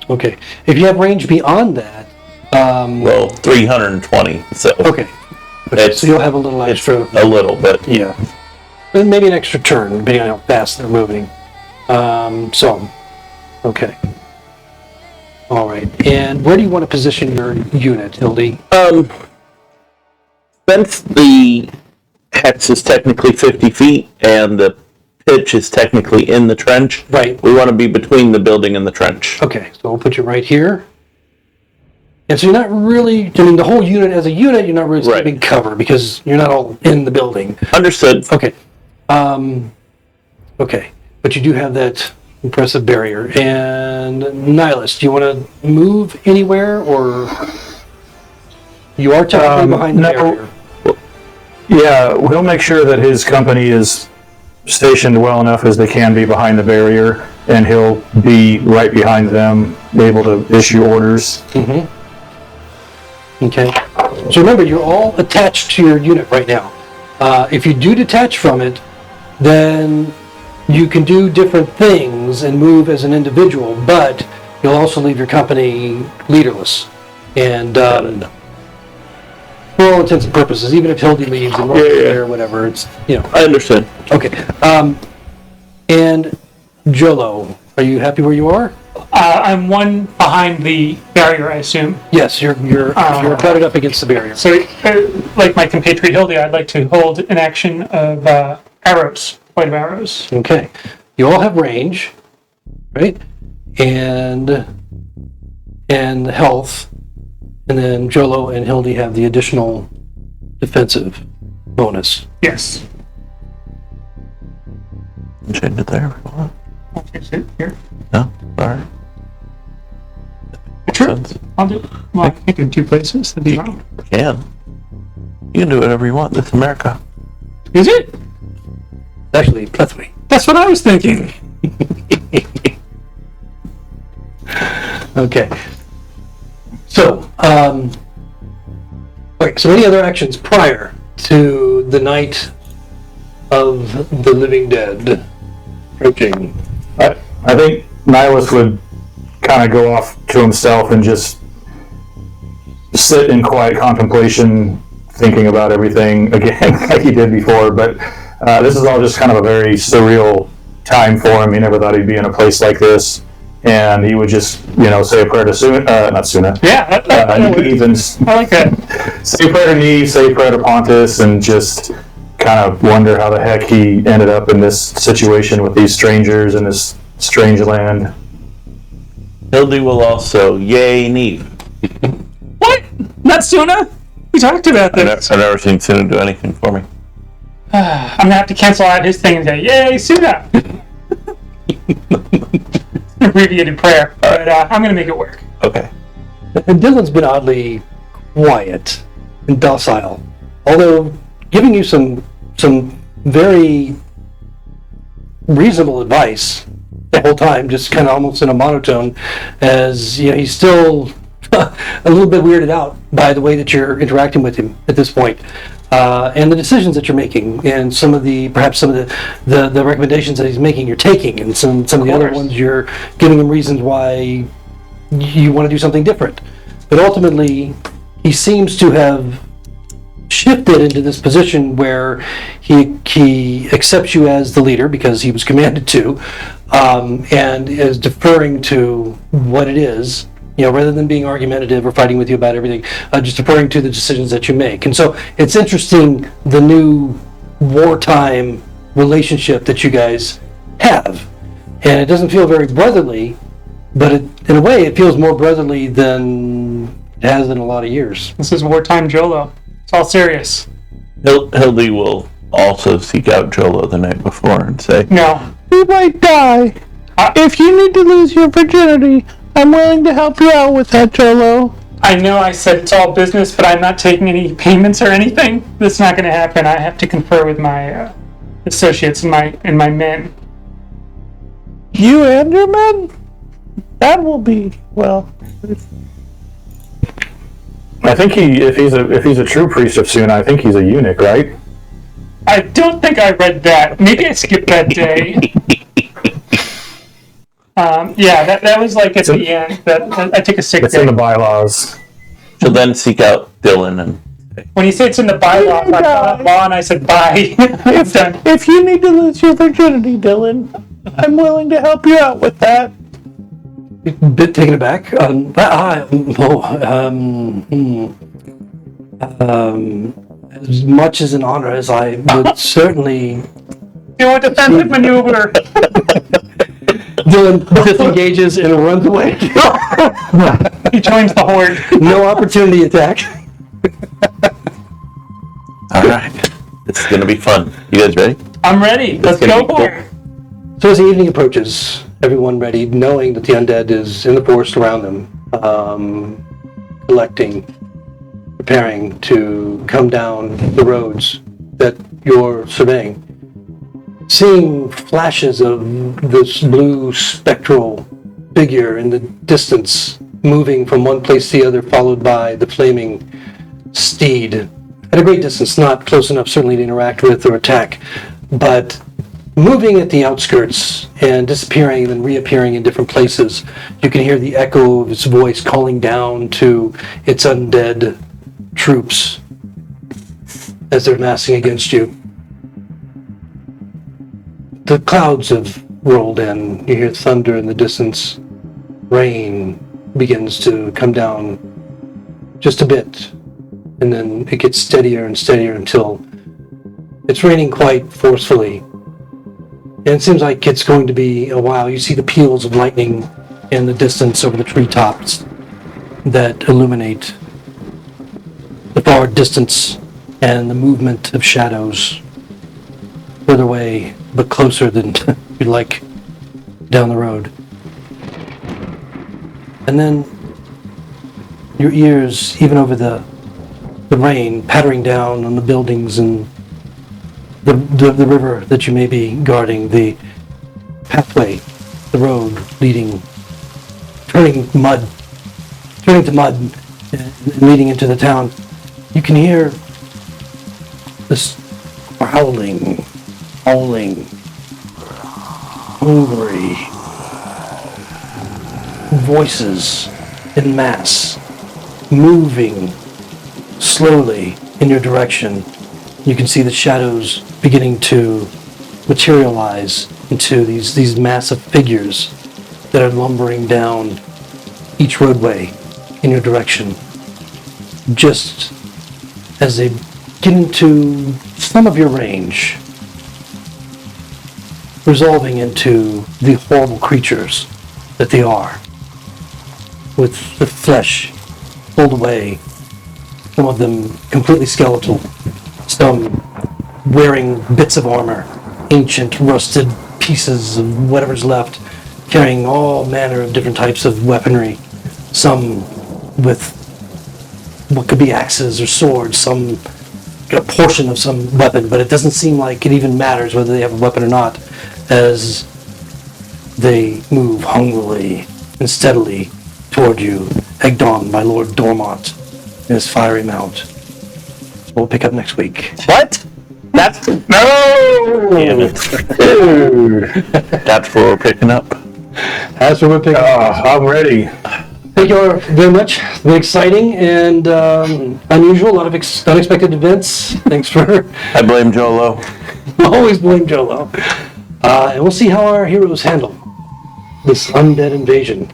Okay. If you have range beyond that, Well, 320. So okay. So you'll have a little extra. a little bit. Yeah. And maybe an extra turn, depending on how fast they're moving. Okay. All right. And where do you want to position your unit, Hildy? Since the hex is technically 50 feet and the pitch is technically in the trench, Right. we want to be between the building and the trench. Okay, so we'll put you right here. And so you're not really, the whole unit as a unit, you're not really Right. big cover, because you're not all in the building. Understood. Okay. Okay. But you do have that impressive barrier. And Nihilus, do you want to move anywhere, or you are technically behind the no. barrier? Yeah, we'll make sure that his company is stationed well enough as they can be behind the barrier, and he'll be right behind them, able to issue orders. Okay. So remember, you're all attached to your unit right now. If you do detach from it, then you can do different things and move as an individual, but you'll also leave your company leaderless. And for all intents and purposes, even if Hildy leaves and Roger's there or whatever, it's, I understand. Okay. And Jolo, are you happy where you are? I'm one behind the barrier, I assume. Yes, you're butted up against the barrier. So, like my compatriot Hildy, I'd like to hold an action of arrows, point of arrows. Okay. You all have range, right? And health. And then Jolo and Hildy have the additional defensive bonus. Yes. Change it there. if you want. Is it here? No? Alright. Sure. I'll do it. Well, I can't do 2 places. That'd be wrong. Can. You can do whatever you want. This is America. Is it? Actually, Plethwy. That's what I was thinking. Okay. So, okay, so any other actions prior to the night of the living dead approaching? I think Nihilus would kind of go off to himself and just sit in quiet contemplation, thinking about everything again, like he did before. But this is all just kind of a very surreal time for him. He never thought he'd be in a place like this. And he would just, say a prayer to Suna, not Suna. Yeah, You could even I like that. say a prayer to Neve, say a prayer to Pontus, and just kind of wonder how the heck he ended up in this situation with these strangers in this strange land. Hildy will also yay Neve. What? Not Suna? We talked about this. I've never seen Suna do anything for me. I'm gonna have to cancel out his thing and say, yay, Suna! Abbreviated prayer, but I'm gonna make it work. Okay. And Dylan's been oddly quiet and docile, although giving you some very reasonable advice the whole time, just kind of almost in a monotone, as you know, he's still a little bit weirded out by the way that you're interacting with him at this point, and the decisions that you're making, and perhaps some of the recommendations that he's making, you're taking, and some of the other ones you're giving him reasons why you want to do something different. But ultimately, he seems to have shifted into this position where he accepts you as the leader because he was commanded to, and is deferring to what it is, you know, rather than being argumentative or fighting with you about everything, just deferring to the decisions that you make. And so it's interesting, the new wartime relationship that you guys have. And it doesn't feel very brotherly, but in a way it feels more brotherly than it has in a lot of years. This is wartime Jolo. It's all serious. Hildy will also seek out Jolo the night before and say, No. You might die. If you need to lose your virginity, I'm willing to help you out with that, Jolo. I know I said it's all business, but I'm not taking any payments or anything. That's not going to happen. I have to confer with my associates and my men. You and your men? That will be, well... I think if he's a true priest of Suna, I think he's a eunuch, right? I don't think I read that. Maybe I skipped that day. Yeah, that was like at the end. That I took a sick day. It's in the bylaws. she'll then seek out Dylan and When you say it's in the bylaw, I thought law and I said bye. It's done. If you need to lose your virginity, Dylan, I'm willing to help you out with that. Bit taken aback. As much as an honor as I would certainly. You want defensive maneuver? Dylan disengages and runs away. He joins the horde. No opportunity attack. all right, it's gonna be fun. You guys ready? I'm ready. Let's go for it. So as the evening approaches, everyone ready, knowing that the undead is in the forest around them, collecting, preparing to come down the roads that you're surveying. Seeing flashes of this blue spectral figure in the distance, moving from one place to the other, followed by the flaming steed. At a great distance, not close enough certainly to interact with or attack, but moving at the outskirts and disappearing and then reappearing in different places. You can hear the echo of its voice calling down to its undead troops as they're massing against you. The clouds have rolled in. You hear thunder in the distance. Rain begins to come down just a bit, and then it gets steadier and steadier until it's raining quite forcefully. And it seems like it's going to be a while. You see the peals of lightning in the distance over the treetops that illuminate the far distance and the movement of shadows further away, but closer than you'd like down the road. And then your ears, even over the rain pattering down on the buildings and the river that you may be guarding, the pathway, the road leading, turning to mud and leading into the town. You can hear this howling, hungry voices in mass, moving slowly in your direction. You can see the shadows beginning to materialize into these massive figures that are lumbering down each roadway in your direction. Just as they get into some of your range, resolving into the horrible creatures that they are. with the flesh pulled away. Some of them completely skeletal. Some wearing bits of armor, ancient, rusted pieces of whatever's left, carrying all manner of different types of weaponry. Some with what could be axes or swords, some a portion of some weapon, but it doesn't seem like it even matters whether they have a weapon or not, as they move hungrily and steadily toward you, egged on by Lord Dormont and his fiery mount. We'll pick up next week. What? That's no. Damn it. That's where we're picking up. That's what we're picking up. I'm ready. Thank you all very much. It's been exciting and unusual. A lot of unexpected events. Thanks for I blame Jolo. always blame Jolo. And we'll see how our heroes handle this undead invasion.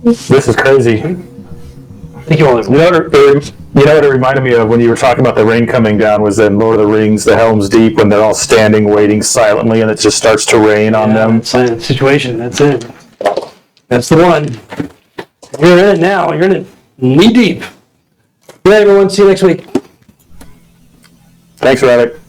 This is crazy. Thank you all. You know what it reminded me of when you were talking about the rain coming down was in Lord of the Rings, the Helm's Deep, when they're all standing, waiting silently, and it just starts to rain on them. That's the situation. That's it. That's the one. You're in it now. You're in it knee deep. Good night, everyone. See you next week. Thanks, Rabbit.